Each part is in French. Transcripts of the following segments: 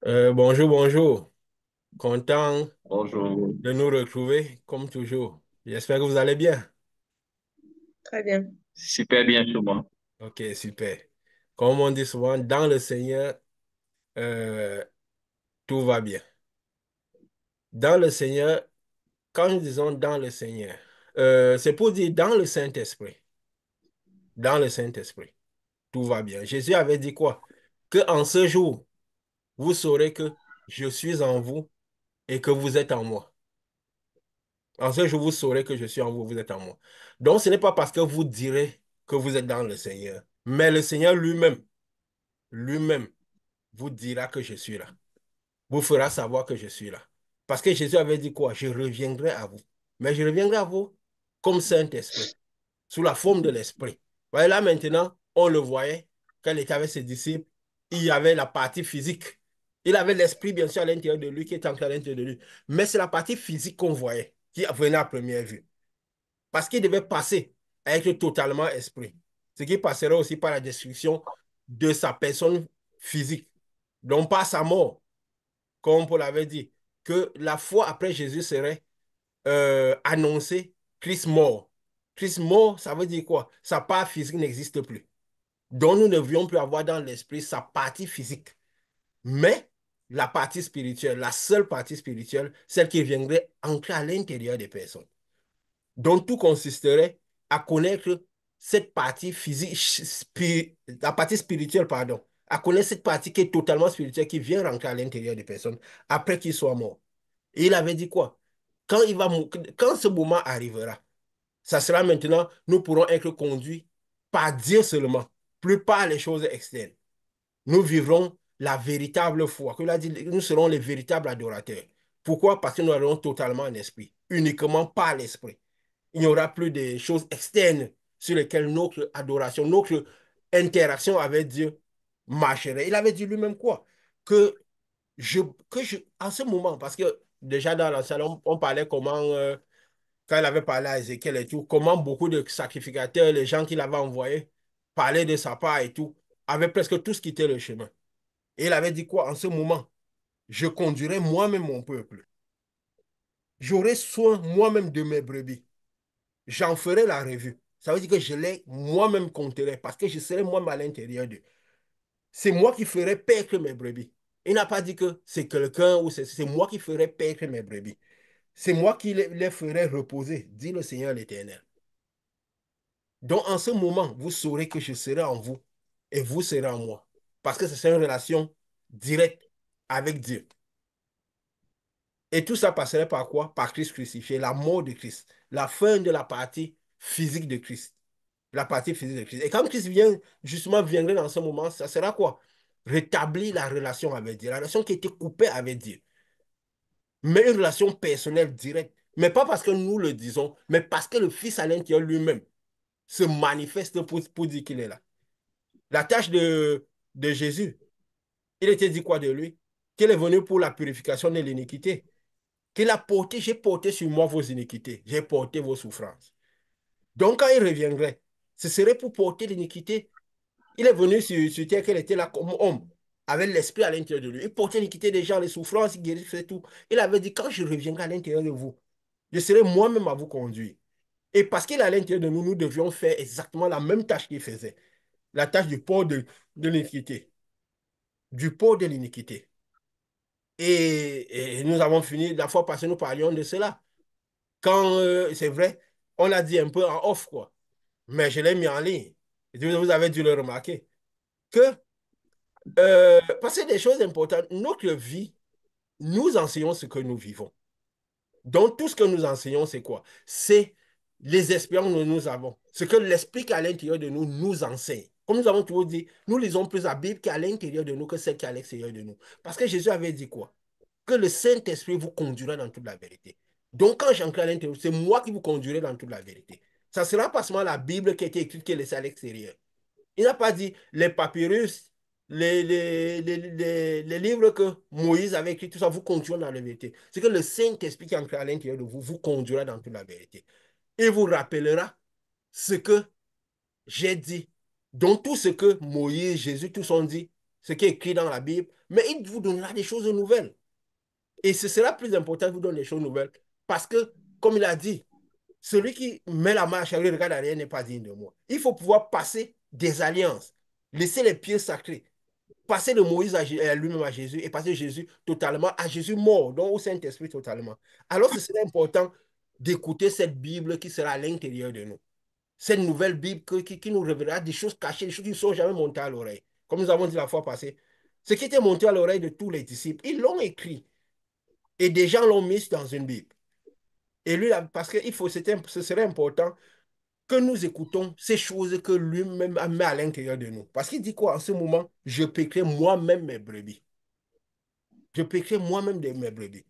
Bonjour, bonjour. Content Bonjour. de nous retrouver, comme toujours. J'espère que vous allez bien. Très bien. Super bien chez moi. Ok, super. Comme on dit souvent, dans le Seigneur, euh, tout va bien. Dans le Seigneur, quand nous disons dans le Seigneur, c'est pour dire dans le Saint-Esprit. Dans le Saint-Esprit, tout va bien. Jésus avait dit quoi? Que en ce jour, vous saurez que je suis en vous et que vous êtes en moi. En ce jour, vous saurez que je suis en vous, vous êtes en moi. Donc, ce n'est pas parce que vous direz que vous êtes dans le Seigneur, mais le Seigneur lui-même vous dira que je suis là. Vous fera savoir que je suis là. Parce que Jésus avait dit quoi? Je reviendrai à vous. Mais je reviendrai à vous comme Saint-Esprit, sous la forme de l'Esprit. Voyez, là maintenant, on le voyait, quand il était avec ses disciples, il y avait la partie physique. Il avait l'Esprit, bien sûr, à l'intérieur de lui, qui était ancré à l'intérieur de lui. Mais c'est la partie physique qu'on voyait, qui venait à première vue. Parce qu'il devait passer à être totalement esprit. Ce qui passerait aussi par la destruction de sa personne physique. Donc par sa mort, comme Paul avait dit, que la foi après Jésus serait annoncée Christ mort. Christ mort, ça veut dire quoi? Sa part physique n'existe plus. Donc nous ne devions plus avoir dans l'esprit sa partie physique. Mais la partie spirituelle, la seule partie spirituelle, celle qui viendrait entrer à l'intérieur des personnes. Donc, tout consisterait à connaître cette partie physique, la partie spirituelle, pardon, à connaître cette partie qui est totalement spirituelle, qui vient rentrer à l'intérieur des personnes après qu'ils soient morts. Et il avait dit quoi? Quand ce moment arrivera, ça sera maintenant, nous pourrons être conduits par Dieu seulement, plus par les choses externes. Nous vivrons la véritable foi. Que dit, nous serons les véritables adorateurs. Pourquoi? Parce que nous aurons totalement un esprit, uniquement par l'esprit. Il n'y aura plus de choses externes sur lesquelles notre adoration, notre interaction avec Dieu marcherait. Il avait dit lui-même quoi? Que je, en ce moment, parce que déjà dans l'ancien, on parlait comment, quand il avait parlé à Ézéchiel et tout, comment beaucoup de sacrificateurs, les gens qu'il avait envoyés, parlaient de sa part et tout, avaient presque tous quitté le chemin. Et il avait dit quoi? En ce moment, je conduirai moi-même mon peuple. J'aurai soin moi-même de mes brebis. J'en ferai la revue. Ça veut dire que je les moi-même compterai parce que je serai moi-même à l'intérieur d'eux. C'est moi qui ferai paître mes brebis. Il n'a pas dit que c'est quelqu'un ou c'est moi qui ferai paître mes brebis. C'est moi qui les ferai reposer, dit le Seigneur l'Éternel. Donc en ce moment, vous saurez que je serai en vous et vous serez en moi. Parce que c'est une relation directe avec Dieu. Et tout ça passerait par quoi? Par Christ crucifié, la mort de Christ, la fin de la partie physique de Christ. La partie physique de Christ. Et quand Christ vient, justement, viendrait dans ce moment, ça sera quoi? Rétablir la relation avec Dieu, la relation qui était coupée avec Dieu. Mais une relation personnelle directe. Mais pas parce que nous le disons, mais parce que le Fils à l'intérieur lui-même se manifeste pour dire qu'il est là. La tâche de Jésus, il était dit quoi de lui? Qu'il est venu pour la purification de l'iniquité. Qu'il a porté, j'ai porté sur moi vos iniquités, j'ai porté vos souffrances. Donc quand il reviendrait, ce serait pour porter l'iniquité. Il est venu sur terre qu'il était là comme homme, avec l'esprit à l'intérieur de lui. Il portait l'iniquité des gens, les souffrances, il guérissait tout. Il avait dit, quand je reviendrai à l'intérieur de vous, je serai moi-même à vous conduire. Et parce qu'il est à l'intérieur de nous, nous devions faire exactement la même tâche qu'il faisait. La tâche du port de l'iniquité. Du port de l'iniquité. Et nous avons fini, la fois passée, nous parlions de cela. Quand, c'est vrai, on l'a dit un peu en off, quoi. Mais je l'ai mis en ligne. Vous avez dû le remarquer. Que, parce que des choses importantes, notre vie, nous enseignons ce que nous vivons. Donc, tout ce que nous enseignons, c'est quoi? C'est les expériences que nous avons. Ce que l'esprit qui est à l'intérieur de nous nous enseigne. Comme nous avons toujours dit, nous lisons plus la Bible qui est à l'intérieur de nous que celle qui est à l'extérieur de nous. Parce que Jésus avait dit quoi? Que le Saint-Esprit vous conduira dans toute la vérité. Donc, quand j'entre à l'intérieur, c'est moi qui vous conduirai dans toute la vérité. Ça ne sera pas seulement la Bible qui a été écrite qui est laissée à l'extérieur. Il n'a pas dit les papyrus, les livres que Moïse avait écrits, tout ça vous conduira dans la vérité. C'est que le Saint-Esprit qui est ancré à l'intérieur de vous vous conduira dans toute la vérité. Il vous rappellera ce que j'ai dit. Donc tout ce que Moïse, Jésus, tous ont dit, ce qui est écrit dans la Bible, mais il vous donnera des choses nouvelles. Et ce sera plus important de vous donner des choses nouvelles. Parce que, comme il a dit, celui qui met la main à charger, regarde derrière, n'est pas digne de moi. Il faut pouvoir passer des alliances, laisser les pieds sacrés, passer de Moïse à lui-même à Jésus et passer de Jésus totalement à Jésus mort, donc au Saint-Esprit totalement. Alors, ce serait important d'écouter cette Bible qui sera à l'intérieur de nous. Cette nouvelle Bible qui nous révélera des choses cachées, des choses qui ne sont jamais montées à l'oreille. Comme nous avons dit la fois passée, ce qui était monté à l'oreille de tous les disciples, ils l'ont écrit et des gens l'ont mis dans une Bible. Et lui, parce que ce serait important que nous écoutons ces choses que lui-même a mis à l'intérieur de nous. Parce qu'il dit quoi en ce moment? Je pécherai moi-même mes brebis. Je pécherai moi-même de mes brebis.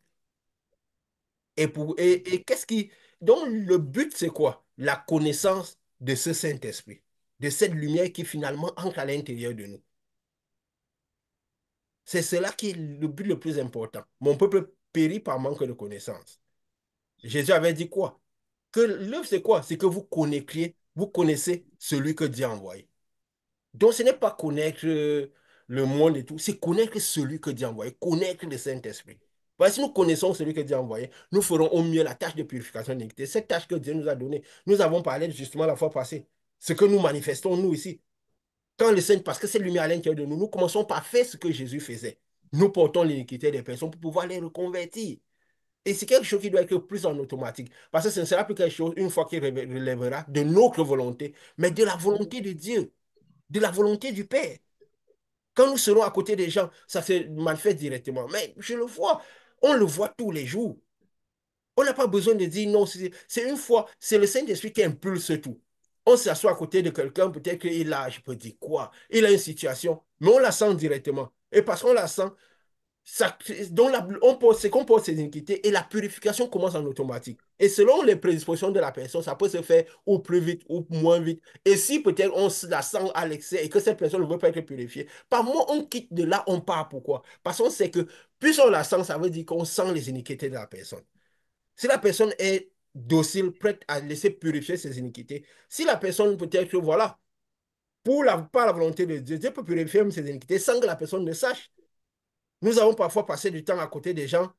Et qu'est-ce qui... Donc, le but, c'est quoi? La connaissance de ce Saint-Esprit, de cette lumière qui finalement entre à l'intérieur de nous. C'est cela qui est le but le plus important. Mon peuple périt par manque de connaissance. Jésus avait dit quoi? Que l'œuvre, c'est quoi? C'est que vous connaissez celui que Dieu a envoyé. Donc, ce n'est pas connaître le monde et tout, c'est connaître celui que Dieu a envoyé, connaître le Saint-Esprit. Parce que si nous connaissons celui que Dieu a envoyé, nous ferons au mieux la tâche de purification de l'iniquité, cette tâche que Dieu nous a donnée. Nous avons parlé justement la fois passée, ce que nous manifestons, nous ici. Quand le Saint, parce que cette lumière à l'intérieur de nous, nous commençons par faire ce que Jésus faisait. Nous portons l'iniquité des personnes pour pouvoir les reconvertir. Et c'est quelque chose qui doit être plus en automatique. Parce que ce ne sera plus quelque chose, une fois qu'il relèvera, de notre volonté, mais de la volonté de Dieu, de la volonté du Père. Quand nous serons à côté des gens, ça se manifeste directement. Mais je le vois, on le voit tous les jours. On n'a pas besoin de dire non, c'est une fois, c'est le Saint-Esprit qui impulse tout. On s'assoit à côté de quelqu'un, peut-être qu'il a, je peux dire quoi, il a une situation, mais on la sent directement. Et parce qu'on la sent, ça, donc c'est qu'on pose ses iniquités et la purification commence en automatique. Et selon les prédispositions de la personne, ça peut se faire ou plus vite ou moins vite. Et si peut-être on la sent à l'excès et que cette personne ne veut pas être purifiée, par moment on quitte de là, on part. Pourquoi? Parce qu'on sait que plus on la sent, ça veut dire qu'on sent les iniquités de la personne. Si la personne est docile, prête à laisser purifier ses iniquités, si la personne peut-être, voilà, par la volonté de Dieu, Dieu peut purifier ses iniquités sans que la personne ne sache. Nous avons parfois passé du temps à côté des gens.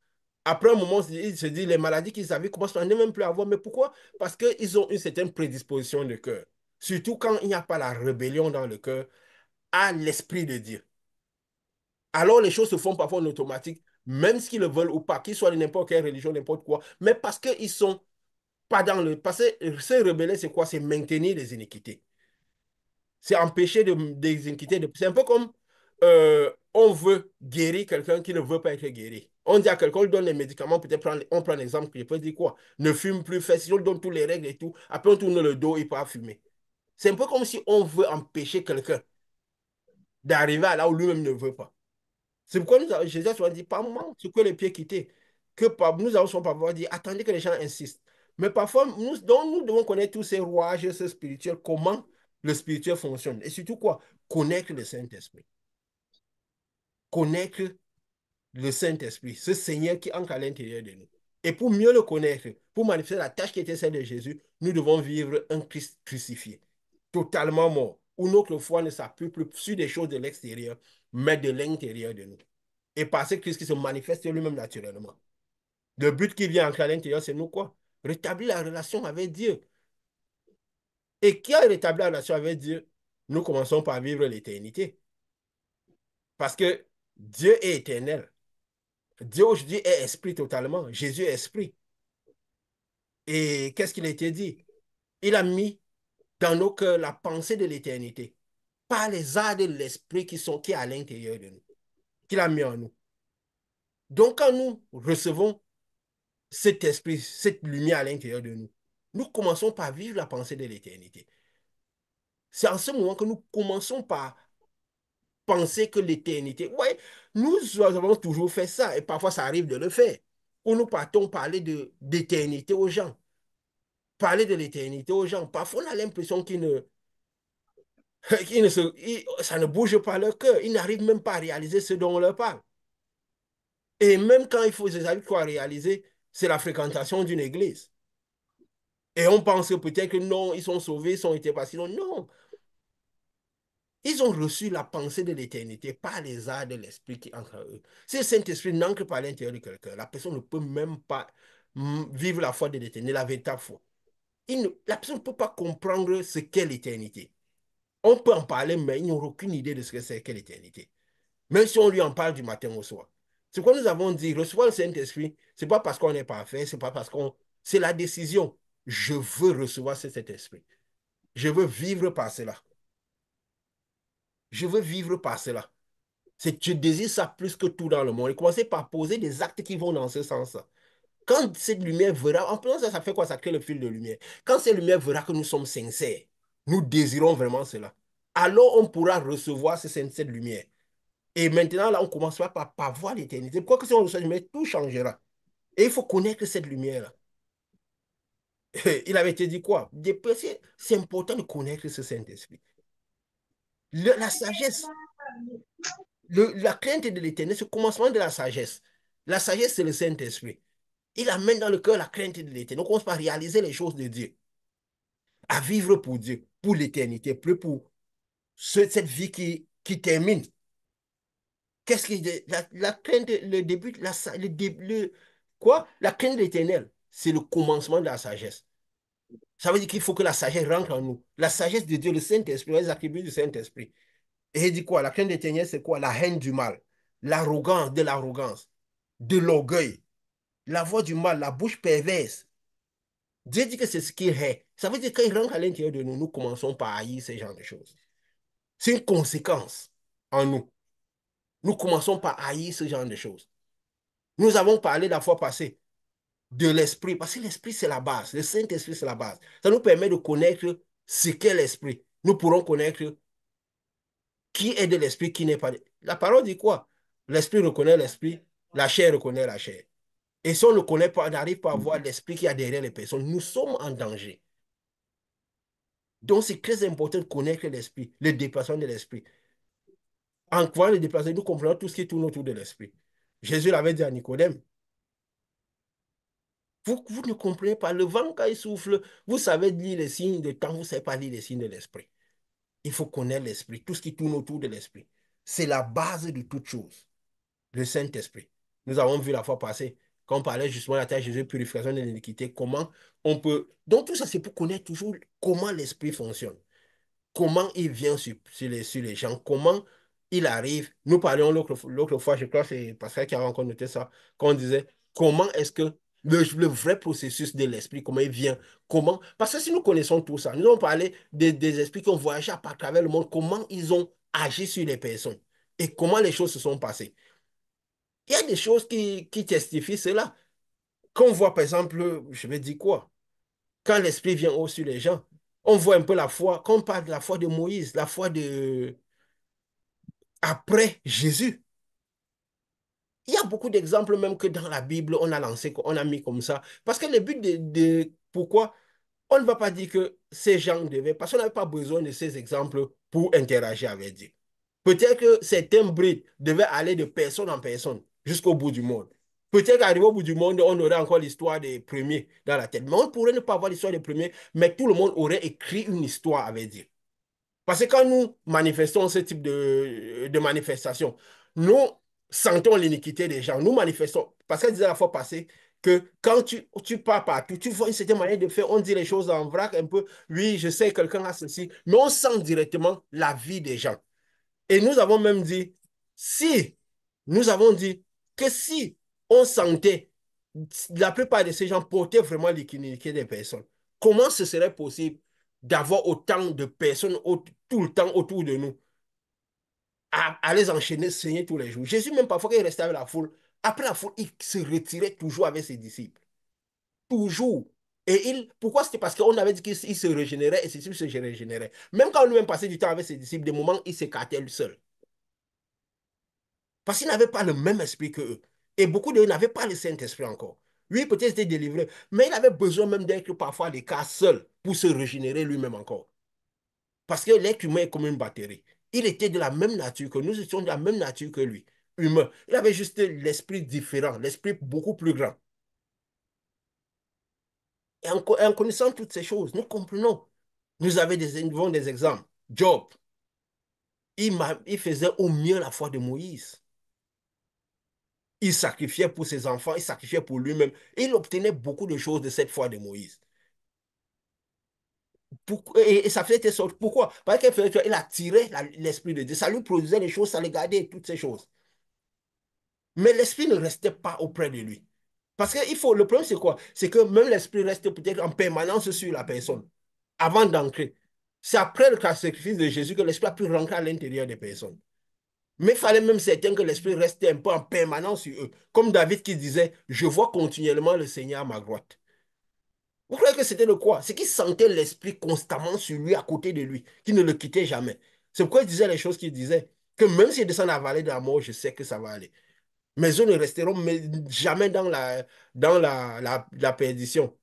Après un moment, ils se disent les maladies qu'ils avaient commencent à ne même plus avoir. Mais pourquoi? Parce qu'ils ont une certaine prédisposition de cœur. Surtout quand il n'y a pas la rébellion dans le cœur à l'Esprit de Dieu. Alors les choses se font parfois en automatique, même s'ils le veulent ou pas, qu'ils soient de n'importe quelle religion, n'importe quoi. Mais parce qu'ils sont pas dans le... Parce que se rebeller, c'est quoi? C'est maintenir les iniquités. C'est empêcher des iniquités. C'est un peu comme on veut guérir quelqu'un qui ne veut pas être guéri. On dit à quelqu'un, on lui donne les médicaments, peut-être on prend l'exemple, je peux dire quoi? Ne fume plus, fais si on lui donne toutes les règles et tout. Après, on tourne le dos, il part fumer. C'est un peu comme si on veut empêcher quelqu'un d'arriver à là où lui-même ne veut pas. C'est pourquoi Jésus a dit, pas moi, ce que les pieds quittés. Nous avons son parfois dit, attendez que les gens insistent. Mais parfois, nous devons connaître tous ces rouages, ce spirituel, comment le spirituel fonctionne. Et surtout quoi? Connaître le Saint-Esprit. Connaître le Saint-Esprit, ce Seigneur qui entre à l'intérieur de nous. Et pour mieux le connaître, pour manifester la tâche qui était celle de Jésus, nous devons vivre un Christ crucifié, totalement mort, où notre foi ne s'appuie plus sur des choses de l'extérieur, mais de l'intérieur de nous. Et par ce Christ qui se manifeste lui-même naturellement. Le but qui vient entrer à l'intérieur, c'est nous quoi? Rétablir la relation avec Dieu. Et qui a rétabli la relation avec Dieu? Nous commençons par vivre l'éternité. Parce que Dieu est éternel. Dieu aujourd'hui est esprit totalement. Jésus est esprit. Et qu'est-ce qu'il a été dit? Il a mis dans nos cœurs la pensée de l'éternité par les arts de l'esprit qui est à l'intérieur de nous, qu'il a mis en nous. Donc, quand nous recevons cet esprit, cette lumière à l'intérieur de nous, nous commençons par vivre la pensée de l'éternité. C'est en ce moment que nous commençons par penser que l'éternité. Ouais, nous avons toujours fait ça et parfois ça arrive de le faire. Où nous partons parler d'éternité aux gens. Parler de l'éternité aux gens. Parfois, on a l'impression ça ne bouge pas leur cœur. Ils n'arrivent même pas à réaliser ce dont on leur parle. Et même quand il faut, ils arrivent quoi à réaliser, c'est la fréquentation d'une église. Et on pense que peut-être que non, ils sont sauvés, ils ont été passés. Non, non. Ils ont reçu la pensée de l'éternité par les arts de l'esprit qui entrent en eux. Si le Saint-Esprit n'ancre pas à l'intérieur de quelqu'un, la personne ne peut même pas vivre la foi de l'éternité, la véritable foi. La personne ne peut pas comprendre ce qu'est l'éternité. On peut en parler, mais ils n'ont aucune idée de ce que c'est qu'est l'éternité. Même si on lui en parle du matin au soir. C'est quoi nous avons dit, recevoir le Saint-Esprit, ce n'est pas parce qu'on est parfait, c'est pas parce qu'on. C'est la décision. Je veux recevoir ce Saint-Esprit. Je veux vivre par cela. Je veux vivre par cela. C'est que je désire ça plus que tout dans le monde. Et commencer par poser des actes qui vont dans ce sens-là. Quand cette lumière verra, en plus ça fait quoi? Ça crée le fil de lumière. Quand cette lumière verra que nous sommes sincères, nous désirons vraiment cela. Alors on pourra recevoir cette lumière. Et maintenant, là, on commencera par voir l'éternité. Pourquoi que si on reçoit la lumière, tout changera. Et il faut connaître cette lumière-là. Il avait été dit quoi? C'est important de connaître ce Saint-Esprit. La sagesse, la crainte de l'éternel, c'est le commencement de la sagesse. La sagesse, c'est le Saint-Esprit. Il amène dans le cœur la crainte de l'éternel. On commence par réaliser les choses de Dieu, à vivre pour Dieu, pour l'éternité, plus pour cette vie qui termine. Qu'est-ce qui la crainte, le début, quoi? La crainte de l'éternel, c'est le commencement de la sagesse. Ça veut dire qu'il faut que la sagesse rentre en nous. La sagesse de Dieu, le Saint-Esprit, les attributs du Saint-Esprit. Et il dit quoi? La crainte de l'éternel, c'est quoi? La haine du mal, l'arrogance, de l'orgueil, la voix du mal, la bouche perverse. Dieu dit que c'est ce qu'il est. Ça veut dire que quand il rentre à l'intérieur de nous, nous commençons par haïr ce genre de choses. C'est une conséquence en nous. Nous commençons par haïr ce genre de choses. Nous avons parlé la fois passée de l'esprit, parce que l'esprit, c'est la base. Le Saint-Esprit, c'est la base. Ça nous permet de connaître ce qu'est l'esprit. Nous pourrons connaître qui est de l'esprit, qui n'est pas de... La parole dit quoi? L'esprit reconnaît l'esprit, la chair reconnaît la chair. Et si on ne connaît pas, on n'arrive pas à voir l'esprit qui a derrière les personnes, nous sommes en danger. Donc, c'est très important de connaître l'esprit, le déplacement de l'esprit. En voyant le déplacement, nous comprenons tout ce qui tourne autour de l'esprit. Jésus l'avait dit à Nicodème. Vous ne comprenez pas. Le vent, quand il souffle, vous savez lire les signes de temps, vous ne savez pas lire les signes de l'esprit. Il faut connaître l'esprit, tout ce qui tourne autour de l'esprit. C'est la base de toute chose, le Saint-Esprit. Nous avons vu la fois passée, quand on parlait justement de la terre Jésus, purification de l'iniquité, comment on peut. Donc tout ça, c'est pour connaître toujours comment l'esprit fonctionne, comment il vient sur les gens, comment il arrive. Nous parlions l'autre fois, je crois que c'est Pascal qui a encore noté ça, quand on disait comment est-ce que le vrai processus de l'esprit, comment il vient, comment. Parce que si nous connaissons tout ça, nous avons parlé des esprits qui ont voyagé à travers le monde, comment ils ont agi sur les personnes et comment les choses se sont passées. Il y a des choses qui testifient cela. Quand on voit, par exemple, je vais dire quoi? Quand l'esprit vient haut sur les gens, on voit un peu la foi, quand on parle de la foi de Moïse, la foi de après Jésus. Il y a beaucoup d'exemples même que dans la Bible, on a lancé, on a mis comme ça. Parce que le but pourquoi on ne va pas dire que ces gens devaient, parce qu'on n'avait pas besoin de ces exemples pour interagir avec Dieu. Peut-être que certains brides devaient aller de personne en personne jusqu'au bout du monde. Peut-être qu'arrivé au bout du monde, on aurait encore l'histoire des premiers dans la tête. Mais on pourrait ne pas avoir l'histoire des premiers, mais tout le monde aurait écrit une histoire avec Dieu. Parce que quand nous manifestons ce type de manifestation, nous sentons l'iniquité des gens. Nous manifestons. Parce qu'elle disait la fois passée que quand tu pars partout, tu vois une certaine manière de faire, on dit les choses en vrac un peu. Oui, je sais, quelqu'un a ceci. Mais on sent directement la vie des gens. Et nous avons même dit, si, nous avons dit que si on sentait la plupart de ces gens portaient vraiment l'iniquité des personnes, comment ce serait possible d'avoir autant de personnes tout le temps autour de nous à les enchaîner, saigner tous les jours? Jésus, même parfois, quand il restait avec la foule, après la foule, il se retirait toujours avec ses disciples. Toujours. Et pourquoi? C'était parce qu'on avait dit qu'il se régénérait et ses disciples se régénéraient. Même quand lui-même passait du temps avec ses disciples, des moments, il s'écartait lui seul. Parce qu'ils n'avaient pas le même esprit que eux. Et beaucoup d'eux n'avaient pas le Saint-Esprit encore. Lui, peut-être était délivré, mais il avait besoin même d'être parfois à l'écart seul pour se régénérer lui-même encore. Parce que l'être humain est comme une batterie. Il était de la même nature que nous, étions de la même nature que lui, humain. Il avait juste l'esprit différent, l'esprit beaucoup plus grand. Et en connaissant toutes ces choses, nous comprenons. Nous avons des exemples. Job. il faisait au mieux la foi de Moïse. Il sacrifiait pour ses enfants, il sacrifiait pour lui-même. Il obtenait beaucoup de choses de cette foi de Moïse. Et ça faisait sorte. Pourquoi? Parce qu'il attirait l'Esprit de Dieu. Ça lui produisait les choses, ça les gardait, toutes ces choses. Mais l'Esprit ne restait pas auprès de lui. Parce que le problème, c'est quoi? C'est que même l'Esprit reste peut-être en permanence sur la personne avant d'entrer. C'est après le sacrifice de Jésus que l'Esprit a pu rentrer à l'intérieur des personnes. Mais il fallait même certain que l'Esprit restait un peu en permanence sur eux. Comme David qui disait, je vois continuellement le Seigneur à ma droite. Vous croyez que c'était le quoi? C'est qu'il sentait l'Esprit constamment sur lui, à côté de lui, qui ne le quittait jamais. C'est pourquoi il disait les choses qu'il disait. Que même s'il descend dans la vallée de la mort, je sais que ça va aller. Mes œufs ne resteront jamais dans la perdition,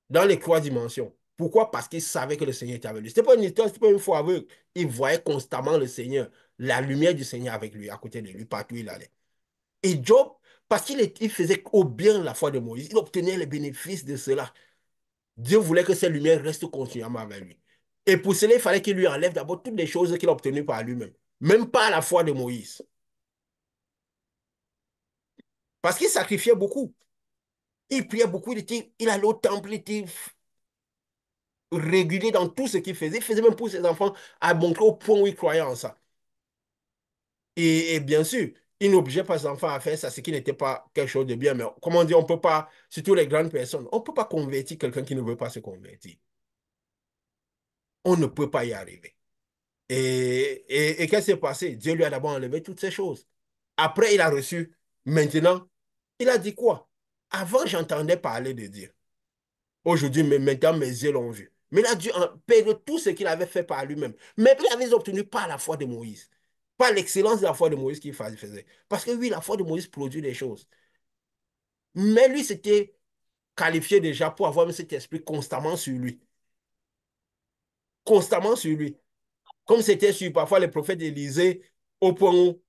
dans les trois dimensions. Pourquoi? Parce qu'il savait que le Seigneur était avec lui. Ce n'était pas une histoire, ce n'était pas une foi aveugle. Il voyait constamment le Seigneur, la lumière du Seigneur avec lui, à côté de lui, partout où il allait. Et Job, parce qu'il faisait au bien la foi de Moïse, il obtenait les bénéfices de cela. Dieu voulait que cette lumière reste continuellement avec lui. Et pour cela, il fallait qu'il lui enlève d'abord toutes les choses qu'il a obtenues par lui-même. Même pas la foi de Moïse. Parce qu'il sacrifiait beaucoup. Il priait beaucoup, il allait au temple, il était régulier dans tout ce qu'il faisait. Il faisait même pour ses enfants à montrer au point où il croyait en ça. Et bien sûr, il n'obligeait pas ses enfants à faire ça, ce qui n'était pas quelque chose de bien. Mais comment dire, on ne peut pas, surtout les grandes personnes, on ne peut pas convertir quelqu'un qui ne veut pas se convertir. On ne peut pas y arriver. Et qu'est-ce qui s'est passé? Dieu lui a d'abord enlevé toutes ces choses. Après, il a reçu. Maintenant, il a dit quoi? Avant, j'entendais parler de Dieu. Aujourd'hui, mais maintenant, mes yeux l'ont vu. Mais il a dû perdre tout ce qu'il avait fait par lui-même. Mais il avait obtenu par la foi de Moïse. Par l'excellence de la foi de Moïse qu'il faisait. Parce que oui, la foi de Moïse produit des choses. Mais lui, s'était qualifié déjà pour avoir cet esprit constamment sur lui. Constamment sur lui. Comme c'était sur parfois les prophètes d'Élysée, au point où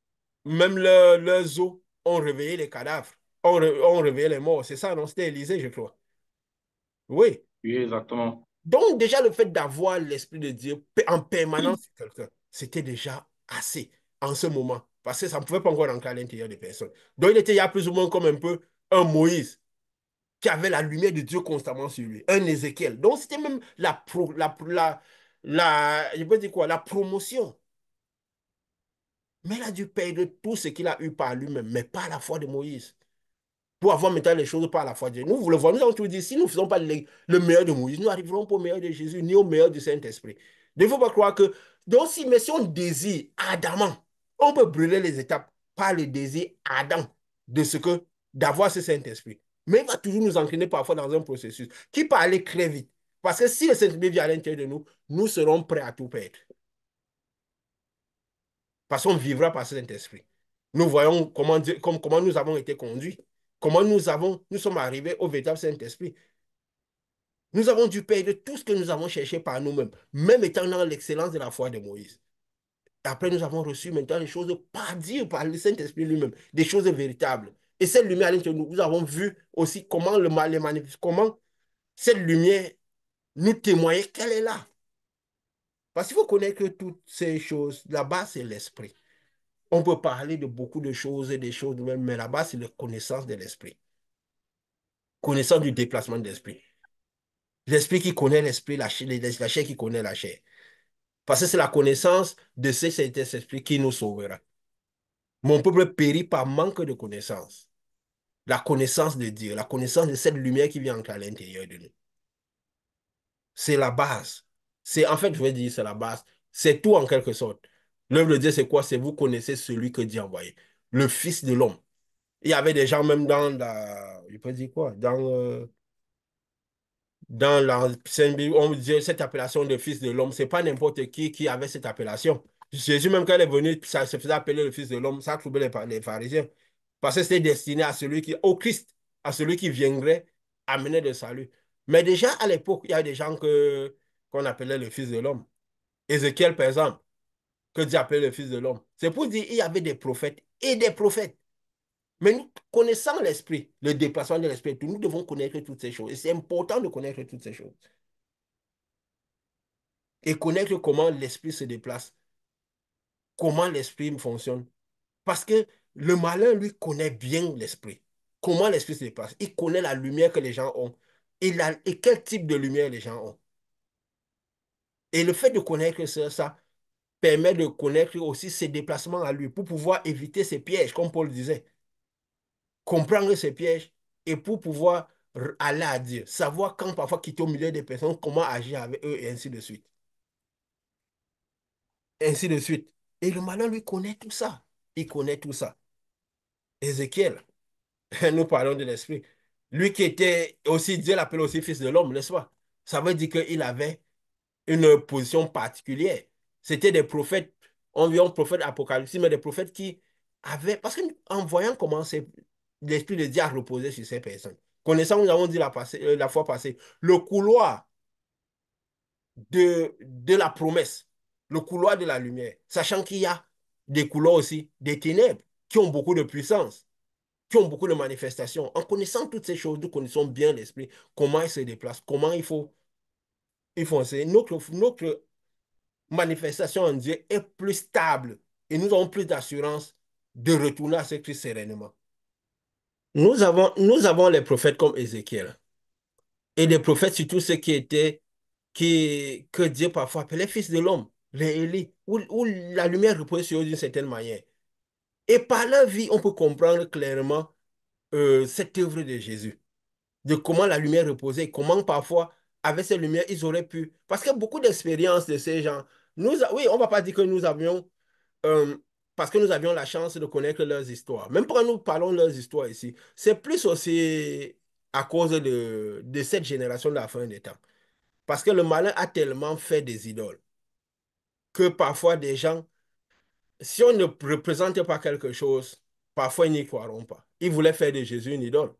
même leurs os ont réveillé les cadavres, ont réveillé les morts. C'est ça, non? C'était Élysée, je crois. Oui. Oui, exactement. Donc, déjà, le fait d'avoir l'Esprit de Dieu en permanence sur quelqu'un, c'était déjà assez en ce moment. Parce que ça ne pouvait pas encore rentrer à l'intérieur des personnes. Donc, il était ya plus ou moins comme un peu un Moïse qui avait la lumière de Dieu constamment sur lui. Un Ézéchiel. Donc, c'était même je peux dire quoi, la promotion. Mais il a dû perdre tout ce qu'il a eu par lui-même, mais pas la foi de Moïse. Pour avoir maintenant les choses par la foi de Dieu. Nous, vous le voyez, nous avons toujours dit, si nous ne faisons pas le meilleur de Moïse, nous n'arriverons pas au meilleur de Jésus, ni au meilleur du Saint-Esprit. Il ne faut pas croire que, donc si, mais si on désire ardemment, on peut brûler les étapes par le désir ardent de ce que, d'avoir ce Saint-Esprit. Mais il va toujours nous entraîner parfois dans un processus qui peut aller très vite. Parce que si le Saint-Esprit vient à l'intérieur de nous, nous serons prêts à tout perdre. Parce qu'on vivra par ce Saint-Esprit. Nous voyons comment nous avons été conduits, comment nous sommes arrivés au véritable Saint-Esprit. Nous avons dû perdre tout ce que nous avons cherché par nous-mêmes, même étant dans l'excellence de la foi de Moïse. Après, nous avons reçu maintenant les choses par Dieu, par le Saint-Esprit lui-même, des choses véritables. Et cette lumière à l'intérieur de nous, nous avons vu aussi comment le mal est manifeste, comment cette lumière nous témoigne qu'elle est là. Parce qu'il faut connaître que toutes ces choses, là-bas, c'est l'esprit. On peut parler de beaucoup de choses et des choses de même, mais là-bas, c'est la connaissance de l'esprit. Connaissance du déplacement de l'esprit. L'esprit qui connaît l'esprit, la chair qui connaît la chair. Parce que c'est la connaissance de cet esprit qui nous sauvera. Mon peuple périt par manque de connaissance. La connaissance de Dieu, la connaissance de cette lumière qui vient entrer à l'intérieur de nous. C'est la base. En fait, je vais dire, c'est la base. C'est tout en quelque sorte. L'œuvre de Dieu, c'est quoi? C'est vous connaissez celui que Dieu a envoyé. Le Fils de l'homme. Il y avait des gens même je peux dire quoi, dans l'ancienne Bible, on disait cette appellation de fils de l'homme, c'est pas n'importe qui avait cette appellation. Jésus, même quand il est venu, ça se faisait appeler le fils de l'homme, ça troublait les pharisiens. Parce que c'était destiné au Christ, à celui qui viendrait amener le salut. Mais déjà à l'époque, il y avait des gens qu'on appelait le fils de l'homme. Ézéchiel, par exemple, que Dieu appelait le fils de l'homme. C'est pour dire qu'il y avait des prophètes et des prophètes. Mais nous, connaissant l'esprit, le déplacement de l'esprit, nous devons connaître toutes ces choses. Et c'est important de connaître toutes ces choses. Et connaître comment l'esprit se déplace. comment l'esprit fonctionne. Parce que le malin, lui, connaît bien l'esprit. Comment l'esprit se déplace. Il connaît la lumière que les gens ont et quel type de lumière les gens ont. Et le fait de connaître ça permet de connaître aussi ses déplacements à lui pour pouvoir éviter ses pièges, comme Paul disait. Comprendre ses pièges et pour pouvoir aller à Dieu. Savoir quand parfois quitter au milieu des personnes, comment agir avec eux et ainsi de suite. Ainsi de suite. Et le malin, lui, connaît tout ça. Il connaît tout ça. Ézéchiel, nous parlons de l'esprit. Lui qui était aussi, Dieu l'appelle aussi fils de l'homme, n'est-ce pas? Ça veut dire qu'il avait une position particulière. C'était des prophètes, environ prophètes apocalyptiques, mais des prophètes qui avaient, parce qu'en voyant comment l'esprit de Dieu a reposé sur ces personnes, connaissant, nous avons dit la fois passée, le couloir de la promesse, le couloir de la lumière, sachant qu'il y a des couloirs aussi des ténèbres qui ont beaucoup de puissance, qui ont beaucoup de manifestations. En connaissant toutes ces choses, nous connaissons bien l'esprit, comment il se déplace, comment il faut enseigner. Notre manifestation en Dieu est plus stable et nous avons plus d'assurance de retourner à ce Christ sereinement. Nous avons les prophètes comme Ézéchiel et les prophètes, surtout ceux que Dieu parfois appelait fils de l'homme, les Élie, où la lumière repose sur eux d'une certaine manière. Et par leur vie, on peut comprendre clairement cette œuvre de Jésus, de comment la lumière reposait, comment parfois, avec cette lumière, ils auraient pu. Parce qu'il y a beaucoup d'expériences de ces gens. Oui, on ne va pas dire que nous avions euh, parce que nous avions la chance de connaître leurs histoires. Même quand nous parlons de leurs histoires ici, c'est plus aussi à cause de cette génération de la fin des temps. Parce que le malin a tellement fait des idoles que parfois des gens, si on ne représente pas quelque chose, parfois ils n'y croiront pas. Ils voulaient faire de Jésus une idole.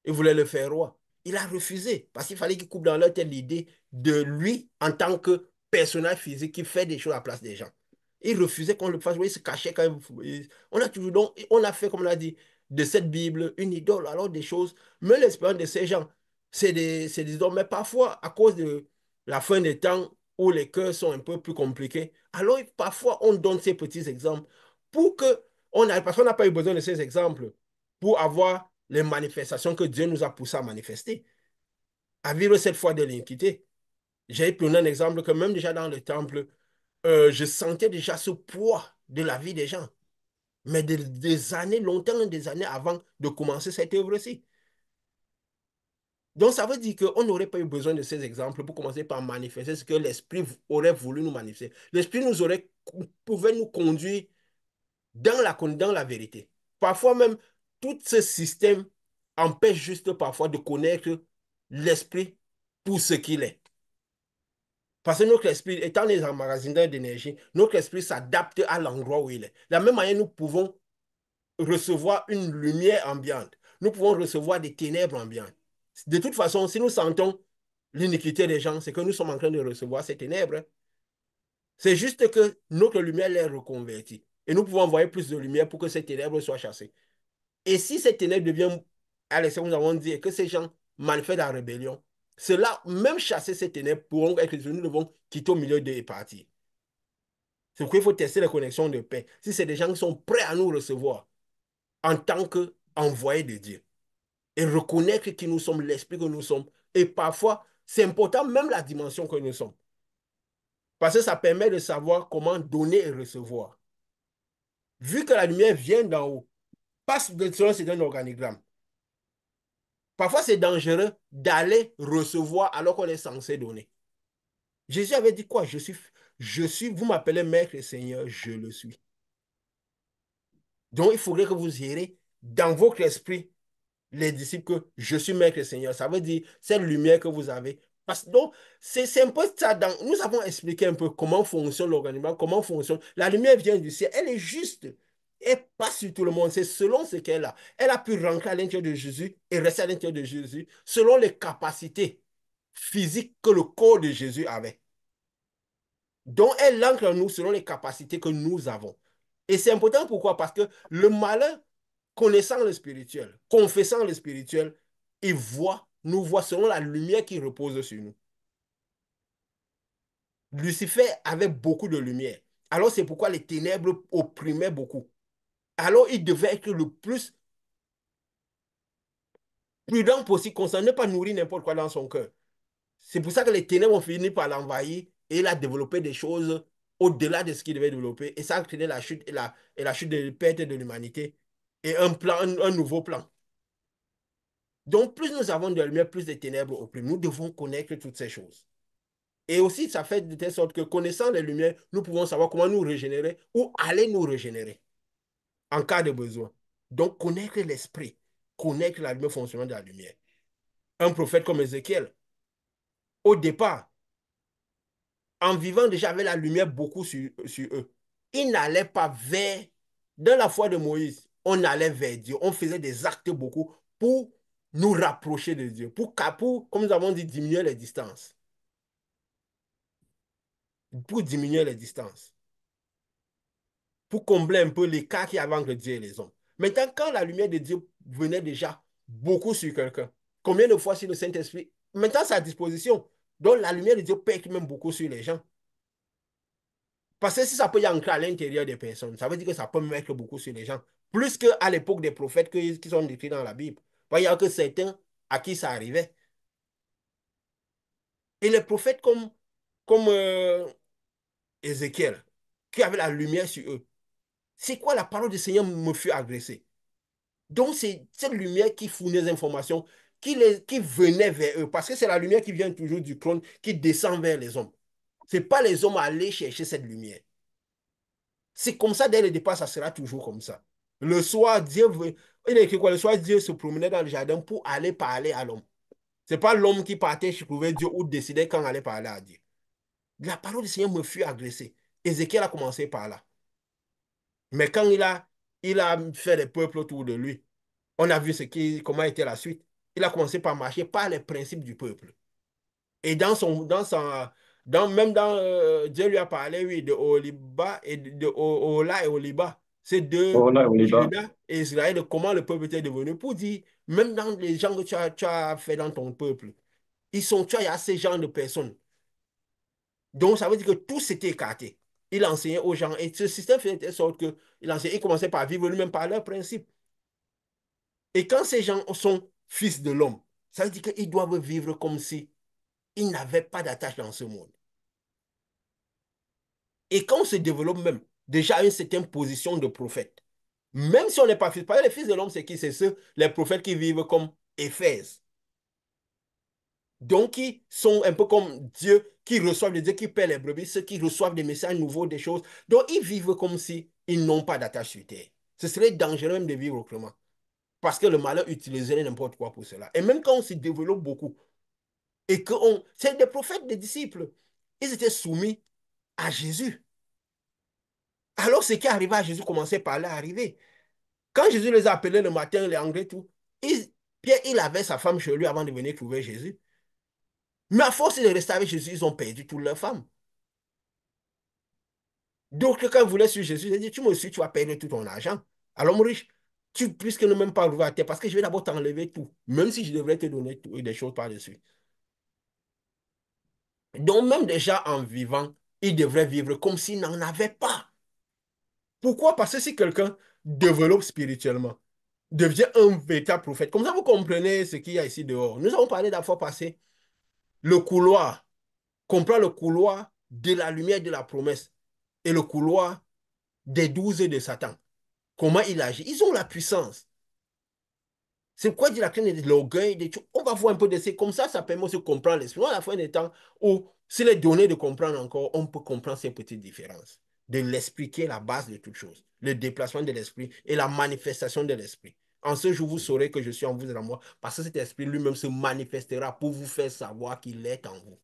Ils voulaient le faire roi. Il a refusé parce qu'il fallait qu'il coupe dans leur tête l'idée de lui en tant que personnage physique qui fait des choses à la place des gens. Il refusait qu'on le fasse. Il se cachait quand on a toujours donc, on a fait, comme on a dit, de cette Bible une idole, alors des choses. Mais l'expérience de ces gens, c'est des idoles. Mais parfois, à cause de la fin des temps où les cœurs sont un peu plus compliqués, alors parfois on donne ces petits exemples pour que parce qu'on n'a pas eu besoin de ces exemples pour avoir les manifestations que Dieu nous a poussés à manifester, à vivre cette foi de l'iniquité. J'ai pris un exemple que même déjà dans le temple, je sentais déjà ce poids de la vie des gens, mais des années, longtemps, des années avant de commencer cette œuvre-ci. Donc, ça veut dire qu'on n'aurait pas eu besoin de ces exemples pour commencer par manifester ce que l'Esprit aurait voulu nous manifester. L'Esprit pouvait nous conduire dans la vérité. Parfois même, tout ce système empêche juste parfois de connaître l'esprit pour ce qu'il est. Parce que notre esprit, étant des emmagasineurs d'énergie, notre esprit s'adapte à l'endroit où il est. De la même manière, nous pouvons recevoir une lumière ambiante. Nous pouvons recevoir des ténèbres ambiantes. De toute façon, si nous sentons l'iniquité des gens, c'est que nous sommes en train de recevoir ces ténèbres. C'est juste que notre lumière les reconvertit. Et nous pouvons envoyer plus de lumière pour que ces ténèbres soient chassées. Et si ces ténèbres deviennent, à l'exception, nous avons dit, que ces gens manifestent la rébellion, cela, même chasser ces ténèbres, pourront être nous devons quitter au milieu des parties. C'est pourquoi il faut tester les connexions de paix. Si c'est des gens qui sont prêts à nous recevoir en tant qu'envoyés de Dieu et reconnaître qui nous sommes, l'esprit que nous sommes. Et parfois, c'est important même la dimension que nous sommes. Parce que ça permet de savoir comment donner et recevoir. Vu que la lumière vient d'en haut, passe selon c'est un organigramme. Parfois, c'est dangereux d'aller recevoir alors qu'on est censé donner. Jésus avait dit quoi? Vous m'appelez Maître et Seigneur, je le suis. Donc, il faudrait que vous irez dans votre esprit, les disciples, que je suis Maître et Seigneur. Ça veut dire cette lumière que vous avez. Donc, c'est un peu ça. Nous avons expliqué un peu comment fonctionne l'organigramme, comment fonctionne. La lumière vient du ciel, elle est juste. Et pas sur tout le monde, c'est selon ce qu'elle a. Elle a pu rentrer à l'intérieur de Jésus et rester à l'intérieur de Jésus selon les capacités physiques que le corps de Jésus avait. Donc, elle entre en nous selon les capacités que nous avons. Et c'est important pourquoi? Parce que le malin, connaissant le spirituel, confessant le spirituel, nous voit selon la lumière qui repose sur nous. Lucifer avait beaucoup de lumière. Alors c'est pourquoi les ténèbres opprimaient beaucoup. Alors il devait être le plus prudent possible, concernant ne pas nourrir n'importe quoi dans son cœur. C'est pour ça que les ténèbres ont fini par l'envahir et il a développé des choses au-delà de ce qu'il devait développer. Et ça a créé la chute et la chute de perte de l'humanité et un plan, un nouveau plan. Donc, plus nous avons de lumière, plus de ténèbres oppriment. Nous devons connaître toutes ces choses. Et aussi, ça fait de telle sorte que connaissant les lumières, nous pouvons savoir comment nous régénérer ou aller nous régénérer en cas de besoin. Donc, connaître l'esprit, connaître la lumière, fonctionnement de la lumière. Un prophète comme Ézéchiel, au départ, en vivant déjà avec la lumière beaucoup sur eux, ils n'allaient pas vers, dans la foi de Moïse, on allait vers Dieu, on faisait des actes beaucoup pour nous rapprocher de Dieu, pour comme nous avons dit, diminuer les distances, pour diminuer les distances, pour combler un peu l'écart qu'il y avait entre Dieu et les hommes. Maintenant, quand la lumière de Dieu venait déjà beaucoup sur quelqu'un, combien de fois si le Saint-Esprit, maintenant c'est à disposition, donc la lumière de Dieu pète même beaucoup sur les gens. Parce que si ça peut y ancrer à l'intérieur des personnes, ça veut dire que ça peut mettre beaucoup sur les gens. Plus qu'à l'époque des prophètes qui sont décrits dans la Bible. Il n'y a que certains à qui ça arrivait. Et les prophètes comme Ézéchiel, qui avaient la lumière sur eux, c'est quoi la parole du Seigneur me fut agressée? Donc c'est cette lumière qui fournit les informations, qui venait vers eux. Parce que c'est la lumière qui vient toujours du trône, qui descend vers les hommes. Ce n'est pas les hommes à aller chercher cette lumière. C'est comme ça, dès le départ, ça sera toujours comme ça. Le soir, il a écrit quoi? Le soir, Dieu se promenait dans le jardin pour aller parler à l'homme. Ce n'est pas l'homme qui partait trouver Dieu ou décidait quand aller parler à Dieu. La parole du Seigneur me fut agressée. Ézéchiel a commencé par là. Mais quand il a fait les peuples autour de lui, on a vu comment était la suite. Il a commencé par marcher par les principes du peuple. Et même Dieu lui a parlé, oui, de Oliba et de Ola et Oliba. Ces deux, Oh là, on y va. Juda et Israël, de comment le peuple était devenu. Pour dire, même dans les gens que tu as fait dans ton peuple, il y a ces genres de personnes. Donc, ça veut dire que tout s'était écarté. Il enseignait aux gens. Et ce système fait de sorte il commençait par vivre lui-même par leurs principes. Et quand ces gens sont fils de l'homme, ça veut dire qu'ils doivent vivre comme si ils n'avaient pas d'attache dans ce monde. Et quand on se développe même déjà à une certaine position de prophète, même si on n'est pas fils, parce que les fils de l'homme, c'est qui? C'est ceux, les prophètes qui vivent comme Éphèse. Donc, qui sont un peu comme Dieu, qui reçoivent de Dieu, qui paient les brebis, ceux qui reçoivent des messages nouveaux, des choses. Donc, ils vivent comme si ils n'ont pas d'attache sur terre. Ce serait dangereux même de vivre autrement. Parce que le malheur utiliserait n'importe quoi pour cela. Et même quand on se développe beaucoup, et que c'est des prophètes, des disciples, ils étaient soumis à Jésus. Alors, ce qui arrivait à Jésus commençait par là arriver. Quand Jésus les a appelés le matin, les Anglais, tout, Pierre, il avait sa femme chez lui avant de venir trouver Jésus. Mais à force de rester avec Jésus, ils ont perdu toutes leurs femmes. Donc, quand ils voulaient suivre Jésus, il a dit, tu me suis, tu vas perdre tout ton argent. Alors, mon riche, puisque ne même pas arriver à terre, parce que je vais d'abord t'enlever tout, même si je devrais te donner des choses par-dessus. Donc, même déjà en vivant, il devrait vivre comme s'il n'en avait pas. Pourquoi? Parce que si quelqu'un développe spirituellement, devient un véritable prophète, comme ça vous comprenez ce qu'il y a ici dehors. Nous avons parlé la fois passée, le couloir, comprendre le couloir de la lumière de la promesse et le couloir des 12 de Satan. Comment il agit? Ils ont la puissance. C'est quoi dire la crainte de l'orgueil, des choses. On va voir un peu de ces. Comme ça permet aussi de comprendre l'esprit. À la fin des temps où, s'il est donné de comprendre encore, on peut comprendre ces petites différences. De l'esprit qui est la base de toute chose. Le déplacement de l'esprit et la manifestation de l'esprit. En ce jour, vous saurez que je suis en vous et en moi, parce que cet esprit lui-même se manifestera pour vous faire savoir qu'il est en vous.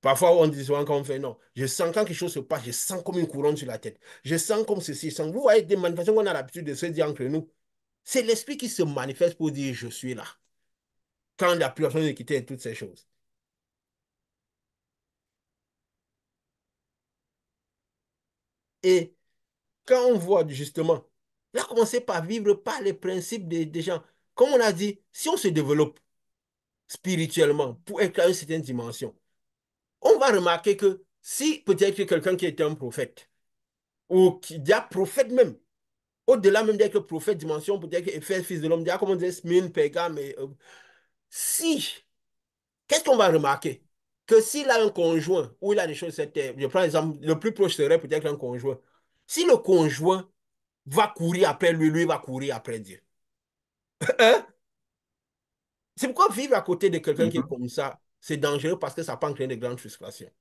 Parfois, on dit souvent quand on fait non. Je sens quand quelque chose se passe, je sens comme une couronne sur la tête. Je sens comme ceci. Je sens. Vous voyez des manifestations qu'on a l'habitude de se dire entre nous. C'est l'esprit qui se manifeste pour dire je suis là. Quand la plus personne de quitter toutes ces choses. Et quand on voit justement, il a commencé par vivre par les principes des gens. Comme on a dit, si on se développe spirituellement pour être à une certaine dimension, on va remarquer que Si peut-être que quelqu'un qui était un prophète, ou qui dit prophète même, au-delà même d'être prophète, dimension, peut-être que fait fils de l'homme, déjà comme on dit, Smin, Pega, mais si, qu'est-ce qu'on va remarquer? Que s'il a un conjoint, ou il a des choses sur cette terre, je prends l'exemple, le plus proche serait peut-être un conjoint. Si le conjoint va courir après lui, lui va courir après Dieu. Hein? C'est pourquoi vivre à côté de quelqu'un qui est Mhm. comme ça, c'est dangereux parce que ça peut entraîner de grandes frustrations.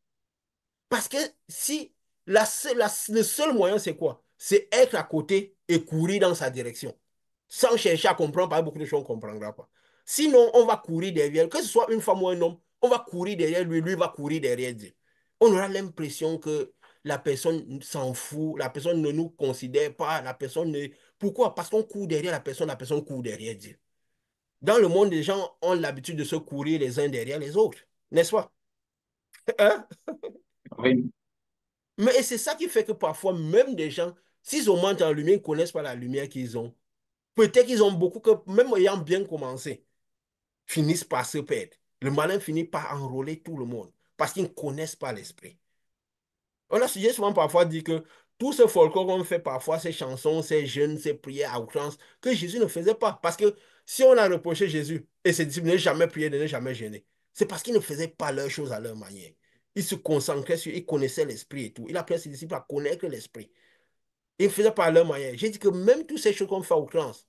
Parce que si le seul moyen, c'est quoi? C'est être à côté et courir dans sa direction. Sans chercher à comprendre, pas beaucoup de choses, on ne comprendra pas. Sinon, on va courir derrière, que ce soit une femme ou un homme, on va courir derrière lui, lui va courir derrière Dieu. On aura l'impression que la personne s'en fout, la personne ne nous considère pas, la personne ne... Pourquoi? Parce qu'on court derrière la personne court derrière Dieu. Dans le monde, les gens ont l'habitude de se courir les uns derrière les autres, n'est-ce pas? Hein? Oui. Mais c'est ça qui fait que parfois, même des gens, s'ils augmentent en lumière, ils ne connaissent pas la lumière qu'ils ont. Peut-être qu'ils ont beaucoup que, même ayant bien commencé, finissent par se perdre. Le malin finit par enrôler tout le monde parce qu'ils ne connaissent pas l'esprit. J'ai souvent parfois dit que tout ce folklore qu'on fait parfois, ces chansons, ces jeûnes, ces prières à outrance, que Jésus ne faisait pas. Parce que si on a reproché Jésus et ses disciples de ne jamais prier, de ne jamais jeûner, c'est parce qu'ils ne faisaient pas leurs choses à leur manière. Ils se concentraient sur, ils connaissaient l'esprit et tout. Il appelait ses disciples à connaître l'esprit. Ils ne faisaient pas à leur manière. J'ai dit que même toutes ces choses qu'on fait à outrance,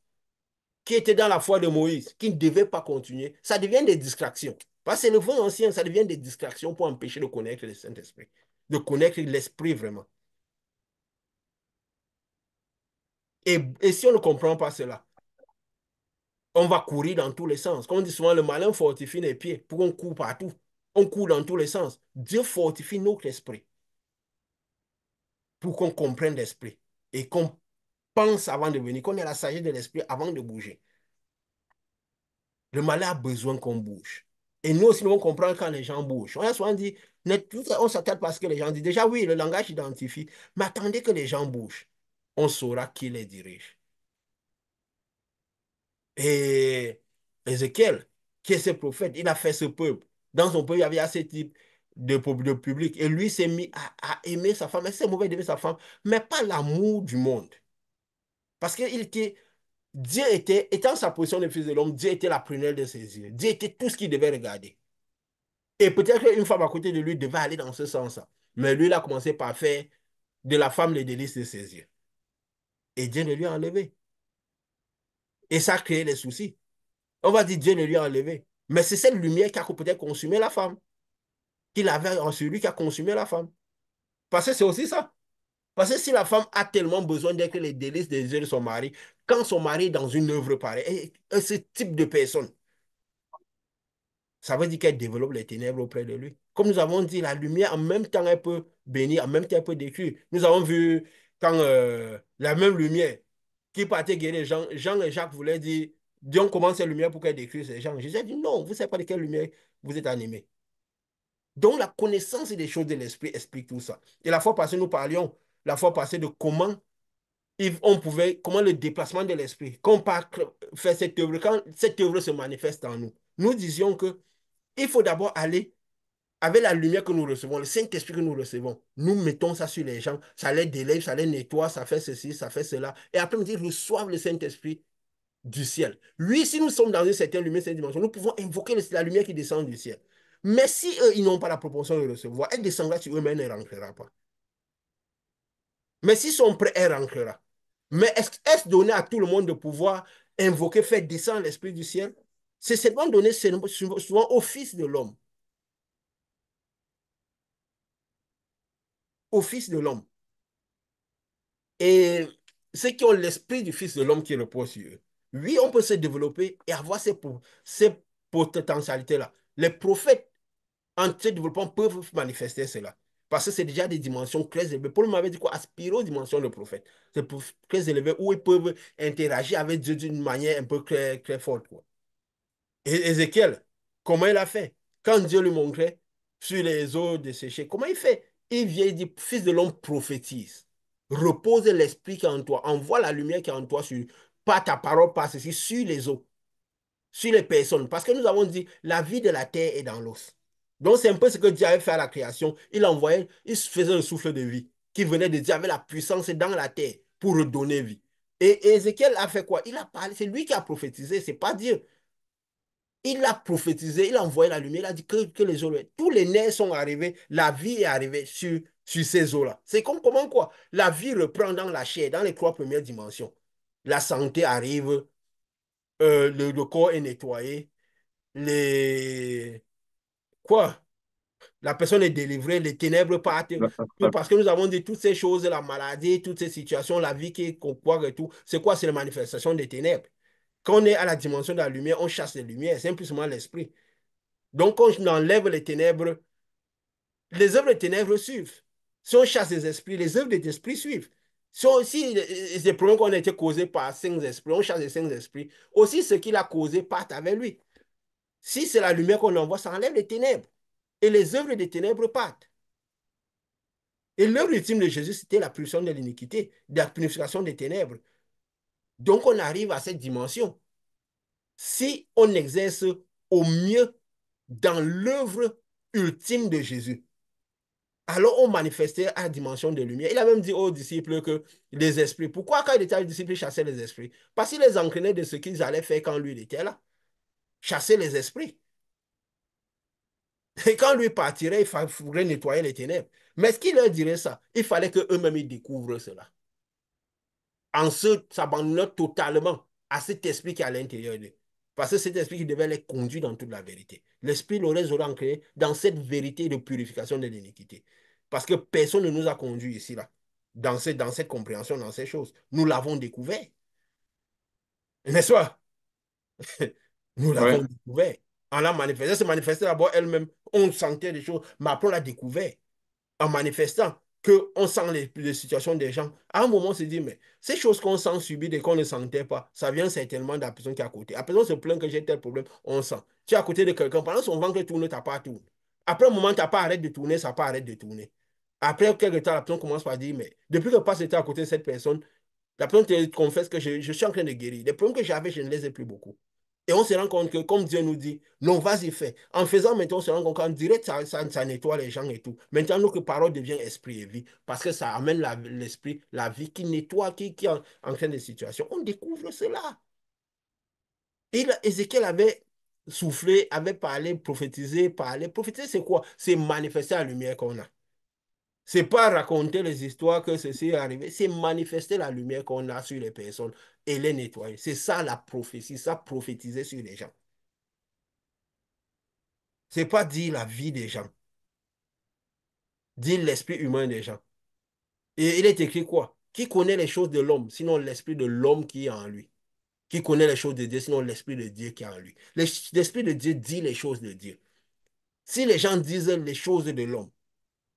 qui étaient dans la foi de Moïse, qui ne devaient pas continuer, ça devient des distractions. Parce que c'est le vrai ancien, ça devient des distractions pour empêcher de connaître le Saint-Esprit, de connaître l'Esprit vraiment. Et si on ne comprend pas cela, on va courir dans tous les sens. Comme on dit souvent, le malin fortifie les pieds pour qu'on court partout. On court dans tous les sens. Dieu fortifie notre esprit pour qu'on comprenne l'esprit et qu'on pense avant de venir, qu'on ait la sagesse de l'esprit avant de bouger. Le malin a besoin qu'on bouge. Et nous aussi, nous, on comprend quand les gens bougent. On a souvent dit, on s'attelle parce que les gens disent, déjà oui, le langage identifie, mais attendez que les gens bougent. On saura qui les dirige. Et Ézéchiel, qui est ce prophète, il a fait ce peuple. Dans son peuple, il y avait assez type de public. Et lui s'est mis à aimer sa femme. Et c'est mauvais d'aimer sa femme, mais pas l'amour du monde. Parce que Dieu était, étant sa position de fils de l'homme, Dieu était la prunelle de ses yeux. Dieu était tout ce qu'il devait regarder. Et peut-être qu'une femme à côté de lui devait aller dans ce sens-là. Mais lui, il a commencé par faire de la femme les délices de ses yeux. Et Dieu le lui a enlevé. Et ça a créé des soucis. On va dire Dieu le lui a enlevé. Mais c'est cette lumière qui a peut-être consumé la femme. Qu'il avait en celui qui a consumé la femme. Parce que c'est aussi ça. Parce que si la femme a tellement besoin d'être les délices des yeux de son mari, quand son mari est dans une œuvre pareille, et ce type de personne, ça veut dire qu'elle développe les ténèbres auprès de lui. Comme nous avons dit, la lumière, en même temps, elle peut bénir, en même temps, elle peut détruire. Nous avons vu quand la même lumière qui partait guérir les gens, Jean et Jacques voulaient dire, Dieu commence cette lumière pour qu'elle détruise ces gens. Jésus a dit, non, vous ne savez pas de quelle lumière vous êtes animés. Donc, la connaissance des choses de l'esprit explique tout ça. Et la fois passée, nous parlions, la fois passée, de comment on pouvait, comment le déplacement de l'esprit, qu'on peut faire cette œuvre, quand cette œuvre se manifeste en nous. Nous disions que il faut d'abord aller avec la lumière que nous recevons, le Saint-Esprit que nous recevons. Nous mettons ça sur les gens, ça les délève, ça les nettoie, ça fait ceci, ça fait cela. Et après, nous disons, reçoivent le Saint-Esprit du ciel. Oui, si nous sommes dans une certaine lumière, cette dimension, nous pouvons invoquer la lumière qui descend du ciel. Mais si eux, ils n'ont pas la proportion de recevoir, elle descendra sur eux, mais elle ne rentrera pas. Mais s'ils sont prêts, elle rentrera. Mais est-ce donné à tout le monde de pouvoir invoquer, faire descendre l'Esprit du ciel? C'est seulement donné souvent au Fils de l'homme. Au Fils de l'homme. Et ceux qui ont l'Esprit du Fils de l'homme qui repose sur eux. Oui, on peut se développer et avoir ces potentialités-là. Les prophètes en se développant peuvent manifester cela. Parce que c'est déjà des dimensions très élevées. Paul m'avait dit quoi? Aspirer aux dimensions de prophète. C'est très élevé où ils peuvent interagir avec Dieu d'une manière un peu très, très forte, quoi. Et Ézéchiel, comment il a fait? Quand Dieu lui montrait sur les eaux desséchées, comment il fait? Il vient et dit, Fils de l'homme, prophétise. Repose l'esprit qui est en toi. Envoie la lumière qui est en toi sur, pas ta parole, pas ceci, sur les eaux, sur les personnes. Parce que nous avons dit, la vie de la terre est dans l'os. Donc, c'est un peu ce que Dieu avait fait à la création. Il envoyait, il faisait un souffle de vie qui venait de Dieu avec la puissance dans la terre pour redonner vie. Et Ézéchiel a fait quoi? Il a parlé, c'est lui qui a prophétisé, c'est pas Dieu. Il a prophétisé, il a envoyé la lumière, il a dit que les eaux, tous les nerfs sont arrivés, la vie est arrivée sur ces eaux-là. C'est comme comment quoi? La vie reprend dans la chair, dans les trois premières dimensions. La santé arrive, le corps est nettoyé, les... Quoi? La personne est délivrée, les ténèbres partent. Parce que nous avons dit toutes ces choses, la maladie, toutes ces situations, la vie qui est qu'on croit et tout, c'est quoi? C'est la manifestation des ténèbres. Quand on est à la dimension de la lumière, on chasse les lumières, c'est simplement l'esprit. Donc, quand on enlève les ténèbres, les œuvres des ténèbres suivent. Si on chasse les esprits, les œuvres des esprits suivent. Si les problèmes qu'on a été causés par cinq esprits, on chasse les cinq esprits, aussi ce qu'il a causé partent avec lui. Si c'est la lumière qu'on envoie, ça enlève les ténèbres. Et les œuvres des ténèbres partent. Et l'œuvre ultime de Jésus, c'était la purification de l'iniquité, de la purification des ténèbres. Donc, on arrive à cette dimension. Si on exerce au mieux dans l'œuvre ultime de Jésus, alors on manifestait à la dimension de lumière. Il a même dit aux disciples que les esprits, pourquoi quand il était avec les disciples, il chassait les esprits? Parce qu'il les entraînait de ce qu'ils allaient faire quand lui il était là. Chasser les esprits. Et quand lui partirait, il faudrait nettoyer les ténèbres. Mais est-ce qu'il leur dirait ça? Il fallait qu'eux-mêmes ils découvrent cela. En s'abandonnant totalement à cet esprit qui est à l'intérieur d'eux. Parce que cet esprit qui devait les conduire dans toute la vérité. L'esprit les aurait ancrés dans cette vérité de purification de l'iniquité. Parce que personne ne nous a conduits ici, là, dans cette compréhension, dans ces choses. Nous l'avons découvert. N'est-ce pas? Nous l'avons Ouais. découvert. En la manifestant, elle se manifestait d'abord elle-même. On sentait des choses, mais après on l'a découvert en manifestant qu'on sent les situations des gens. À un moment, on se dit, mais ces choses qu'on sent subies et qu'on ne sentait pas, ça vient certainement de la personne qui est à côté. La personne se plaint que j'ai tel problème, on sent. Tu es à côté de quelqu'un, pendant son ventre tourne, tu n'as pas tourné. Après un moment, tu n'as pas arrêté de tourner, ça n'a pas arrêté de tourner. Après quelques temps, la personne commence par dire, mais depuis que passe le temps à côté de cette personne, la personne te confesse que je suis en train de guérir. Les problèmes que j'avais, je ne les ai plus beaucoup. Et on se rend compte que, comme Dieu nous dit, non, vas-y, fais. En faisant, maintenant, on se rend compte qu'en direct, ça nettoie les gens et tout. Maintenant, notre parole devient esprit et vie, parce que ça amène l'esprit, la vie qui nettoie, qui en train de situation. On découvre cela. Et Ézéchiel avait soufflé, avait parlé, prophétisé, parlé. Prophétiser, c'est quoi? C'est manifester la lumière qu'on a. C'est pas raconter les histoires que ceci est arrivé, c'est manifester la lumière qu'on a sur les personnes et les nettoyer. C'est ça la prophétie, ça prophétiser sur les gens. C'est pas dire la vie des gens, dire l'esprit humain des gens. Et il est écrit quoi? Qui connaît les choses de l'homme, sinon l'esprit de l'homme qui est en lui? Qui connaît les choses de Dieu, sinon l'esprit de Dieu qui est en lui? L'esprit de Dieu dit les choses de Dieu. Si les gens disent les choses de l'homme,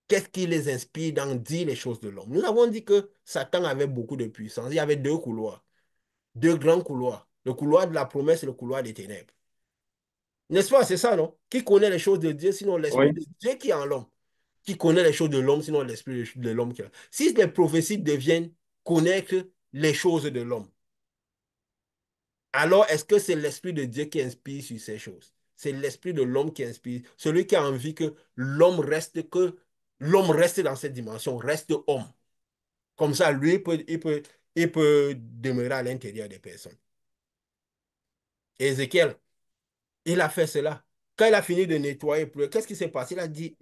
qu'est-ce qui les inspire dans dire les choses de l'homme? Nous avons dit que Satan avait beaucoup de puissance. Il y avait deux couloirs, deux grands couloirs. Le couloir de la promesse et le couloir des ténèbres. N'est-ce pas? C'est ça, non? Qui connaît les choses de Dieu, sinon l'esprit Oui. de Dieu qui est en l'homme? Qui connaît les choses de l'homme, sinon l'esprit de l'homme qui est là. Si les prophéties deviennent connaître les choses de l'homme, alors est-ce que c'est l'esprit de Dieu qui inspire sur ces choses? C'est l'esprit de l'homme qui inspire. Celui qui a envie que l'homme reste dans cette dimension, reste homme. Comme ça, lui, il peut demeurer à l'intérieur des personnes. Et Ézéchiel, il a fait cela. Quand il a fini de nettoyer, qu'est-ce qui s'est passé? Il a dit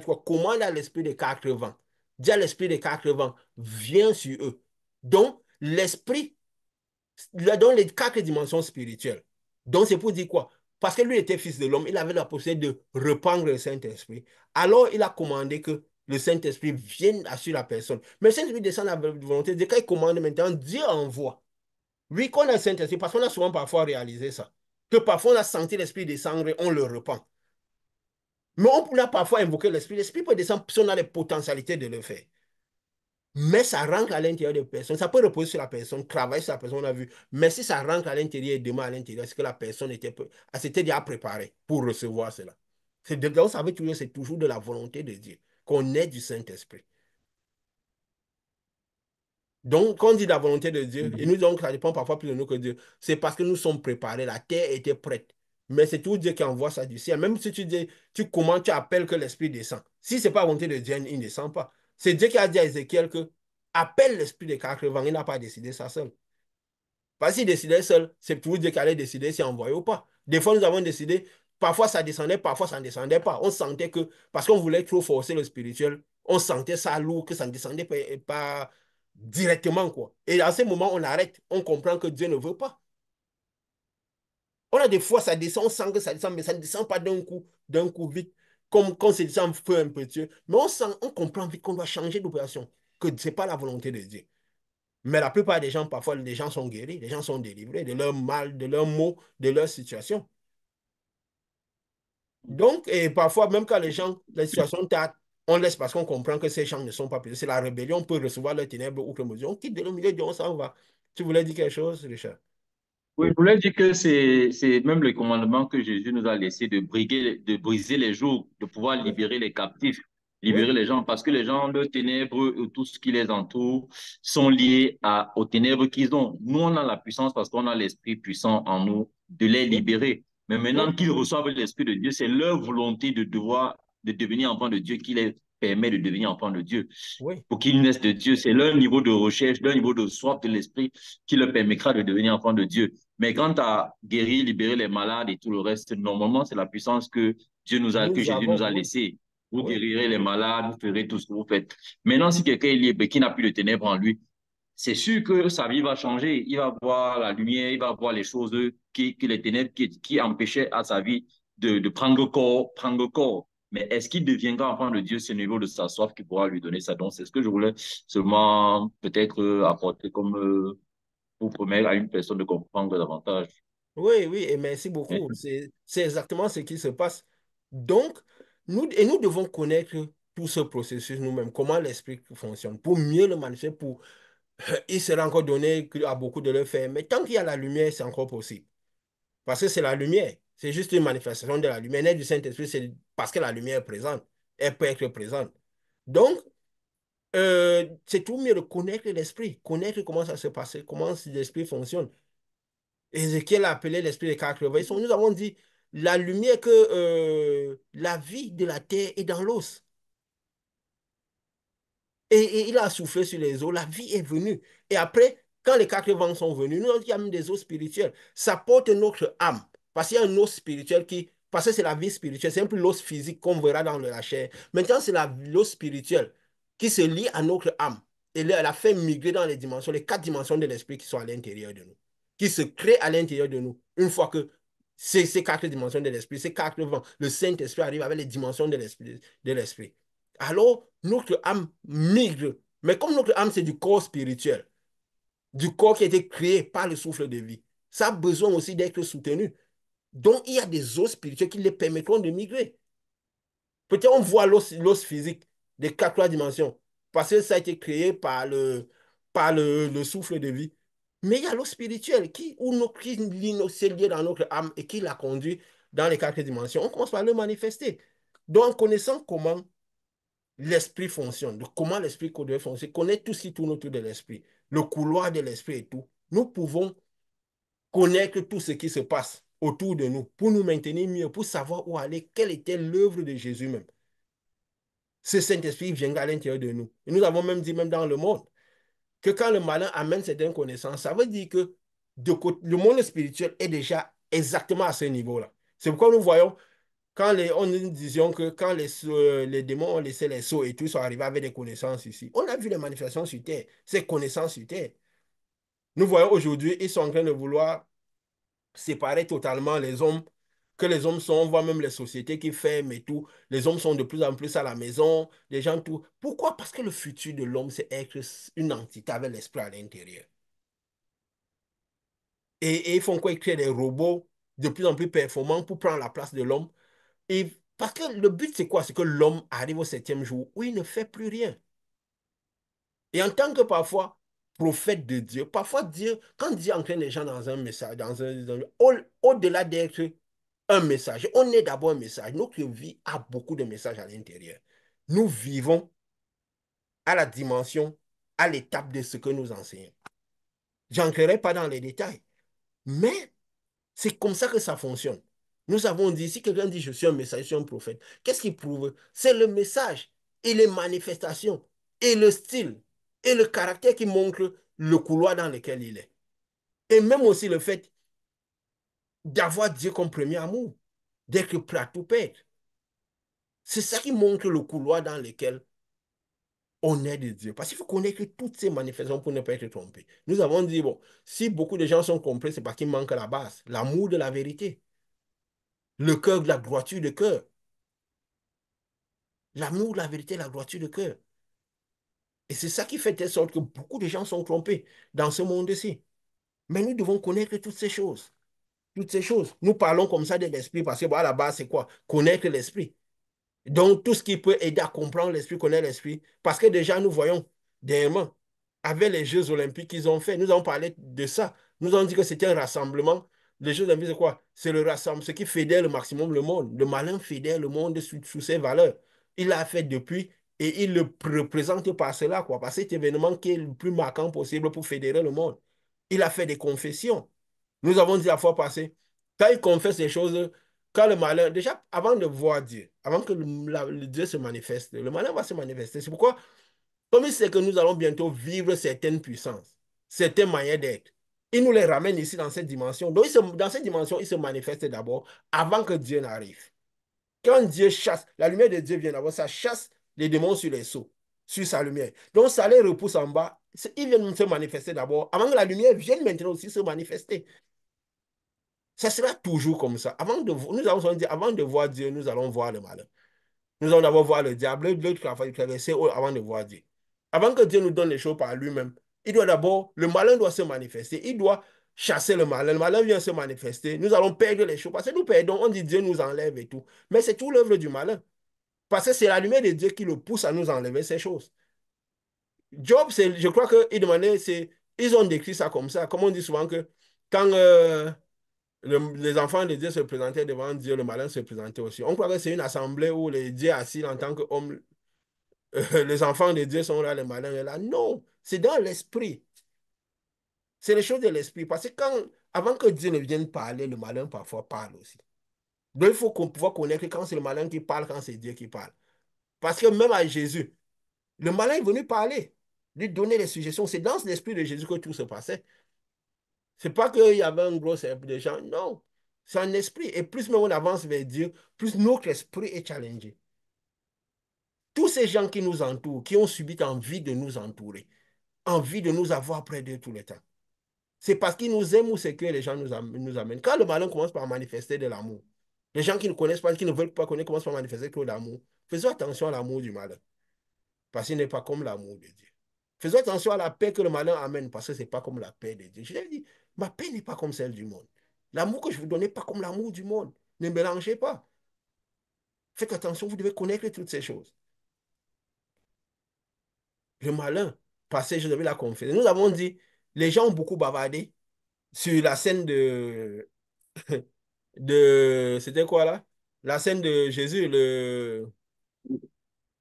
quoi? Commande à l'esprit des quatre vents. Dis à l'esprit des quatre vents, viens sur eux. Donc, l'esprit, dans les quatre dimensions spirituelles. Donc, c'est pour dire quoi? Parce que lui était fils de l'homme, il avait la possibilité de reprendre le Saint-Esprit. Alors, il a commandé que le Saint-Esprit vienne sur la personne. Mais le Saint-Esprit descend à la volonté de Dieu. Quand il commande maintenant, Dieu envoie. Oui, qu'on a le Saint-Esprit, parce qu'on a souvent parfois réalisé ça. Que parfois on a senti l'Esprit descendre et on le repent. Mais on a parfois invoqué l'Esprit. L'Esprit peut descendre si on a les potentialités de le faire. Mais ça rentre à l'intérieur de la personne. Ça peut reposer sur la personne, travailler sur la personne, on a vu. Mais si ça rentre à l'intérieur et demain à l'intérieur, c'est que la personne s'était déjà préparée pour recevoir cela. Donc, ça veut dire que c'est toujours de la volonté de Dieu, qu'on est du Saint-Esprit. Donc, quand on dit la volonté de Dieu, et nous disons que ça dépend parfois plus de nous que Dieu, c'est parce que nous sommes préparés, la terre était prête. Mais c'est tout Dieu qui envoie ça du ciel. Même si tu dis, comment tu appelles que l'Esprit descend. Si ce n'est pas la volonté de Dieu, il ne descend pas. C'est Dieu qui a dit à Ézéchiel que appelle l'Esprit des 80. Il n'a pas décidé ça seul. Parce qu'il décidait seul, c'est toujours Dieu qui allait décider s'il envoyait ou pas. Des fois, nous avons décidé, parfois ça descendait, parfois ça ne descendait pas. On sentait que, parce qu'on voulait trop forcer le spirituel, on sentait ça lourd, que ça ne descendait pas directement, quoi. Et à ce moment, on arrête, on comprend que Dieu ne veut pas. On a des fois, ça descend, on sent que ça descend, mais ça ne descend pas d'un coup vite, comme quand c'est descend un peu impétueux. Mais on sent, on comprend vite qu'on doit changer d'opération, que ce n'est pas la volonté de Dieu. Mais la plupart des gens, parfois, les gens sont guéris, les gens sont délivrés de leur mal, de leurs maux, de leur situation. Donc, et parfois, même quand les gens, la situation tâte, on laisse parce qu'on comprend que ces gens ne sont pas payés. C'est la rébellion, on peut recevoir les ténèbres outre mesure. On quitte de le milieu de on s'en va. Tu voulais dire quelque chose, Richard? Oui, je voulais dire que c'est même le commandement que Jésus nous a laissé de briser les jours, de pouvoir Oui, libérer les captifs, oui, libérer les gens, parce que les gens, leurs ténèbres et tout ce qui les entoure sont liés aux ténèbres qu'ils ont. Nous, on a la puissance parce qu'on a l'Esprit puissant en nous de les oui, libérer. Mais oui, maintenant qu'ils reçoivent l'Esprit de Dieu, c'est leur volonté de devenir enfant de Dieu qui les permet de devenir enfant de Dieu oui. pour qu'ils naissent de Dieu. C'est leur niveau de recherche, leur niveau de soif de l'esprit qui leur permettra de devenir enfants de Dieu. Mais quant à guérir, libérer les malades et tout le reste, normalement, c'est la puissance que Nous Jésus nous avons, a oui, laissée. Vous oui. guérirez les malades, vous ferez tout ce que vous faites. Maintenant, si quelqu'un est libre et qui n'a plus de ténèbres en lui, c'est sûr que sa vie va changer. Il va voir la lumière, il va voir les choses que les ténèbres qui empêchaient à sa vie de prendre corps. Mais est-ce qu'il deviendra enfant de Dieu? C'est le niveau de sa soif qui pourra lui donner ça. Donc, c'est ce que je voulais seulement peut-être apporter comme pour permettre à une personne de comprendre davantage. Oui, oui, et merci beaucoup. Merci. C'est exactement ce qui se passe. Donc, nous devons connaître tout ce processus nous-mêmes, comment l'esprit fonctionne, pour mieux le manifester, il sera encore donné à beaucoup de le faire. Mais tant qu'il y a la lumière, c'est encore possible. Parce que c'est la lumière. C'est juste une manifestation de la lumière. L'être du Saint-Esprit, c'est parce que la lumière est présente. Elle peut être présente. Donc, c'est tout mieux de connaître l'esprit, connaître comment ça se passe, comment l'esprit fonctionne. Ézéchiel a appelé l'esprit des 80. Nous avons dit la lumière que la vie de la terre est dans l'os. Et il a soufflé sur les eaux, la vie est venue. Et après, quand les 80 sont venus, nous avons dit qu'il y a même des eaux spirituelles. Ça porte notre âme. Parce qu'il y a une eau spirituelle qui. Parce que c'est la vie spirituelle, c'est un peu l'os physique qu'on verra dans la chair. Maintenant, c'est l'eau spirituelle qui se lie à notre âme. Et là, elle a fait migrer dans les dimensions, les 4 dimensions de l'esprit qui sont à l'intérieur de nous, qui se créent à l'intérieur de nous. Une fois que ces 4 dimensions de l'esprit, ces 80, le Saint-Esprit arrive avec les dimensions de l'esprit. Alors, notre âme migre. Mais comme notre âme, c'est du corps spirituel, du corps qui a été créé par le souffle de vie, ça a besoin aussi d'être soutenu. Donc, il y a des os spirituels qui les permettront de migrer. Peut-être on voit l'os physique des 4 dimensions, parce que ça a été créé par le souffle de vie. Mais il y a l'os spirituel qui s'est lié dans notre âme et qui l'a conduit dans les 4 dimensions. On commence par le manifester. Donc, en connaissant comment l'esprit fonctionne, de comment l'esprit doit fonctionner, connaître tout ce qui tourne autour de l'esprit, le couloir de l'esprit et tout, nous pouvons connaître tout ce qui se passe autour de nous pour nous maintenir mieux, pour savoir où aller, quelle était l'œuvre de Jésus même. Ce Saint-Esprit vient à l'intérieur de nous. Et nous avons même dit, même dans le monde, que quand le malin amène certaines connaissances, ça veut dire que le monde spirituel est déjà exactement à ce niveau-là. C'est pourquoi nous voyons on nous disions que quand les démons ont laissé les sceaux et tout, ils sont arrivés avec des connaissances ici. On a vu les manifestations sur Terre, ces connaissances sur Terre. Nous voyons aujourd'hui, ils sont en train de vouloir séparer totalement les hommes, que les hommes sont, on voit même les sociétés qui ferment et tout. Les hommes sont de plus en plus à la maison, les gens tout. Pourquoi? Parce que le futur de l'homme, c'est être une entité avec l'esprit à l'intérieur. Et ils font quoi? Ils créent des robots de plus en plus performants pour prendre la place de l'homme. Et parce que le but, c'est quoi? C'est que l'homme arrive au 7e jour où il ne fait plus rien. Et en tant que parfois prophète de Dieu, parfois Dieu, quand Dieu entraîne les gens dans un message, au-delà d'être un message, on est d'abord un message. Notre vie a beaucoup de messages à l'intérieur. Nous vivons à la dimension, à l'étape de ce que nous enseignons. Je n'entrerai pas dans les détails, mais c'est comme ça que ça fonctionne. Nous avons dit, si quelqu'un dit je suis un messager, je suis un prophète, qu'est-ce qu'il prouve? C'est le message et les manifestations et le style et le caractère qui montrent le couloir dans lequel il est. Et même aussi le fait d'avoir Dieu comme premier amour, d'être prêt à tout perdre. C'est ça qui montre le couloir dans lequel on est de Dieu. Parce qu'il faut connaître toutes ces manifestations pour ne pas être trompé. Nous avons dit, bon, si beaucoup de gens sont trompés, c'est parce qu'il manque la base, l'amour de la vérité, le cœur de la droiture de cœur. L'amour, la vérité, la droiture de cœur. Et c'est ça qui fait de sorte que beaucoup de gens sont trompés dans ce monde-ci. Mais nous devons connaître toutes ces choses. Toutes ces choses. Nous parlons comme ça de l'esprit parce que bon, à la base, c'est quoi? Connaître l'esprit. Donc, tout ce qui peut aider à comprendre l'esprit, connaître l'esprit. Parce que déjà, nous voyons, dernièrement, avec les Jeux olympiques qu'ils ont fait, nous avons parlé de ça. Nous avons dit que c'était un rassemblement. Les Jeux olympiques, c'est quoi? C'est le rassemblement, ce qui fédère le maximum le monde. Le malin fédère le monde sous ses valeurs. Il l'a fait depuis et il le représente par cela, quoi. Par cet événement qui est le plus marquant possible pour fédérer le monde. Il a fait des confessions. Nous avons dit la fois passée, quand il confesse les choses, quand le malin, déjà avant de voir Dieu, avant que le Dieu se manifeste, le malin va se manifester. C'est pourquoi, comme il sait que nous allons bientôt vivre certaines puissances, certaines manières d'être, il nous les ramène ici dans cette dimension. Donc, dans cette dimension, il se manifeste d'abord avant que Dieu n'arrive. Quand Dieu chasse, la lumière de Dieu vient d'abord, ça chasse les démons sur les seaux, sur sa lumière. Donc, ça les repousse en bas. Il vient se manifester d'abord, avant que la lumière vienne maintenant aussi se manifester. Ça sera toujours comme ça. Nous avons dit, avant de voir Dieu, nous allons voir le malin. Nous allons d'abord voir le diable, l'autre qui a fallu traverser avant de voir Dieu. Avant que Dieu nous donne les choses par lui-même, le malin doit se manifester. Il doit chasser le malin. Le malin vient se manifester. Nous allons perdre les choses. Parce que nous perdons, on dit Dieu nous enlève et tout. Mais c'est tout l'œuvre du malin. Parce que c'est la lumière de Dieu qui le pousse à nous enlever ces choses. Job, je crois qu'il demandait, ils ont décrit ça comme ça. Comme on dit souvent que quand les enfants de Dieu se présentaient devant Dieu, le malin se présentait aussi. On croit que c'est une assemblée où les dieux assis en tant qu'hommes, les enfants de Dieu sont là, le malin est là. Non, c'est dans l'esprit. C'est les choses de l'esprit. Parce que avant que Dieu ne vienne parler, le malin parfois parle aussi. Donc il faut pouvoir connaître quand c'est le malin qui parle, quand c'est Dieu qui parle. Parce que même à Jésus, le malin est venu parler, lui donner des suggestions. C'est dans l'esprit de Jésus que tout se passait. C'est pas qu'il y avait un gros cercle de gens, non. C'est un esprit. Et plus même on avance vers Dieu, plus notre esprit est challengé. Tous ces gens qui nous entourent, qui ont subi envie de nous entourer, envie de nous avoir près d'eux tout le temps. C'est parce qu'ils nous aiment ou c'est que les gens nous amènent. Quand le malin commence par manifester de l'amour, les gens qui ne connaissent pas, qui ne veulent pas connaître, commencent par manifester que l'amour. Faisons attention à l'amour du malin, parce qu'il n'est pas comme l'amour de Dieu. Faisons attention à la paix que le malin amène, parce que ce n'est pas comme la paix de Dieu. Je l'ai dit, ma paix n'est pas comme celle du monde. L'amour que je vous donne n'est pas comme l'amour du monde. Ne mélangez pas. Faites attention, vous devez connaître toutes ces choses. Le malin, passé, je devais la confesser. Nous avons dit, les gens ont beaucoup bavardé sur la scène c'était quoi là? La scène de Jésus, le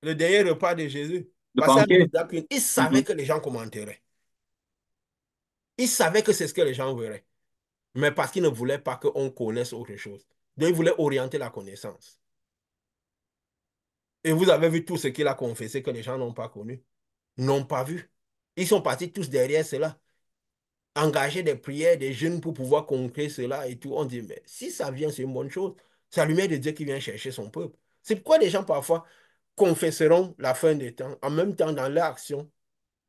dernier repas de Jésus. Le Parce qu'à banquet. il savait Mhm. que les gens commenteraient. Il savait que c'est ce que les gens verraient. Mais parce qu'il ne voulait pas qu'on connaisse autre chose. Donc, il voulait orienter la connaissance. Et vous avez vu tout ce qu'il a confessé que les gens n'ont pas connu, n'ont pas vu. Ils sont partis tous derrière cela, engager des prières, des jeûnes pour pouvoir concrétiser cela et tout. On dit, mais si ça vient, c'est une bonne chose. C'est la lumière de Dieu qui vient chercher son peuple. C'est pourquoi les gens parfois confesseront la fin des temps. En même temps, dans leur action,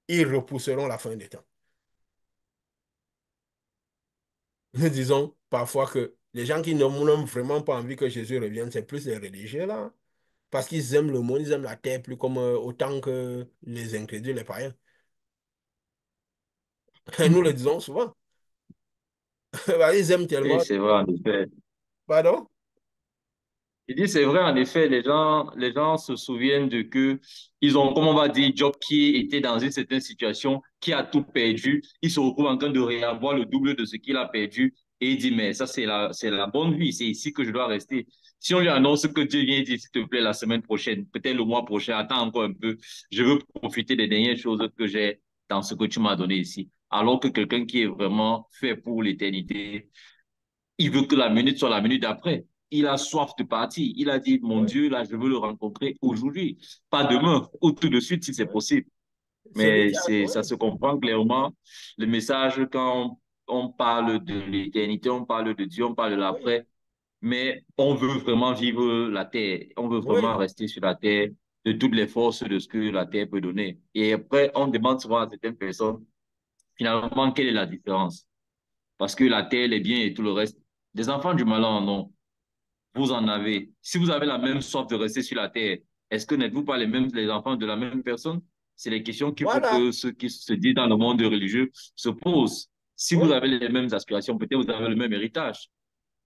ils repousseront la fin des temps. Nous disons parfois que les gens qui n'ont vraiment pas envie que Jésus revienne, c'est plus les religieux là. Parce qu'ils aiment le monde, ils aiment la terre plus comme autant que les incrédules, les païens. Et nous le disons souvent. Ils aiment Et tellement. c'est vrai, en effet. Pardon? Il dit, c'est vrai, en effet, les gens se souviennent de que ils ont, comme on va dire, Job qui était dans une certaine situation, qui a tout perdu. Il se retrouve en train de réavoir le double de ce qu'il a perdu. Et il dit, mais ça, c'est la bonne vie. C'est ici que je dois rester. Si on lui annonce que Dieu vient et dit, s'il te plaît, la semaine prochaine, peut-être le mois prochain, attends encore un peu. Je veux profiter des dernières choses que j'ai dans ce que tu m'as donné ici. Alors que quelqu'un qui est vraiment fait pour l'éternité, il veut que la minute soit la minute d'après. il a soif de partir. Il a dit, mon Oui, Dieu, là, je veux le rencontrer aujourd'hui, pas demain, ou tout de suite si c'est oui. possible. Celui Mais qui a, ça oui, se comprend clairement. Le message, quand on parle de l'éternité, on parle de Dieu, on parle de oui, l'après, mais on veut vraiment vivre la terre. On veut vraiment oui, rester sur la terre de toutes les forces de ce que la terre peut donner. Et après, on demande souvent à certaines personnes, finalement, quelle est la différence? Parce que la terre, les biens et tout le reste, des enfants du malin en ont. Vous en avez. Si vous avez la même soif de rester sur la terre, est-ce que n'êtes-vous pas les enfants de la même personne? C'est les questions qu'il faut voilà, que ceux qui se disent dans le monde religieux se posent. Si vous oui, avez les mêmes aspirations, peut-être vous avez le même héritage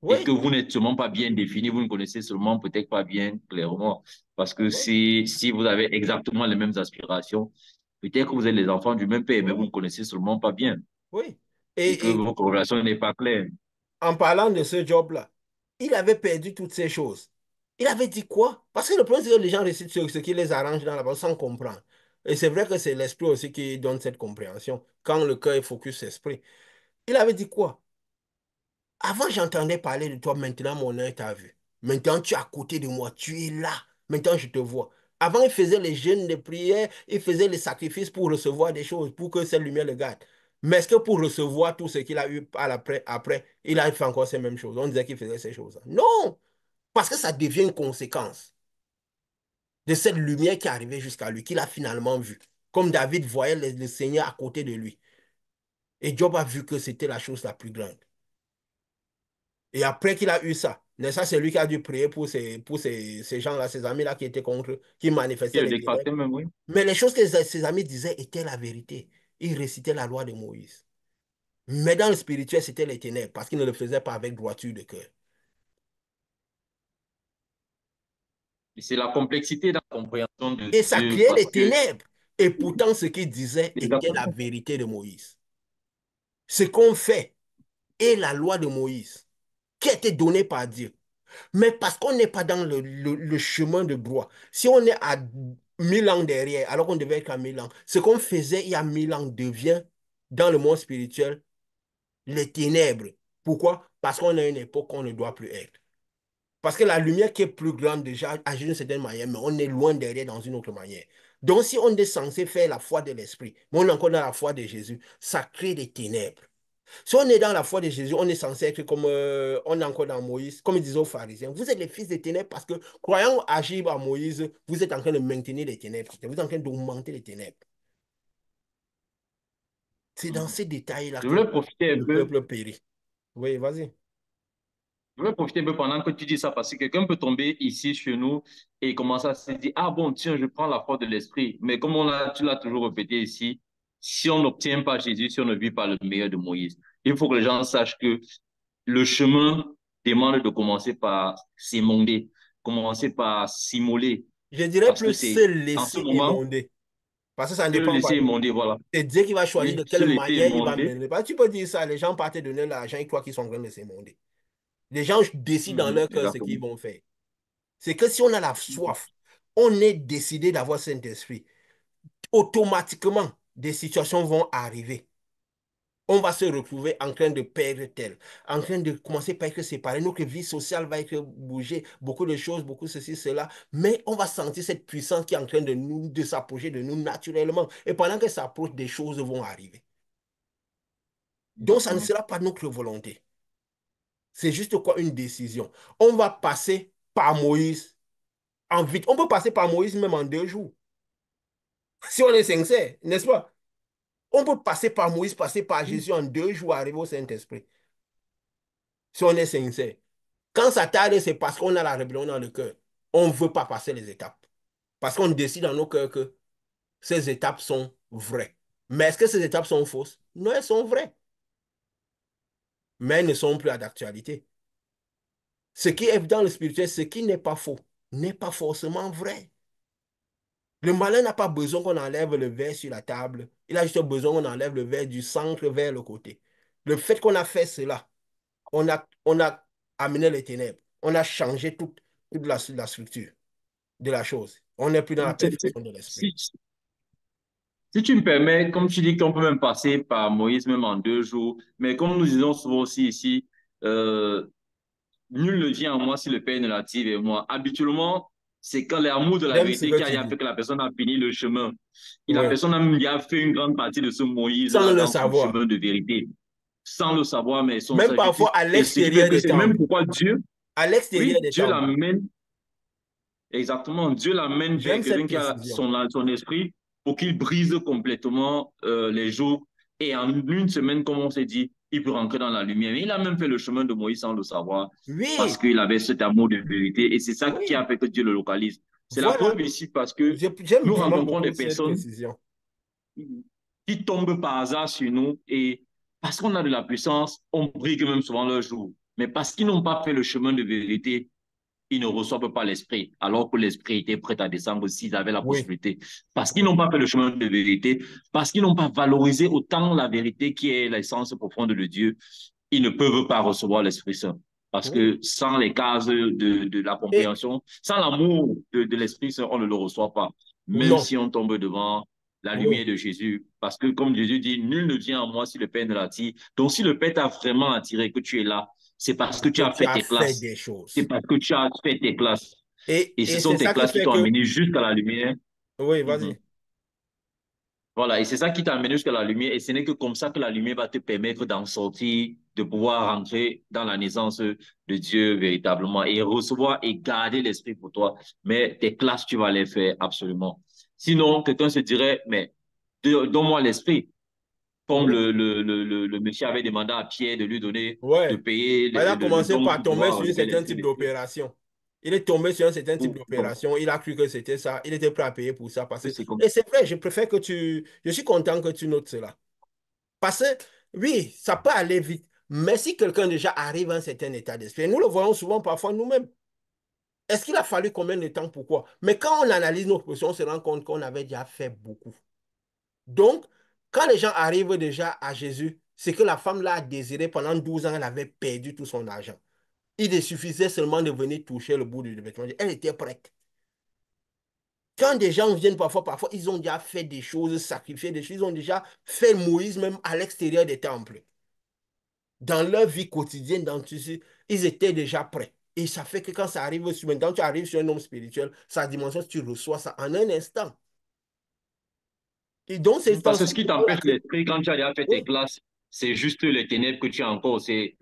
et que oui, vous n'êtes seulement pas bien défini, vous ne connaissez seulement peut-être pas bien clairement. Parce que oui, si vous avez exactement les mêmes aspirations, peut-être que vous êtes les enfants du même père, mais vous ne oui, connaissez seulement pas bien oui. et que Et votre relation n'est pas claire. en parlant de ce job-là, il avait perdu toutes ces choses. Il avait dit quoi? Parce que le problème, c'est que les gens récitent ce qui les arrange dans la base sans comprendre. Et c'est vrai que c'est l'esprit aussi qui donne cette compréhension, quand le cœur est focus esprit. Il avait dit quoi? Avant, j'entendais parler de toi, maintenant mon œil t'a vu. Maintenant, tu es à côté de moi, tu es là. Maintenant, je te vois. Avant, il faisait les jeûnes, les prières, il faisait les sacrifices pour recevoir des choses, pour que cette lumière le garde. Mais est-ce que pour recevoir tout ce qu'il a eu après, il a fait encore ces mêmes choses? On disait qu'il faisait ces choses. Non, parce que ça devient une conséquence de cette lumière qui est arrivée jusqu'à lui, qu'il a finalement vue. Comme David voyait le Seigneur à côté de lui. Et Job a vu que c'était la chose la plus grande. Et après qu'il a eu ça, mais ça, c'est lui qui a dû prier ces gens-là, ces amis-là qui étaient contre eux, qui Et manifestaient le les déclaré ténèbres. même, oui. Mais les choses que ses amis disaient étaient la vérité. Ils récitaient la loi de Moïse. Mais dans le spirituel, c'était les ténèbres, parce qu'ils ne le faisaient pas avec droiture de cœur. Et c'est la complexité de la compréhension de Et ça Dieu créait parce les que ténèbres. Et pourtant, ce qu'ils disaient était la exactement. vérité de Moïse. Ce qu'on fait est la loi de Moïse, qui a été donnée par Dieu. Mais parce qu'on n'est pas dans le chemin de droit. Si on est à 1000 ans derrière, alors qu'on devait être à 1000 ans, ce qu'on faisait il y a 1000 ans devient, dans le monde spirituel, les ténèbres. Pourquoi? Parce qu'on est à une époque qu'on ne doit plus être. Parce que la lumière qui est plus grande déjà agit d'une certaine manière, mais on est loin derrière dans une autre manière. Donc si on est censé faire la foi de l'esprit, mais on est encore dans la foi de Jésus, ça crée des ténèbres. Si on est dans la foi de Jésus, on est censé être comme on est encore dans Moïse, comme ils disaient aux pharisiens. Vous êtes les fils des ténèbres parce que, croyant agir à Moïse, vous êtes en train de maintenir les ténèbres. Vous êtes en train d'augmenter les ténèbres. C'est dans ces détails-là Je que voulais profiter un le peu, peuple périt. Oui, vas-y. je voulais profiter un peu pendant que tu dis ça parce que quelqu'un peut tomber ici chez nous et commencer à se dire, ah bon, tiens, je prends la foi de l'esprit. Mais comme tu l'as toujours répété ici, si on n'obtient pas Jésus, si on ne vit pas le meilleur de Moïse, il faut que les gens sachent que le chemin demande de commencer par s'émonder, commencer par s'immoler. Je dirais Parce que plus se c'est en ce laisser moment, émonder. Parce que ça ne se dépend pas laisser de nous. émonder, voilà. C'est Dieu qui va choisir de Oui, se quelle laisser manière il va émonder. mener. Tu peux dire ça, les gens partent te donner l'argent et toi qui sont en train de s'émonder. Les gens décident dans Mhm, leur cœur ce qu'ils exactement. vont faire. C'est que si on a la soif, on est décidé d'avoir Saint-Esprit, automatiquement, des situations vont arriver. On va se retrouver en train de perdre tel, en train de commencer par être séparés. Notre vie sociale va être bougée, beaucoup de choses, beaucoup ceci, cela. Mais on va sentir cette puissance qui est en train de s'approcher de nous naturellement. Et pendant que ça approche, des choses vont arriver. Donc, ça ne Exactement. sera pas notre volonté. C'est juste quoi une décision. On va passer par Moïse en vite. On peut passer par Moïse même en 2 jours. Si on est sincère, n'est-ce pas? On peut passer par Moïse, passer par Jésus en 2 jours, arriver au Saint-Esprit. Si on est sincère. Quand ça tarde, c'est parce qu'on a la rébellion dans le cœur. On ne veut pas passer les étapes. Parce qu'on décide dans nos cœurs que ces étapes sont vraies. Mais est-ce que ces étapes sont fausses? Non, elles sont vraies. Mais elles ne sont plus à d'actualité. Ce qui est dans le spirituel, ce qui n'est pas faux, n'est pas forcément vrai. Le malin n'a pas besoin qu'on enlève le verre sur la table. Il a juste besoin qu'on enlève le verre du centre vers le côté. Le fait qu'on a fait cela, on a amené les ténèbres. On a changé toute la structure de la chose. On n'est plus dans la perfection de l'esprit. Si, si tu me permets, comme tu dis qu'on peut même passer par Moïse même en 2 jours, mais comme nous disons souvent aussi ici, euh, nul ne vient à moi si le Père ne l'attire vers moi. Habituellement, c'est quand l'amour de la J'aime ce vérité que qui tu a dis. fait que la personne a fini le chemin. Et la Oui. personne a fait une grande partie de ce Sans Moïse-là le dans son savoir. chemin de vérité, sans le savoir, mais sans Même ça. parfois à Et ce qui fait l'extérieur que des c'est même temples. pourquoi Dieu, À l'extérieur oui, des Dieu temples. l'amène, exactement, Dieu l'amène vers J'aime cette quelqu'un qui a précision. son esprit pour qu'il brise complètement les jours. Et en une semaine, comme on s'est dit, il peut rentrer dans la lumière. Mais il a même fait le chemin de Moïse sans le savoir, parce Oui, qu'il avait cet amour de vérité. Et c'est ça qui a oui. fait que Dieu le localise. C'est la Voilà. preuve ici parce que J'aime nous vraiment rencontrons des beaucoup cette personnes précision. qui tombent par hasard sur nous et parce qu'on a de la puissance, on brille même souvent leur jour. Mais parce qu'ils n'ont pas fait le chemin de vérité, ils ne reçoivent pas l'esprit, alors que l'esprit était prêt à descendre s'ils avaient la Oui, possibilité. Parce qu'ils n'ont pas fait le chemin de vérité, parce qu'ils n'ont pas valorisé autant la vérité qui est l'essence profonde de Dieu, ils ne peuvent pas recevoir l'Esprit Saint. Parce oui. que sans les cases de la Et compréhension, sans l'amour de l'Esprit Saint, on ne le reçoit pas. Même non, si on tombe devant la lumière oui. de Jésus. Parce que comme Jésus dit, nul ne vient à moi si le Père ne l'attire. Donc si le Père t'a vraiment attiré, que tu es là, c'est parce que C'est tu que as tu fait as tes fait classes. des C'est choses. parce que tu as fait tes classes. Et ce Et sont c'est tes ça qui classes qui fait t'ont que... amené jusqu'à la lumière. Oui, Mhm. vas-y. Voilà, et c'est ça qui t'a amené jusqu'à la lumière. Et ce n'est que comme ça que la lumière va te permettre d'en sortir, de pouvoir rentrer dans la naissance de Dieu véritablement et recevoir et garder l'esprit pour toi. Mais tes classes, tu vas les faire absolument. Sinon, quelqu'un se dirait, mais donne-moi l'esprit. Comme Oui, le monsieur avait demandé à Pierre de lui donner, de ouais. payer Il a le commencé don par pour tomber pouvoir sur un relever certain l'esprit type de Dieu. d'opération. Il est tombé sur un certain type Donc, d'opération. Il a cru que c'était ça. Il était prêt à payer pour ça. c'est comme Et c'est vrai, je préfère que tu... Je suis content que tu notes cela. Parce que, oui, ça peut aller vite. Mais si quelqu'un déjà arrive à un certain état d'esprit, nous le voyons souvent parfois nous-mêmes. Est-ce qu'il a fallu combien de temps? Pourquoi? Mais quand on analyse notre position, on se rend compte qu'on avait déjà fait beaucoup. Donc, quand les gens arrivent déjà à Jésus, c'est que la femme l'a désiré pendant 12 ans, elle avait perdu tout son argent. Il lui suffisait seulement de venir toucher le bout du vêtement. Elle était prête. Quand des gens viennent parfois, ils ont déjà fait des choses, sacrifié des choses, ils ont déjà fait Moïse même à l'extérieur des temples. Dans leur vie quotidienne, ils étaient déjà prêts. Et ça fait que quand ça arrive sur, maintenant tu arrives sur un homme spirituel, sa dimension, tu reçois ça en un instant. Et donc, c'est parce que aussi ce qui pour t'empêche laquelle... l'esprit quand tu as déjà fait tes Oui, classes, c'est juste les ténèbres que tu as encore. C'est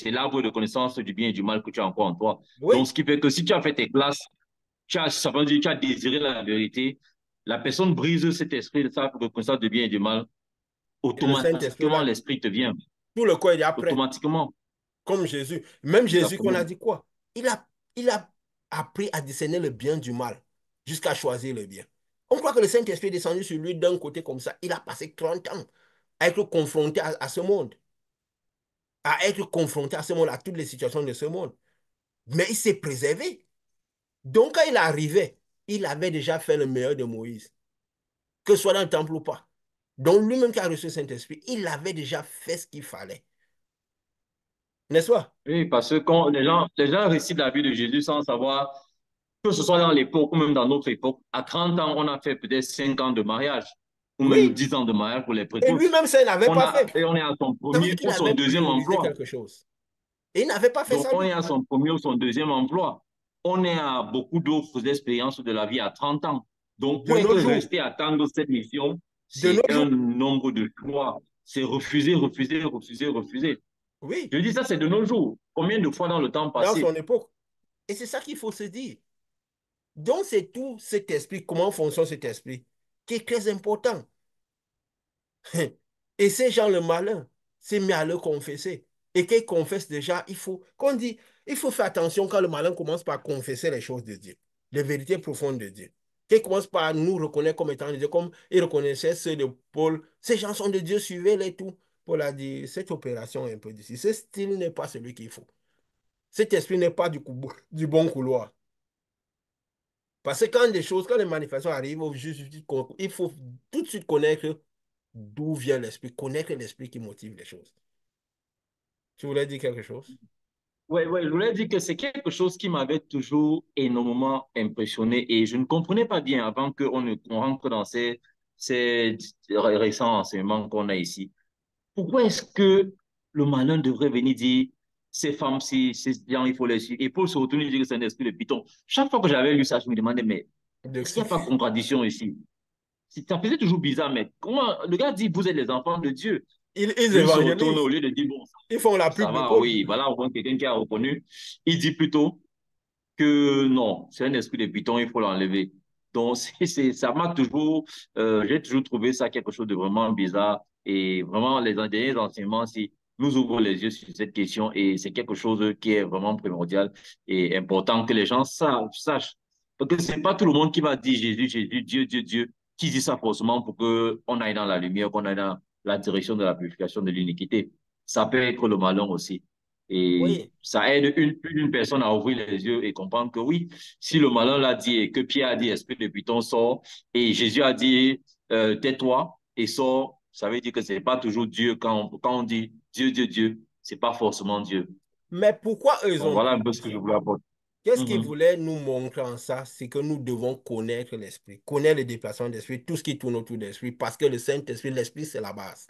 l'arbre de connaissance du bien et du mal que tu as encore en toi. Donc, oui, ce qui fait que si tu as fait tes classes, ça veut dire que tu as désiré la vérité. La personne brise cet esprit de sa connaissance du bien et du mal. et le Saint-Esprit, Automatiquement, là, l'esprit te vient. tout le corps est déjà prêt. Automatiquement. Comme Jésus. Même Jésus qu'on a Exactement. dit quoi? Il a appris à discerner le bien du mal jusqu'à choisir le bien. On croit que le Saint-Esprit est descendu sur lui d'un côté comme ça. Il a passé 30 ans à être confronté à ce monde, à être confronté à ce monde, à toutes les situations de ce monde. Mais il s'est préservé. Donc, quand il arrivait, il avait déjà fait le meilleur de Moïse, que ce soit dans le temple ou pas. Donc, lui-même qui a reçu le Saint-Esprit, il avait déjà fait ce qu'il fallait. N'est-ce pas? Oui, parce que quand les gens récitent la vie de Jésus sans savoir, que ce soit dans l'époque ou même dans notre époque, à 30 ans, on a fait peut-être 5 ans de mariage, ou même Oui. 10 ans de mariage pour les Et précoces. lui-même, ça, il n'avait pas fait. Et on est à son Ça veut dire premier qu'il ou son avait deuxième priorisé emploi. quelque chose. Et il n'avait pas fait Donc, ça on est lui. à son premier ou son deuxième emploi. On est à beaucoup d'autres expériences de la vie à 30 ans. Donc, De pour être nos jours. resté à attendre cette mission, De c'est nos un jours. nombre de choix. C'est refuser, refuser, refuser, refuser. Oui. Je dis ça, c'est de nos jours. Combien de fois dans le temps Dans passé? son époque. Et c'est ça qu'il faut se dire. Donc, c'est tout cet esprit, comment fonctionne cet esprit, qui est très important. Et ces gens, le malin, c'est mis à le confesser. Et qu'ils confessent déjà, qu'on dit, il faut faire attention quand le malin commence par confesser les choses de Dieu, les vérités profondes de Dieu. Qu'il commence par nous reconnaître comme étant de Dieu, comme il reconnaissait ceux de Paul. Ces gens sont de Dieu, suivez-les tout. Paul a dit, cette opération est un peu difficile. Ce style n'est pas celui qu'il faut. Cet esprit n'est pas du bon couloir. Parce que quand les manifestations arrivent, il faut tout de suite connaître d'où vient l'esprit, connaître l'esprit qui motive les choses. Tu voulais dire quelque chose? Oui, ouais, je voulais dire que c'est quelque chose qui m'avait toujours énormément impressionné et je ne comprenais pas bien avant qu'on rentre dans ces récents enseignements qu'on a ici. Pourquoi est-ce que le malin devrait venir dire, ces femmes, ces gens, il faut les suivre. Et Paul se retourne et dit que c'est un esprit de python. Chaque fois que j'avais lu ça, je me demandais, mais De est-ce qu'il qui? n'y a pas de contradiction ici? Ça faisait toujours bizarre, mais comment le gars dit, vous êtes les enfants de Dieu. Ils Lui se retourne au évangélisent. lieu de dire, bon, Ils font la ça pub de va, Paul. oui, voilà, au moins quelqu'un qui a reconnu. Il dit plutôt, que non, c'est un esprit de python, il faut l'enlever. Donc, ça m'a toujours, j'ai toujours trouvé ça quelque chose de vraiment bizarre. Et vraiment, les derniers enseignements, si nous ouvrons les yeux sur cette question, et c'est quelque chose qui est vraiment primordial et important que les gens sachent. Parce que c'est pas tout le monde qui va dire Jésus, Jésus, Dieu, Dieu, Dieu, qui dit ça forcément pour qu'on aille dans la lumière, qu'on aille dans la direction de la purification de l'iniquité. Ça peut être le malin aussi. Et Oui, ça aide plus d'une personne à ouvrir les yeux et comprendre que oui, si le malin l'a dit et que Pierre a dit esprit de python sort et Jésus a dit tais-toi et sort, ça veut dire que c'est pas toujours Dieu. Quand on dit Dieu, Dieu, Dieu, c'est pas forcément Dieu. mais pourquoi eux Donc ont voilà pu un peu ce que je dire? voulais apporter. Qu'est-ce qu'ils Mhm. voulaient nous montrer en ça? C'est que nous devons connaître l'esprit, connaître les déplacements d'esprit, tout ce qui tourne autour de l'esprit, parce que le Saint-Esprit, l'esprit, c'est la base.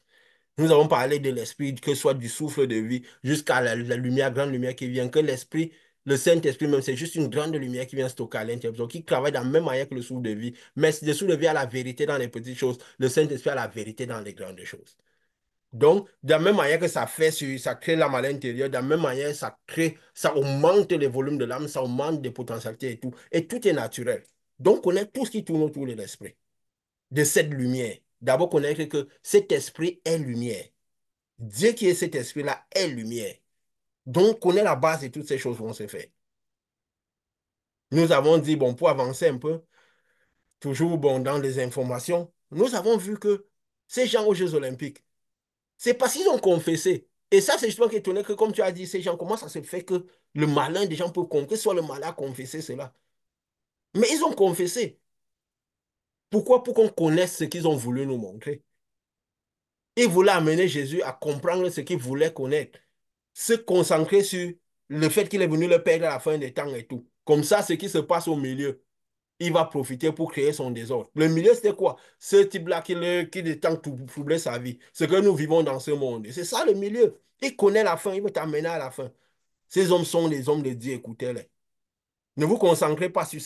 Nous avons parlé de l'esprit, que ce soit du souffle de vie jusqu'à la lumière, grande lumière qui vient, que l'esprit, le Saint-Esprit même, c'est juste une grande lumière qui vient stocker à l'intérieur, donc qui travaille de la même manière que le souffle de vie. Mais si le souffle de vie a la vérité dans les petites choses, le Saint-Esprit a la vérité dans les grandes choses. Donc, de la même manière que ça fait, ça crée l'âme à l'intérieur, de la même manière, ça crée, ça augmente les volumes de l'âme, ça augmente des potentialités et tout. Et tout est naturel. Donc, connaître tout ce qui tourne autour de l'esprit, de cette lumière. D'abord, connaître que cet esprit est lumière. Dieu qui est cet esprit-là est lumière. Donc, connaître la base de toutes ces choses vont se faire. Nous avons dit, bon, pour avancer un peu, toujours bon, dans les informations, nous avons vu que ces gens aux Jeux Olympiques, c'est parce qu'ils ont confessé. Et ça, c'est justement étonné que, comme tu as dit, ces gens, comment ça se fait que le malin des gens peut confesser, soit le malin a confessé cela. Mais ils ont confessé. Pourquoi? Pour qu'on connaisse ce qu'ils ont voulu nous montrer. Ils voulaient amener Jésus à comprendre ce qu'il voulait connaître. Se concentrer sur le fait qu'il est venu le perdre à la fin des temps et tout. Comme ça, ce qui se passe au milieu, il va profiter pour créer son désordre. Le milieu, c'était quoi? Ce type-là qui de temps troublait sa vie. Ce que nous vivons dans ce monde. Et c'est ça le milieu. Il connaît la fin, il veut t'amener à la fin. Ces hommes sont les hommes de Dieu, écoutez-les. Ne vous concentrez pas sur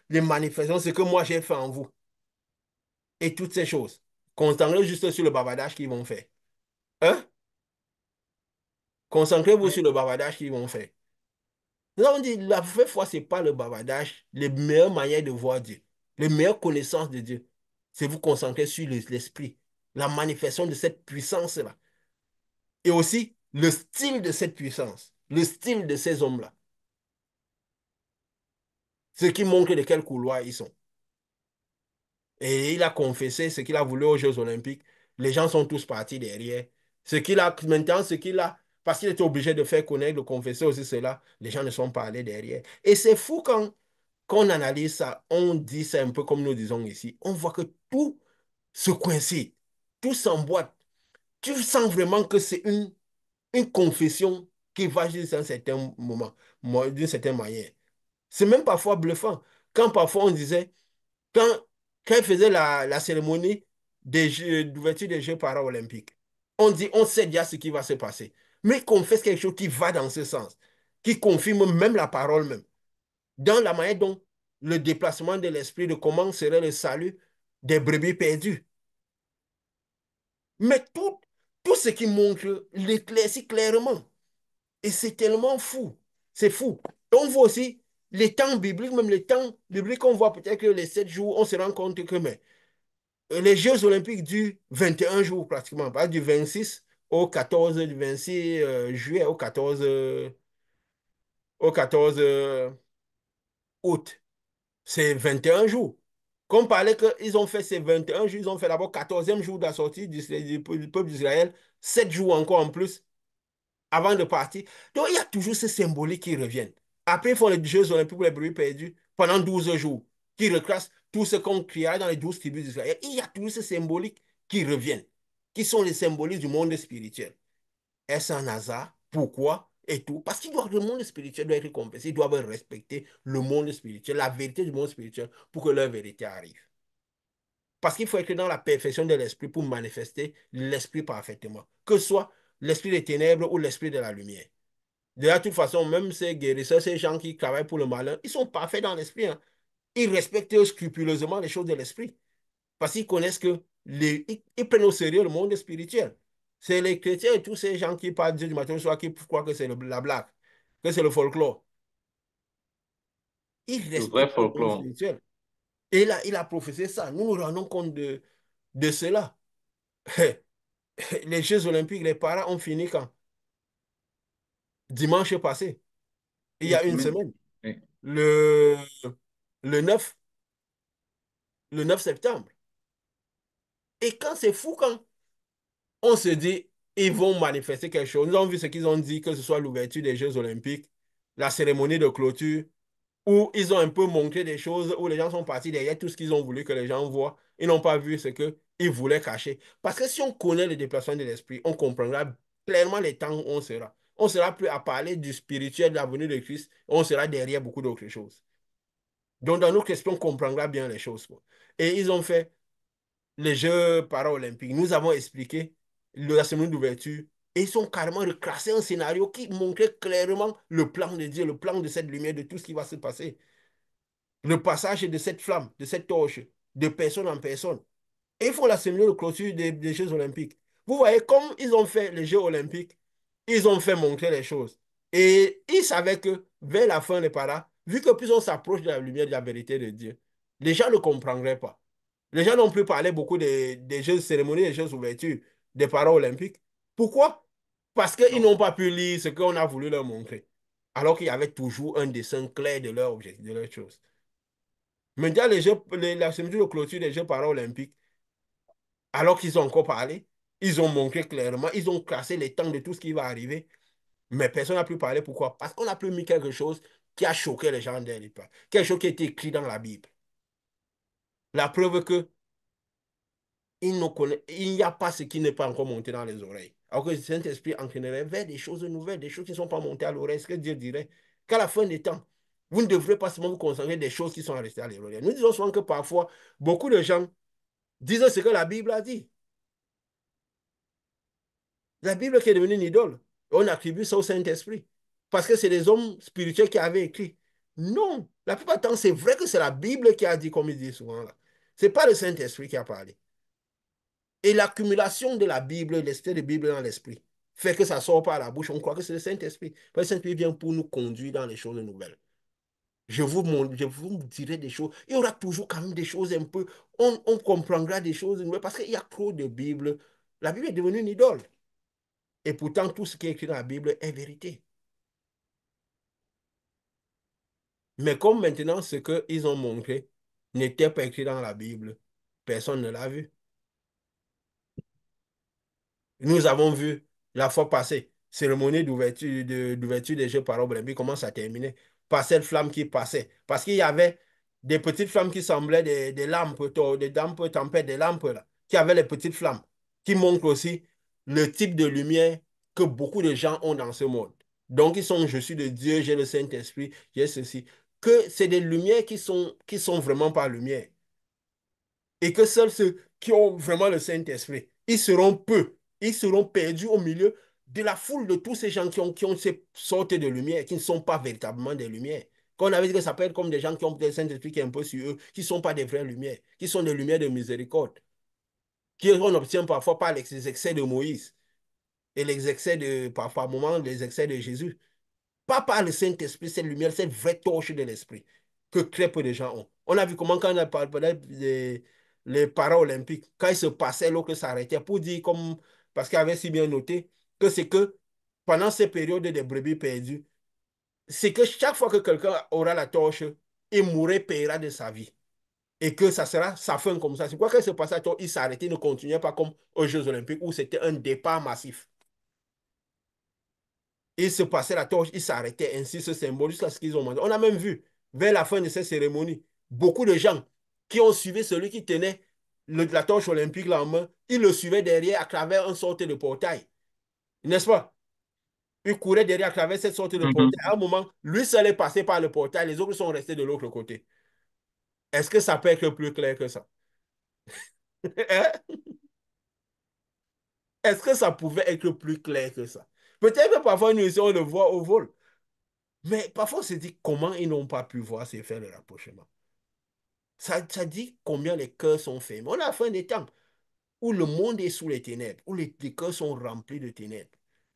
les manifestations, ce que moi j'ai fait en vous. Et toutes ces choses. Concentrez juste sur le bavardage qu'ils vont faire. Hein? Concentrez-vous sur le bavardage qu'ils vont faire. Nous avons dit, la vraie foi, ce n'est pas le bavardage, les meilleures manières de voir Dieu, les meilleures connaissances de Dieu. C'est vous concentrer sur l'esprit, la manifestation de cette puissance-là. Et aussi le style de cette puissance, le style de ces hommes-là. Ce qui montre de quel couloir ils sont. Et il a confessé ce qu'il a voulu aux Jeux Olympiques. Les gens sont tous partis derrière. Ce qu'il a, parce qu'il était obligé de faire connaître, de confesser aussi cela, les gens ne sont pas allés derrière. Et c'est fou quand on analyse ça, on dit ça un peu comme nous disons ici, on voit que tout se coïncide, tout s'emboîte. Tu sens vraiment que c'est une confession qui va jusqu'à un certain moment, d'une certaine manière. C'est même parfois bluffant. Quand parfois on disait, quand, quand il faisait la cérémonie d'ouverture des Jeux paralympiques, on dit, on sait déjà ce qui va se passer. Mais qu'on fasse quelque chose qui va dans ce sens, qui confirme même la parole même, dans la manière dont le déplacement de l'esprit, de comment serait le salut des brebis perdues. Mais tout ce qui montre l'éclaircit clairement. Et c'est tellement fou. C'est fou. Et on voit aussi les temps bibliques, même les temps bibliques, on voit peut-être que les 7 jours, on se rend compte que mais, les Jeux olympiques durent 21 jours pratiquement, pas du 26 au 14, du 26 juillet au 14 août. C'est 21 jours. Comme parlait qu'ils ont fait ces 21 jours, ils ont fait d'abord 14e jour de la sortie du peuple d'Israël, 7 jours encore en plus avant de partir. Donc il y a toujours ces symboliques qui reviennent. Après, ils font les Jeux olympiques pour les bruits perdus pendant 12 jours, qui reclassent tout ce qu'on criera dans les 12 tribus d'Israël. Il y a toujours ces symboliques qui reviennent, qui sont les symboliques du monde spirituel. Est-ce un hasard? Pourquoi? Et tout. Parce que le monde spirituel doit être compensé. Ils doivent respecter le monde spirituel, la vérité du monde spirituel pour que leur vérité arrive. Parce qu'il faut être dans la perfection de l'esprit pour manifester l'esprit parfaitement. Que ce soit l'esprit des ténèbres ou l'esprit de la lumière. De toute façon, même ces guérisseurs, ces gens qui travaillent pour le malin, ils sont parfaits dans l'esprit, hein. Ils respectent scrupuleusement les choses de l'esprit. Parce qu'ils connaissent que ils prennent au sérieux le monde spirituel. C'est les chrétiens et tous ces gens qui parlent Dieu du matin au soir qui croient que c'est la blague, que c'est le folklore. Ils Le vrai respectent le monde folklore. spirituel. Et là, il a prophétisé ça. Nous nous rendons compte de cela. Les Jeux Olympiques, les parents ont fini quand? Dimanche passé, il y Une a une semaine. semaine, Oui. le, le 9, le 9 septembre. Et quand c'est fou, quand on se dit, ils vont manifester quelque chose. Nous avons vu ce qu'ils ont dit, que ce soit l'ouverture des Jeux Olympiques, la cérémonie de clôture, où ils ont un peu montré des choses, où les gens sont partis derrière tout ce qu'ils ont voulu que les gens voient. Ils n'ont pas vu ce qu'ils voulaient cacher. Parce que si on connaît le déplacement de l'esprit, on comprendra clairement les temps où on sera. On sera plus à parler du spirituel de la venue de Christ, on sera derrière beaucoup d'autres choses. Donc, dans nos questions, on comprendra bien les choses, quoi. Et ils ont fait les Jeux paralympiques. Nous avons expliqué la semaine d'ouverture et ils ont carrément reclassé un scénario qui montrait clairement le plan de Dieu, le plan de cette lumière, de tout ce qui va se passer. Le passage de cette flamme, de cette torche, de personne en personne. Et ils font la cérémonie de clôture des Jeux olympiques. Vous voyez, comme ils ont fait les Jeux olympiques, ils ont fait montrer les choses. Et ils savaient que vers la fin, les parents, vu que plus on s'approche de la lumière de la vérité de Dieu, les gens ne comprendraient pas. Les gens n'ont plus parlé beaucoup des Jeux de cérémonie, des Jeux d'ouverture, des parades olympiques. Pourquoi? Parce qu'ils Non. n'ont pas pu lire ce qu'on a voulu leur montrer. Alors qu'il y avait toujours un dessin clair de leur objectif, de leur chose. Maintenant, la cérémonie de clôture des Jeux paralympiques, alors qu'ils ont encore parlé, ils ont montré clairement, ils ont classé les temps de tout ce qui va arriver, mais personne n'a pu parler. Pourquoi? Parce qu'on n'a plus mis quelque chose qui a choqué les gens dès le départ. Quelque chose qui est écrit dans la Bible. La preuve que il n'y a pas ce qui n'est pas encore monté dans les oreilles. Alors que le Saint-Esprit entraînerait vers des choses nouvelles, des choses qui ne sont pas montées à l'oreille. Ce que Dieu dirait qu'à la fin des temps, vous ne devrez pas seulement vous concentrer des choses qui sont restées à l'oreille. Nous disons souvent que parfois, beaucoup de gens disent ce que la Bible a dit. La Bible qui est devenue une idole. On attribue ça au Saint-Esprit. Parce que c'est des hommes spirituels qui avaient écrit. Non, la plupart du temps, c'est vrai que c'est la Bible qui a dit, comme il dit souvent là. Ce n'est pas le Saint-Esprit qui a parlé. Et l'accumulation de la Bible, l'esprit de Bible dans l'esprit, fait que ça ne sort pas à la bouche. On croit que c'est le Saint-Esprit. Le Saint-Esprit vient pour nous conduire dans les choses nouvelles. Je vous dirai des choses. Il y aura toujours quand même des choses un peu. On comprendra des choses nouvelles parce qu'il y a trop de Bible. La Bible est devenue une idole. Et pourtant, tout ce qui est écrit dans la Bible est vérité. Mais comme maintenant, ce qu'ils ont montré n'était pas écrit dans la Bible, personne ne l'a vu. Nous avons vu la fois passée, cérémonie d'ouverture des Jeux paralympiques, comment ça terminait. Par cette flamme qui passait. Parce qu'il y avait des petites flammes qui semblaient des lampes, des lampes tempêtes, des lampes là, qui avaient les petites flammes, qui montrent aussi le type de lumière que beaucoup de gens ont dans ce monde. Donc, ils sont, je suis de Dieu, j'ai le Saint-Esprit, j'ai ceci. Que c'est des lumières qui sont vraiment pas lumière et que seuls ceux qui ont vraiment le Saint-Esprit, ils seront peu, ils seront perdus au milieu de la foule de tous ces gens qui ont ces sortes de lumière, qui ne sont pas véritablement des lumières. Quand on avait dit que ça peut être comme des gens qui ont le Saint-Esprit qui est un peu sur eux, qui ne sont pas des vraies lumières, qui sont des lumières de miséricorde, qu'on obtient parfois par les excès de Moïse et les excès de, parfois, à un moment, les excès de Jésus. Pas par le Saint-Esprit, cette lumière, cette vraie torche de l'Esprit que très peu de gens ont. On a vu comment quand on a parlé les Paralympiques, quand il se passait, l'autre s'arrêtait pour dire, comme, parce qu'il avait si bien noté, que c'est que pendant ces périodes de brebis perdues, c'est que chaque fois que quelqu'un aura la torche, il mourrait, paiera de sa vie. Et que ça sera sa fin comme ça. C'est quoi qu'il se passait à toi, il s'arrêtait, il ne continuait pas comme aux Jeux Olympiques où c'était un départ massif. Il se passait la torche, il s'arrêtait ainsi ce symbole jusqu'à ce qu'ils ont mangé. On a même vu, vers la fin de cette cérémonie, beaucoup de gens qui ont suivi celui qui tenait la torche olympique là en main, ils le suivaient derrière à travers une sorte de portail. N'est-ce pas? Il courait derrière à travers cette sorte de portail. À un moment, lui seul est passé par le portail, les autres sont restés de l'autre côté. Est-ce que ça peut être plus clair que ça? Est-ce que ça pouvait être plus clair que ça? Peut-être que parfois nous aussi on le voit au vol. Mais parfois on se dit comment ils n'ont pas pu voir c'est faire le rapprochement. Ça dit combien les cœurs sont fermés. On a la fin des temps où le monde est sous les ténèbres, où les cœurs sont remplis de ténèbres.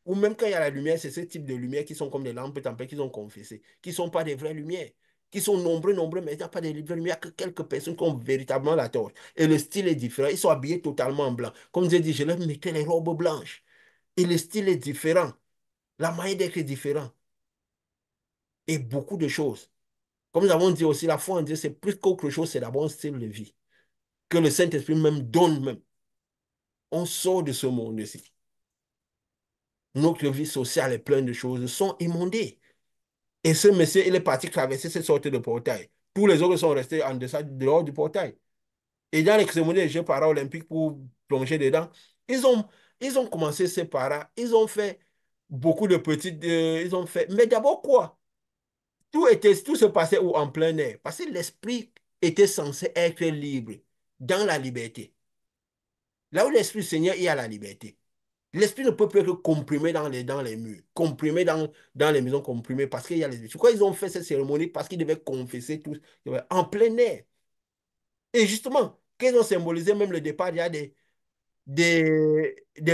Ou même quand il y a la lumière, c'est ce type de lumière qui sont comme des lampes tempêtes qu'ils ont confessées, qui ne sont pas des vraies lumières, qui sont nombreux, nombreux, mais il n'y a pas des vraies lumières, que quelques personnes qui ont véritablement la torche. Et le style est différent. Ils sont habillés totalement en blanc. Comme j'ai dit, je leur mettais les robes blanches. Et le style est différent. La manière d'être est différente. Et beaucoup de choses. Comme nous avons dit aussi, la foi en Dieu, c'est plus qu'autre chose, c'est d'abord un style de vie. Que le Saint-Esprit même donne même. On sort de ce monde-ci. Notre vie sociale est pleine de choses, sont immondées. Et ce monsieur, il est parti traverser cette sorte de portail. Tous les autres sont restés en deçà, dehors du portail. Et dans les cérémonies des Jeux paralympiques pour plonger dedans, ils ont, ils ont commencé ces paras, ils ont fait beaucoup de petites. Ils ont fait. Mais d'abord, quoi? Tout se passait où? En plein air. Parce que l'esprit était censé être libre, dans la liberté. Là où l'esprit du Seigneur, il y a la liberté. L'esprit ne peut plus être comprimé dans les murs, comprimé dans les maisons comprimées, parce qu'il y a les... Pourquoi ils ont fait cette cérémonie? Parce qu'ils devaient confesser tous en plein air. Et justement, qu'ils ont symbolisé même le départ, il y a des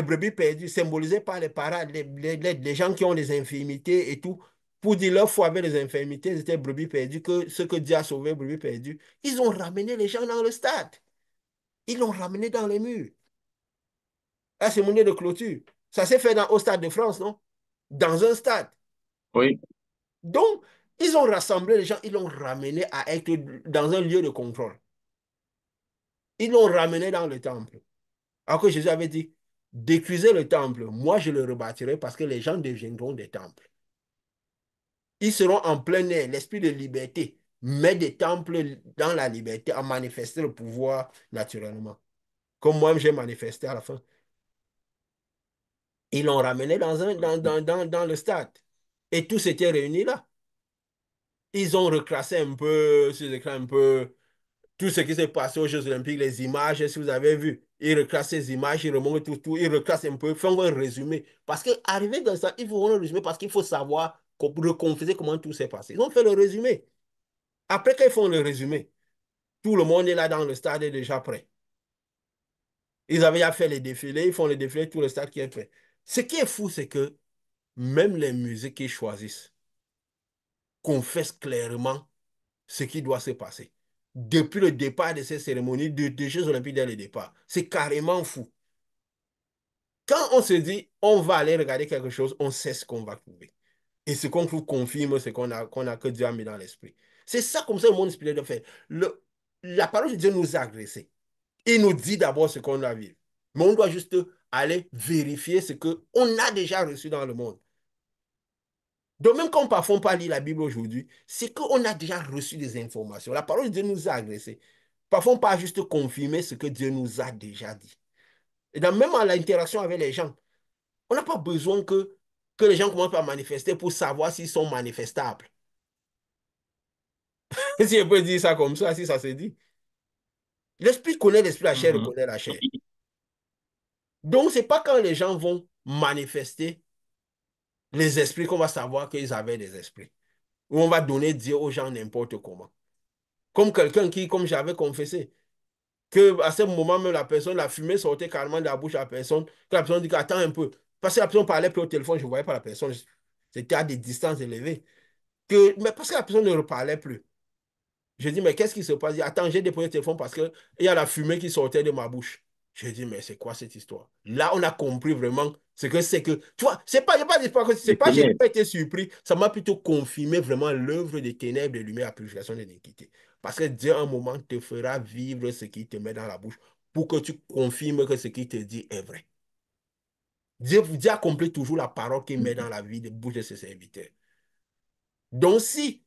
brebis perdues, symbolisées par les parents, les gens qui ont des infirmités et tout. Pour dire leur foi avec les infirmités, ils étaient brebis perdues, que ce que Dieu a sauvé, brebis perdues. Ils ont ramené les gens dans le stade. Ils l'ont ramené dans les murs. La cérémonie de clôture. Ça s'est fait au Stade de France, non? Dans un stade. Oui, Donc, ils ont rassemblé les gens, ils l'ont ramené à être dans un lieu de contrôle. Ils l'ont ramené dans le temple. Alors que Jésus avait dit, détruisez le temple, moi je le rebâtirai parce que les gens deviendront des temples. Ils seront en plein air, l'esprit de liberté, met des temples dans la liberté à manifester le pouvoir naturellement. Comme moi j'ai manifesté à la fin. Ils l'ont ramené dans le stade. Et tous s'étaient réunis là. Ils ont reclassé un peu sur l'écran, un peu tout ce qui s'est passé aux Jeux Olympiques, les images, si vous avez vu. Ils reclassent ces images, ils remontent tout, ils reclassent un peu, font un résumé. Parce qu'arriver dans ça, il faut un résumé parce qu'il faut savoir, reconférer comment tout s'est passé. Ils ont fait le résumé. Après qu'ils font le résumé, tout le monde est là dans le stade est déjà prêt. Ils avaient déjà fait les défilés, ils font les défilés, tout le stade qui est prêt. Ce qui est fou, c'est que même les musiques qu'ils choisissent confessent clairement ce qui doit se passer. Depuis le départ de ces cérémonies, des Jeux Olympiques dès le départ. C'est carrément fou. Quand on se dit, on va aller regarder quelque chose, on sait ce qu'on va trouver. Et ce qu'on trouve confirme ce qu'on a que Dieu a mis dans l'esprit. C'est ça comme ça le monde spirituel doit faire. La parole de Dieu nous a agressés. Il nous dit d'abord ce qu'on doit vivre. Mais on doit juste aller vérifier ce qu'on a déjà reçu dans le monde. Donc, même quand parfois on pas lire la Bible aujourd'hui, c'est qu'on a déjà reçu des informations. La parole de Dieu nous a agressés. Parfois, on ne peut pas juste confirmer ce que Dieu nous a déjà dit. Et dans, même en l'interaction avec les gens, on n'a pas besoin que les gens commencent à manifester pour savoir s'ils sont manifestables. Si on peut dire ça comme ça, si ça se dit. L'esprit connaît l'esprit, la chair mhm. connaît la chair. Donc, ce n'est pas quand les gens vont manifester les esprits qu'on va savoir qu'ils avaient des esprits. Ou on va donner Dieu aux gens n'importe comment. Comme quelqu'un qui, comme j'avais confessé, que à ce moment même, la fumée sortait carrément de la bouche à la personne, que la personne dit attends un peu. Parce que la personne parlait plus au téléphone, je ne voyais pas la personne. C'était à des distances élevées. Mais parce que la personne ne reparlait plus. Je dis, mais qu'est-ce qui se passe? Il dit, attends, j'ai déposé le téléphone parce qu'il y a la fumée qui sortait de ma bouche. Je dis, mais c'est quoi cette histoire? Là, on a compris vraiment ce que c'est que. Tu vois, c'est pas, c'est Les pas, j'ai ténèbres. pas été surpris. Ça m'a plutôt confirmé vraiment l'œuvre des ténèbres, de lumière, la purification de l'iniquité. Parce que Dieu, à un moment, te fera vivre ce qu'il te met dans la bouche pour que tu confirmes que ce qu'il te dit est vrai. Dieu accomplit toujours la parole qu'il met dans la vie de bouche de ses serviteurs. Donc, si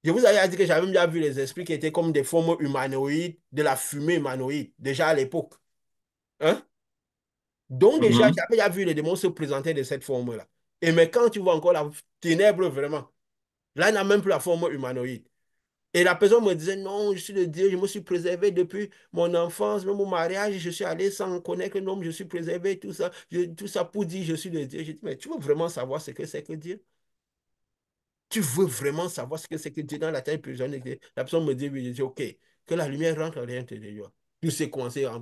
je vous avais dit que j'avais déjà vu les esprits qui étaient comme des formes humanoïdes, de la fumée humanoïde, déjà à l'époque. Hein? Donc, déjà, Mhm. j'avais déjà vu les démons se présenter de cette forme-là. Et mais quand tu vois encore la ténèbre vraiment, là, il n'a même plus la forme humanoïde. Et la personne me disait, non, je suis de Dieu, je me suis préservé depuis mon enfance, même mon mariage, je suis allé sans connaître le nom, je suis préservé, tout ça, tout ça pour dire je suis de Dieu. J'ai dit, mais tu veux vraiment savoir ce que c'est que Dieu? Tu veux vraiment savoir ce que c'est que Dieu dans la tête prisonnière? La personne me dit, oui, je dis, ok, que la lumière rentre à l'intérieur. Tout s'est commencé à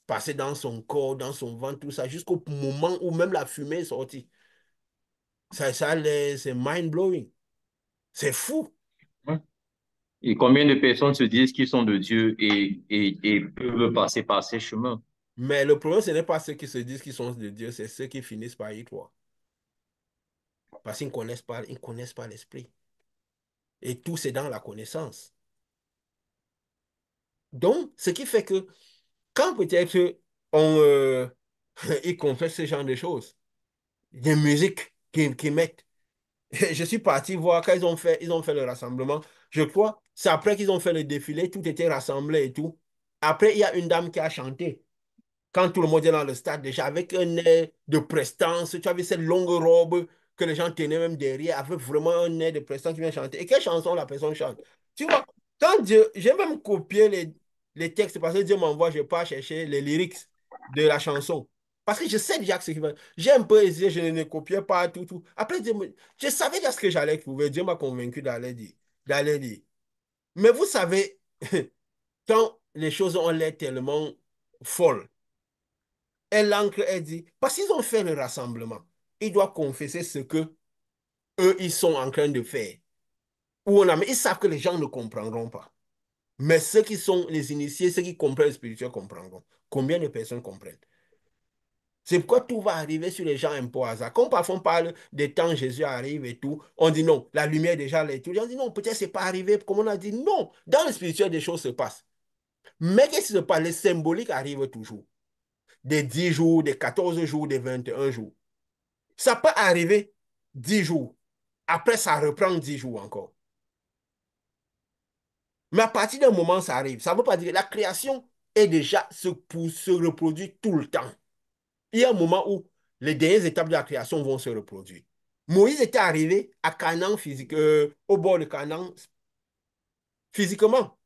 passer dans son corps, dans son ventre, tout ça, jusqu'au moment où même la fumée est sortie. C'est mind-blowing. C'est fou. Et combien de personnes se disent qu'ils sont de Dieu et peuvent passer par ces chemins? Mais le problème, ce n'est pas ceux qui se disent qu'ils sont de Dieu, c'est ceux qui finissent par y croire. Parce qu'ils ne connaissent pas l'esprit. Et tout, c'est dans la connaissance. Donc, ce qui fait que quand peut-être on, ils confessent ce genre de choses, des musiques qu'ils mettent. Je suis parti voir quand ils ont fait le rassemblement. Je crois, c'est après qu'ils ont fait le défilé, tout était rassemblé et tout. Après, il y a une dame qui a chanté. Quand tout le monde est dans le stade, déjà avec un air de prestance, tu avais cette longue robe que les gens tenaient même derrière, avec vraiment un air de prestance qui vient chanter. Et quelle chanson la personne chante? Tu vois, quand Dieu, j'ai même copié les textes parce que Dieu m'envoie, je pars chercher les lyrics de la chanson. Parce que je sais déjà ce qu'il va. J'ai un peu hésité, je ne copiais pas tout, tout. Après, je savais déjà ce que j'allais trouver. Dieu m'a convaincu d'aller dire. Mais vous savez, quand les choses ont l'air tellement folles, et l'encre est dit, parce qu'ils ont fait le rassemblement, ils doivent confesser ce que eux, ils sont en train de faire. Mais ils savent que les gens ne comprendront pas. Mais ceux qui sont les initiés, ceux qui comprennent le spirituel comprendront. Combien de personnes comprennent? C'est pourquoi tout va arriver sur les gens un peu au hasard. Comme parfois on parle des temps Jésus arrive et tout, on dit non, la lumière est déjà là et tout. On dit non, peut-être c'est pas arrivé comme on a dit. Non, dans le spirituel, des choses se passent. Mais qu'est-ce qui se passe? Les symboliques arrivent toujours. Des 10 jours, des 14 jours, des 21 jours. Ça peut arriver 10 jours. Après, ça reprend 10 jours encore. Mais à partir d'un moment, ça arrive. Ça ne veut pas dire que la création est déjà se reproduit tout le temps. Il y a un moment où les dernières étapes de la création vont se reproduire. Moïse était arrivé à Canaan physique, au bord de Canaan physiquement.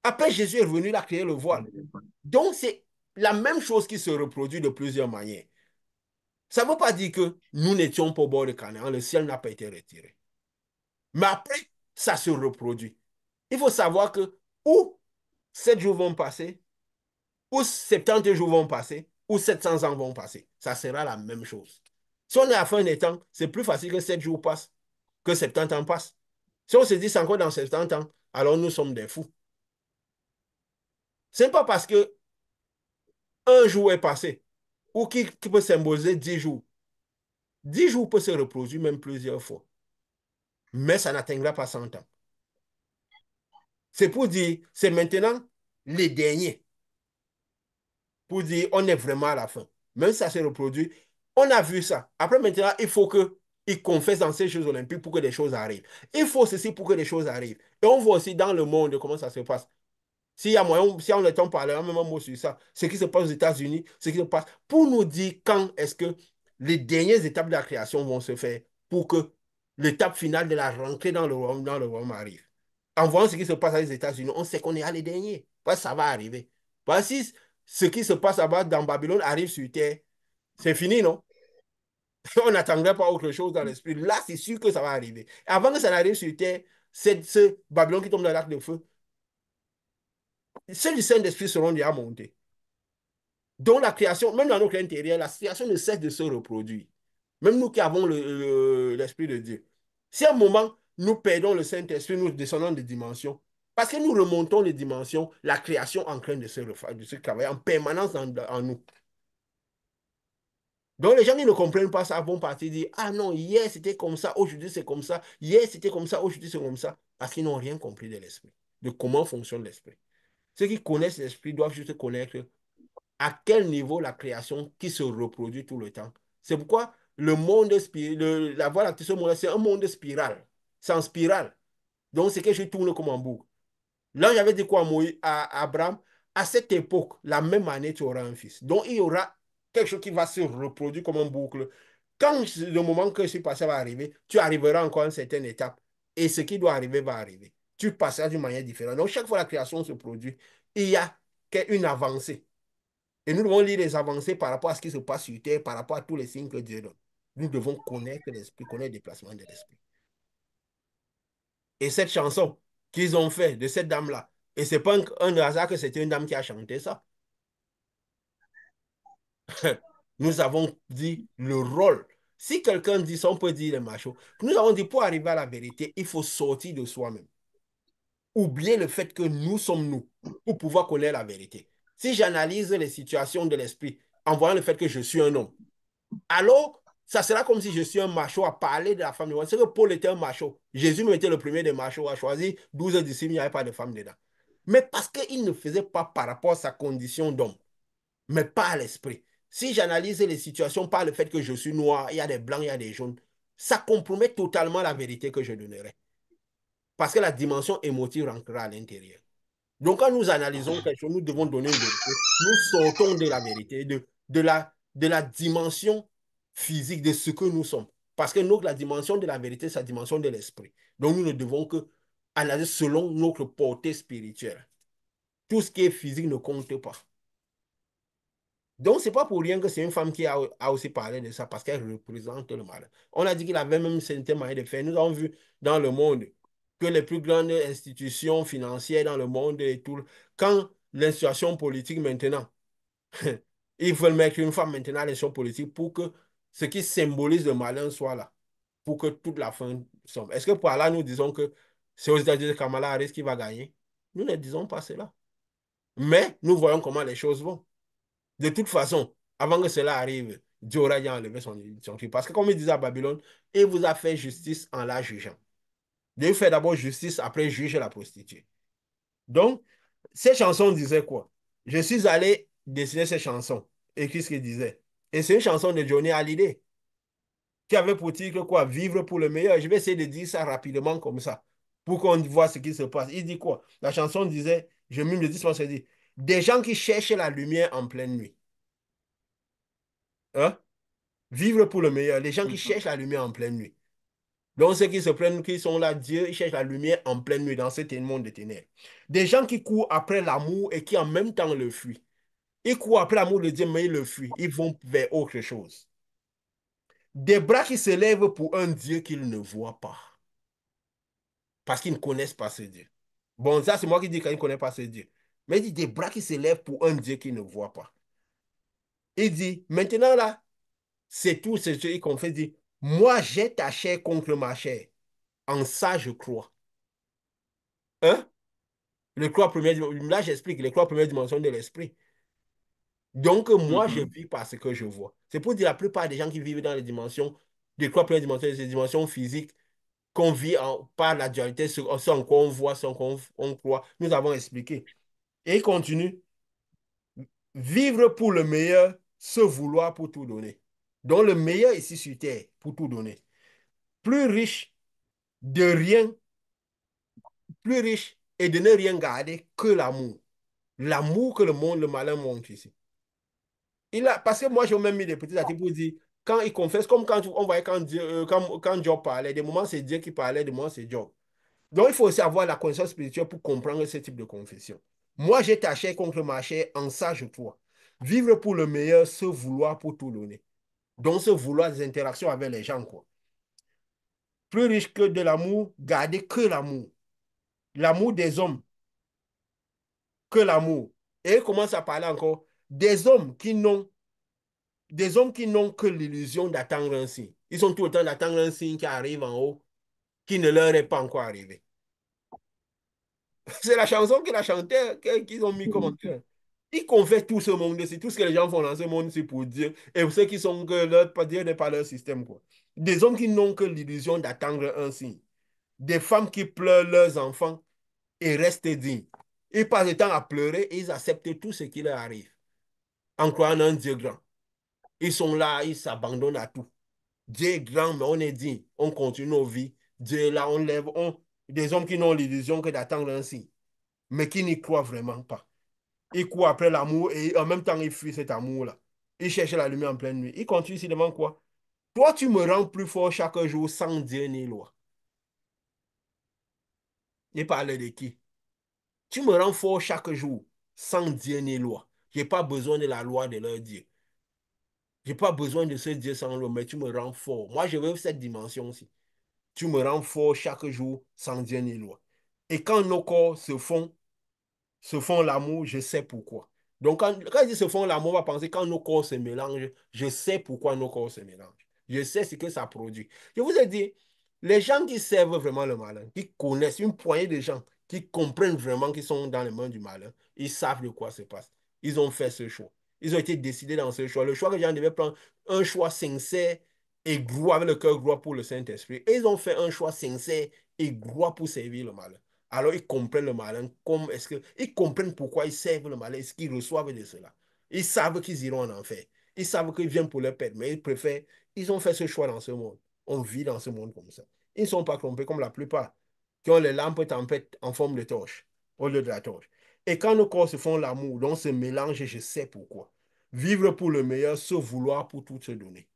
Après, Jésus est revenu, il a créé le voile. Donc, c'est la même chose qui se reproduit de plusieurs manières. Ça ne veut pas dire que nous n'étions pas au bord de Canaan, le ciel n'a pas été retiré. Mais après, ça se reproduit. Il faut savoir que ou 7 jours vont passer, ou 70 jours vont passer, ou 700 ans vont passer. Ça sera la même chose. Si on est à la fin des temps, c'est plus facile que 7 jours passent que 70 ans passent. Si on se dit c'est encore dans 70 ans, alors nous sommes des fous. Ce n'est pas parce que un jour est passé ou qui peut symboliser 10 jours. 10 jours peut se reproduire même plusieurs fois, mais ça n'atteindra pas 100 ans. C'est pour dire, c'est maintenant les derniers. Pour dire on est vraiment à la fin. Même si ça se reproduit, on a vu ça. Après, maintenant, il faut qu'ils confessent dans ces Jeux olympiques pour que des choses arrivent. Il faut ceci pour que des choses arrivent. Et on voit aussi dans le monde comment ça se passe. S'il y a moyen, si on est en parlant, même un mot sur ça, ce qui se passe aux États-Unis, ce qui se passe, pour nous dire quand est-ce que les dernières étapes de la création vont se faire pour que l'étape finale de la rentrée dans le royaume arrive. En voyant ce qui se passe aux États-Unis, on sait qu'on est à les derniers. Parce que ça va arriver. Parce que si ce qui se passe là-bas dans Babylone arrive sur Terre, c'est fini, non? On n'attendrait pas autre chose dans l'esprit. Là, c'est sûr que ça va arriver. Avant que ça n'arrive sur Terre, c'est ce Babylone qui tombe dans l'arc de feu. Ceux du Saint-Esprit seront déjà montés. Donc la création, même dans notre intérieur, la création ne cesse de se reproduire. Même nous qui avons l'Esprit de Dieu. Si à un moment, nous perdons le Saint-Esprit, nous descendons de dimensions, parce que nous remontons les dimensions, la création est en train de se refaire, de se travailler en permanence en nous. Donc les gens qui ne comprennent pas ça vont partir dire, ah non, hier c'était comme ça, aujourd'hui c'est comme ça, hier c'était comme ça, aujourd'hui c'est comme ça, parce qu'ils n'ont rien compris de l'esprit, de comment fonctionne l'esprit. Ceux qui connaissent l'esprit doivent juste connaître à quel niveau la création qui se reproduit tout le temps. C'est pourquoi le monde la Voie lactée, c'est un monde spiral. C'est en spirale. Donc, c'est que je tourne comme en boucle. Là, j'avais dit quoi à Abraham, à cette époque, la même année, tu auras un fils. Donc, il y aura quelque chose qui va se reproduire comme en boucle. Quand le moment que je suis passé va arriver, tu arriveras encore à une certaine étape. Et ce qui doit arriver va arriver. tu passeras d'une manière différente. Donc, chaque fois que la création se produit, il y a une avancée. Et nous devons lire les avancées par rapport à ce qui se passe sur Terre, par rapport à tous les signes que Dieu donne. Nous devons connaître l'esprit, connaître le déplacement de l'esprit. Et cette chanson qu'ils ont fait de cette dame-là, et c'est pas un hasard que c'était une dame qui a chanté ça. Nous avons dit le rôle. Si quelqu'un dit ça, on peut dire les machos. Nous avons dit pour arriver à la vérité, il faut sortir de soi-même. Oublier le fait que nous sommes nous pour pouvoir connaître la vérité. Si j'analyse les situations de l'esprit en voyant le fait que je suis un homme, alors ça sera comme si je suis un macho à parler de la femme de l'homme. C'est que Paul était un macho. Jésus me était le premier des machos à choisir 12 disciples, il n'y avait pas de femme dedans. Mais parce qu'il ne faisait pas par rapport à sa condition d'homme, mais pas à l'esprit. Si j'analyse les situations par le fait que je suis noir, il y a des blancs, il y a des jaunes, ça compromet totalement la vérité que je donnerai. Parce que la dimension émotive rentrera à l'intérieur. Donc, quand nous analysons quelque chose, nous devons donner une vérité. Nous sortons de la vérité, de la dimension physique de ce que nous sommes. Parce que la dimension de la vérité, c'est la dimension de l'esprit. Donc, nous ne devons que analyser selon notre portée spirituelle. Tout ce qui est physique ne compte pas. Donc, ce n'est pas pour rien que c'est une femme qui a aussi parlé de ça, parce qu'elle représente le mal. On a dit qu'il avait même une certaine manière de faire. Nous avons vu dans le monde que les plus grandes institutions financières dans le monde et tout, quand l'institution politique maintenant, ils veulent mettre une femme maintenant à l'institution politique pour que ce qui symbolise le malin soit là, pour que toute la fin sombre. Est-ce que par là, nous disons que c'est aux États-Unis que Kamala Harris qui va gagner? Nous ne disons pas cela. Mais nous voyons comment les choses vont. De toute façon, avant que cela arrive, Dieu aura déjà enlevé son cri. Parce que comme il disait à Babylone, il vous a fait justice en la jugeant. Dieu fait d'abord justice, après juge la prostituée. Donc, ces chansons disaient quoi? Je suis allé dessiner ces chansons. Et qu'est-ce qu'il disait? Et c'est une chanson de Johnny Hallyday qui avait pour titre quoi? Vivre pour le meilleur. Je vais essayer de dire ça rapidement comme ça pour qu'on voit ce qui se passe. Il dit quoi? La chanson disait, je mime le dispense, il dit, des gens qui cherchent la lumière en pleine nuit. Hein? Vivre pour le meilleur. Les gens qui cherchent la lumière en pleine nuit. Donc, ceux qui se plaignent, qui sont là, Dieu, ils cherchent la lumière en pleine nuit dans ce monde de ténèbres. Des gens qui courent après l'amour et qui en même temps le fuient. Ils courent après l'amour de Dieu, mais ils le fuient. Ils vont vers autre chose. Des bras qui se lèvent pour un Dieu qu'ils ne voient pas. Parce qu'ils ne connaissent pas ce Dieu. Bon, ça, c'est moi qui dis qu'ils ne connaissent pas ce Dieu. Mais il dit des bras qui se lèvent pour un Dieu qu'ils ne voient pas. Il dit, maintenant là, c'est tout ce qu'on fait. Il dit, moi, j'ai ta chair contre ma chair. En ça, je crois. Hein? Le croix première dimension. Là, j'explique les croix première dimension de l'esprit. Donc, moi, je Mhm. vis par ce que je vois. C'est pour dire la plupart des gens qui vivent dans les dimensions, des croix première dimension, ces dimensions physiques, qu'on vit par la dualité, ce en quoi on voit, ce en quoi on croit. Nous avons expliqué. Et il continue. Vivre pour le meilleur, se vouloir pour tout donner. Donc, le meilleur ici sur terre, pour tout donner. Plus riche de rien, plus riche et de ne rien garder que l'amour. L'amour que le monde, le malin montre ici. Parce que moi, j'ai même mis des petits articles pour dire, quand il confesse, comme quand on voyait quand Job parlait, des moments c'est Dieu qui parlait, des moments c'est Job. Donc, il faut aussi avoir la connaissance spirituelle pour comprendre ce type de confession. Moi, j'ai ta chair contre ma chair, en ça je crois. Vivre pour le meilleur, se vouloir pour tout donner. Donc, se vouloir des interactions avec les gens, quoi. Plus riche que de l'amour, garder que l'amour. L'amour des hommes, que l'amour. Et il commence à parler encore des hommes qui n'ont que l'illusion d'attendre un signe. Ils ont tout le temps d'attendre un signe qui arrive en haut, qui ne leur est pas encore arrivé. C'est la chanson qu'il a chantée, qu'ils ont mis comme en cœur. Ils confessent tout ce monde, c'est tout ce que les gens font dans ce monde, c'est pour dire. Et ceux qui sont que leur, pas dire n'est pas leur système, quoi. Des hommes qui n'ont que l'illusion d'attendre un signe. Des femmes qui pleurent leurs enfants et restent dignes. Ils passent le temps à pleurer et ils acceptent tout ce qui leur arrive en croyant en un Dieu grand. Ils sont là, ils s'abandonnent à tout. Dieu est grand, mais on est digne. On continue nos vies. Dieu est là, on lève. Des hommes qui n'ont l'illusion que d'attendre un signe, mais qui n'y croient vraiment pas. Ils courent après l'amour et en même temps, ils fuient cet amour-là. Ils cherchent la lumière en pleine nuit. Ils continuent ici devant quoi? Toi, tu me rends plus fort chaque jour sans Dieu ni loi. Il parlait de qui? Tu me rends fort chaque jour, sans Dieu ni loi. Je n'ai pas besoin de la loi de leur Dieu. Je n'ai pas besoin de ce Dieu sans loi, mais tu me rends fort. Moi, je veux cette dimension aussi. Tu me rends fort chaque jour, sans Dieu ni loi. Et quand nos corps se font l'amour, je sais pourquoi. Donc, quand ils se font l'amour, on va penser quand nos corps se mélangent, je sais pourquoi nos corps se mélangent. Je sais ce que ça produit. Je vous ai dit, les gens qui servent vraiment le malin, qui connaissent, une poignée de gens qui comprennent vraiment qu'ils sont dans les mains du malin, ils savent de quoi se passe. Ils ont fait ce choix. Ils ont été décidés dans ce choix. Le choix que les gens devaient prendre, un choix sincère et droit, avec le cœur droit pour le Saint-Esprit. Et ils ont fait un choix sincère et droit pour servir le malin. Alors ils comprennent le malin, comme est-ce que ils comprennent pourquoi ils servent le malin, ce qu'ils reçoivent de cela. Ils savent qu'ils iront en enfer. Ils savent qu'ils viennent pour leur père, mais ils préfèrent, ils ont fait ce choix dans ce monde. On vit dans ce monde comme ça. Ils ne sont pas trompés comme la plupart, qui ont les lampes tempêtes en forme de torche, au lieu de la torche. Et quand nos corps se font l'amour, on se mélange, je sais pourquoi. Vivre pour le meilleur, se vouloir pour tout se donner.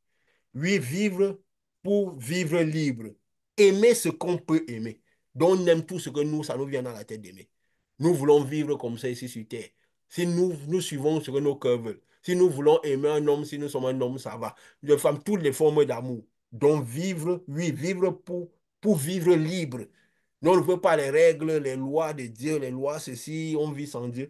Oui, vivre pour vivre libre. Aimer ce qu'on peut aimer. Donc, on aime tout ce que nous, ça nous vient dans la tête d'aimer. Nous voulons vivre comme ça ici sur Terre. Si nous suivons ce que nos cœurs veulent. Si nous voulons aimer un homme, si nous sommes un homme, ça va. De femmes, toutes les formes d'amour. Donc, vivre, oui, vivre pour vivre libre. Nous, on ne veut pas les règles, les lois de Dieu, les lois, ceci, on vit sans Dieu.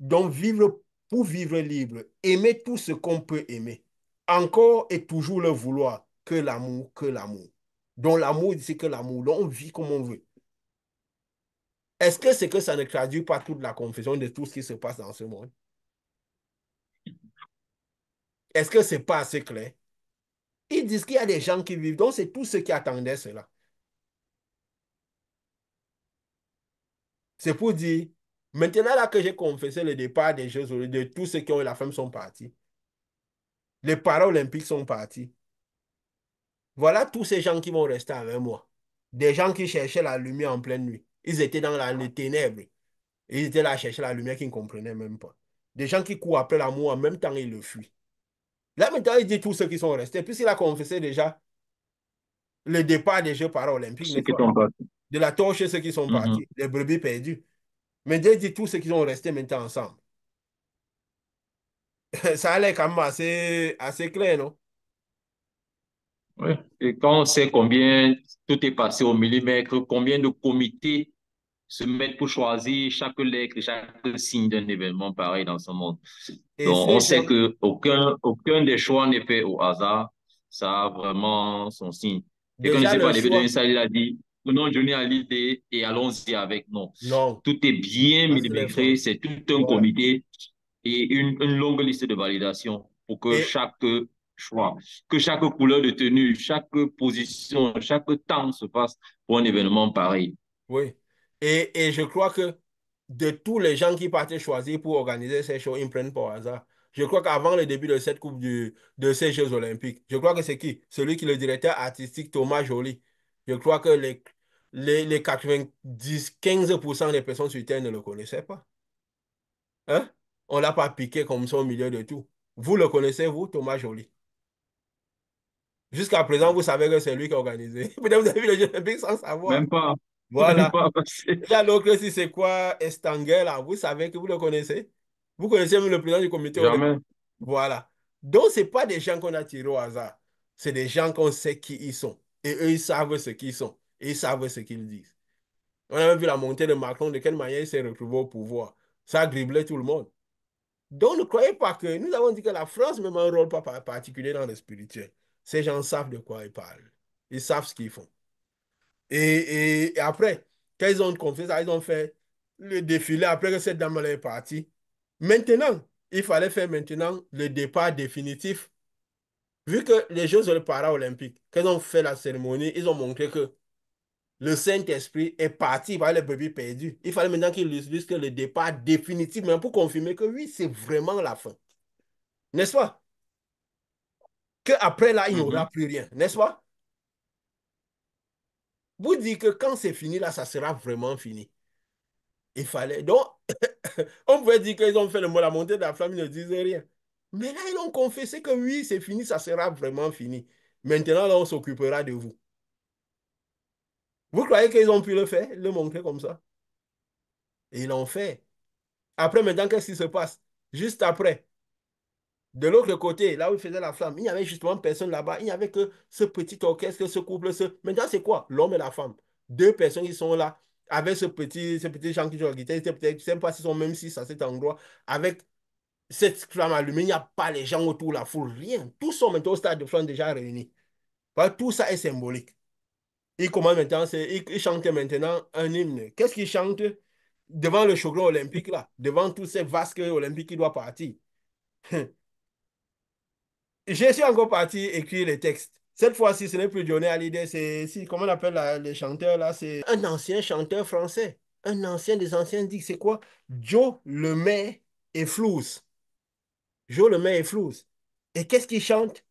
Donc, vivre pour vivre libre, aimer tout ce qu'on peut aimer. Encore et toujours le vouloir, que l'amour, que l'amour. Donc, l'amour, c'est que l'amour. Donc, on vit comme on veut. Est-ce que c'est que ça ne traduit pas toute la confession de tout ce qui se passe dans ce monde? Est-ce que c'est pas assez clair? Ils disent qu'il y a des gens qui vivent, donc c'est tous ceux qui attendaient cela. C'est pour dire, maintenant là que j'ai confessé le départ des Jeux Olympiques, de tous ceux qui ont eu la femme sont partis. Les Paralympiques sont partis. Voilà tous ces gens qui vont rester avec moi. Des gens qui cherchaient la lumière en pleine nuit. Ils étaient dans les ténèbres. Ils étaient là à chercher la lumière qu'ils ne comprenaient même pas. Des gens qui courent après l'amour en même temps, ils le fuient. Là, maintenant, il dit tous ceux qui sont restés. Puisqu'il a confessé déjà le départ des Jeux paralympiques, Ceux n'est-ce qui pas? t'ont pas. De la torche, ceux qui sont Mhm. partis, les brebis perdues. Mais Dieu dit tous ceux qui sont restés maintenant ensemble. Ça a l'air quand même assez clair, non? Ouais. Et quand on sait combien tout est passé au millimètre, combien de comités se mettent pour choisir chaque lettre, chaque signe d'un événement pareil dans ce monde. Et Donc, on ces sait gens, que aucun des choix n'est fait au hasard. Ça a vraiment son signe. Et quand déjà Jésus le parlait de choix, ça, il a dit, prenons Johnny à l'idée et allons-y avec nous. non, Tout est bien ça c'est les millimétré, Français. c'est tout un Voilà. comité et une longue liste de validation pour que Et chaque choix, que chaque couleur de tenue, chaque position, chaque temps se passe pour un événement pareil. oui. Et je crois que de tous les gens qui partaient choisir pour organiser ces shows, ils ne prennent pas au hasard. Je crois qu'avant le début de cette de ces Jeux Olympiques, je crois que c'est qui? Celui qui est le directeur artistique, Thomas Joly. Je crois que les 90, 15% des personnes sur Terre ne le connaissaient pas. Hein? On ne l'a pas piqué comme ça au milieu de tout. Vous le connaissez, vous, Thomas Joly? Jusqu'à présent, vous savez que c'est lui qui a organisé. Peut-être vous avez vu les Jeux Olympiques sans savoir. Même pas, même Voilà. pas passé. Il y a l'autre, si c'est quoi, Estanguet, là, vous savez que vous le connaissez. Vous connaissez même le président du comité olympique. Jamais. Voilà. Donc, ce n'est pas des gens qu'on a tirés au hasard. C'est des gens qu'on sait qui ils sont. Et eux, ils savent ce qu'ils sont. Et ils savent ce qu'ils disent. On a même vu la montée de Macron, de quelle manière il s'est retrouvé au pouvoir. Ça a criblé tout le monde. Donc, ne croyez pas que nous avons dit que la France même a un rôle pas particulier dans le spirituel. Ces gens savent de quoi ils parlent. Ils savent ce qu'ils font. Et après, quand ils ont confessé ça, ils ont fait le défilé après que cette dame est partie. Maintenant, il fallait faire maintenant le départ définitif. Vu que les Jeux paralympiques, quand ils ont fait la cérémonie, ils ont montré que le Saint-Esprit est parti par les brebis perdus. Il fallait maintenant qu'ils disent que le départ définitif, mais pour confirmer que oui, c'est vraiment la fin. N'est-ce pas? Qu'après là, il n'y aura Mhm. plus rien. N'est-ce pas? Vous dites que quand c'est fini, là, ça sera vraiment fini. Il fallait. Donc, on pouvait dire qu'ils ont fait le mot la montée de la flamme, ils ne disaient rien. Mais là, ils ont confessé que oui, c'est fini, ça sera vraiment fini. Maintenant, là, on s'occupera de vous. Vous croyez qu'ils ont pu le faire, le montrer comme ça? Et ils l'ont fait. Après, maintenant, qu'est-ce qui se passe? Juste après, de l'autre côté, là où il faisait la flamme, il n'y avait justement personne là-bas. Il n'y avait que ce petit orchestre, ce couple. Maintenant, c'est quoi? L'homme et la femme. Deux personnes qui sont là, avec ce petit gens qui jouent la guitare. Peut-être, je ne sais pas s'ils sont même six à cet endroit, avec cette flamme allumée. Il n'y a pas les gens autour, la foule, rien. Tous sont maintenant au stade de flamme déjà réunis. Voilà, tout ça est symbolique. Il commence maintenant, il chante maintenant un hymne. Qu'est-ce qu'il chante devant le chaudron olympique là, devant tous ces vasques olympiques qui doivent partir? Je suis encore parti écrire les textes. Cette fois-ci, ce n'est plus Johnny Hallyday, c'est, si, comment on appelle le chanteur là, c'est un ancien chanteur français. Un ancien des anciens dit, c'est quoi? Joe Lemay et Flouze. Joe Lemay et Flouze. Et qu'est-ce qu'il chante?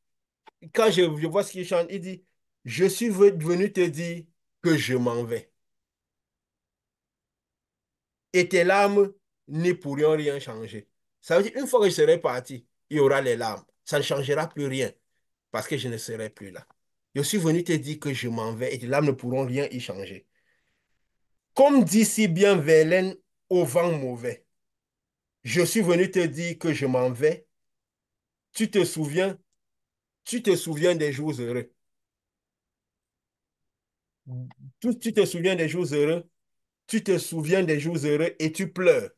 Quand je vois ce qu'il chante, il dit, je suis venu te dire que je m'en vais. Et tes larmes ne pourront rien changer. Ça veut dire, une fois que je serai parti, il y aura les larmes. Ça ne changera plus rien parce que je ne serai plus là. Je suis venu te dire que je m'en vais et tes larmes ne pourront rien y changer. Comme dit si bien Verlaine au vent mauvais, je suis venu te dire que je m'en vais. Tu te souviens, tu te souviens des jours heureux. Tu te souviens des jours heureux, tu te souviens des jours heureux et tu pleures,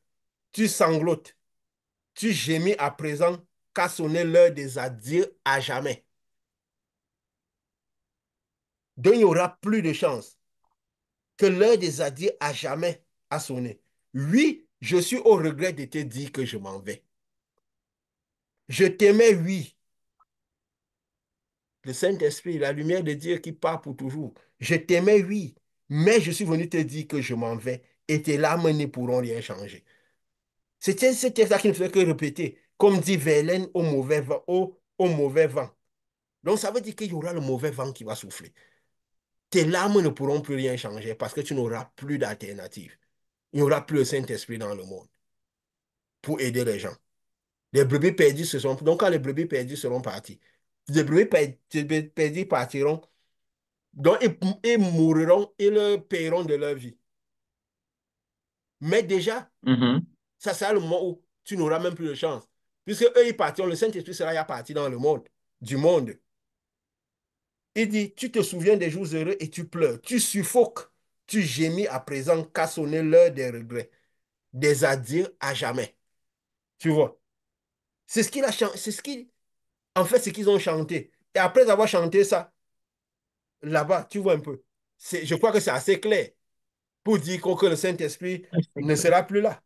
tu sanglotes, tu gémis à présent qu'a sonné l'heure des adieux à jamais. Donc, il n'y aura plus de chance que l'heure des adieux à jamais a sonné. Oui, je suis au regret de te dire que je m'en vais. Je t'aimais, oui. Le Saint-Esprit, la lumière de Dieu qui part pour toujours. Je t'aimais, oui. Mais je suis venu te dire que je m'en vais et tes larmes ne pourront rien changer. C'était ce texte-là qui ne faisait que répéter, comme dit Verlaine au mauvais vent, au mauvais vent. Donc, ça veut dire qu'il y aura le mauvais vent qui va souffler. Tes larmes ne pourront plus rien changer parce que tu n'auras plus d'alternative. Il n'y aura plus le Saint-Esprit dans le monde pour aider les gens. Les brebis perdus se sont... Donc, quand les brebis perdus seront partis, les perdus partiront, donc ils mourront, ils paieront de leur vie. Mais déjà, Mhm. ça sera le moment où tu n'auras même plus de chance. Puisque eux, ils partiront, le Saint-Esprit sera ya parti dans le monde, du monde. Il dit, tu te souviens des jours heureux et tu pleures, tu suffoques, tu gémis à présent qu'à sonner l'heure des regrets, des adieux à jamais. Tu vois? C'est ce qu'il a chanté, c'est ce qu'il, en fait, ce qu'ils ont chanté. Et après avoir chanté ça, là-bas, tu vois un peu. Je crois que c'est assez clair pour dire que le Saint-Esprit ne sera plus là.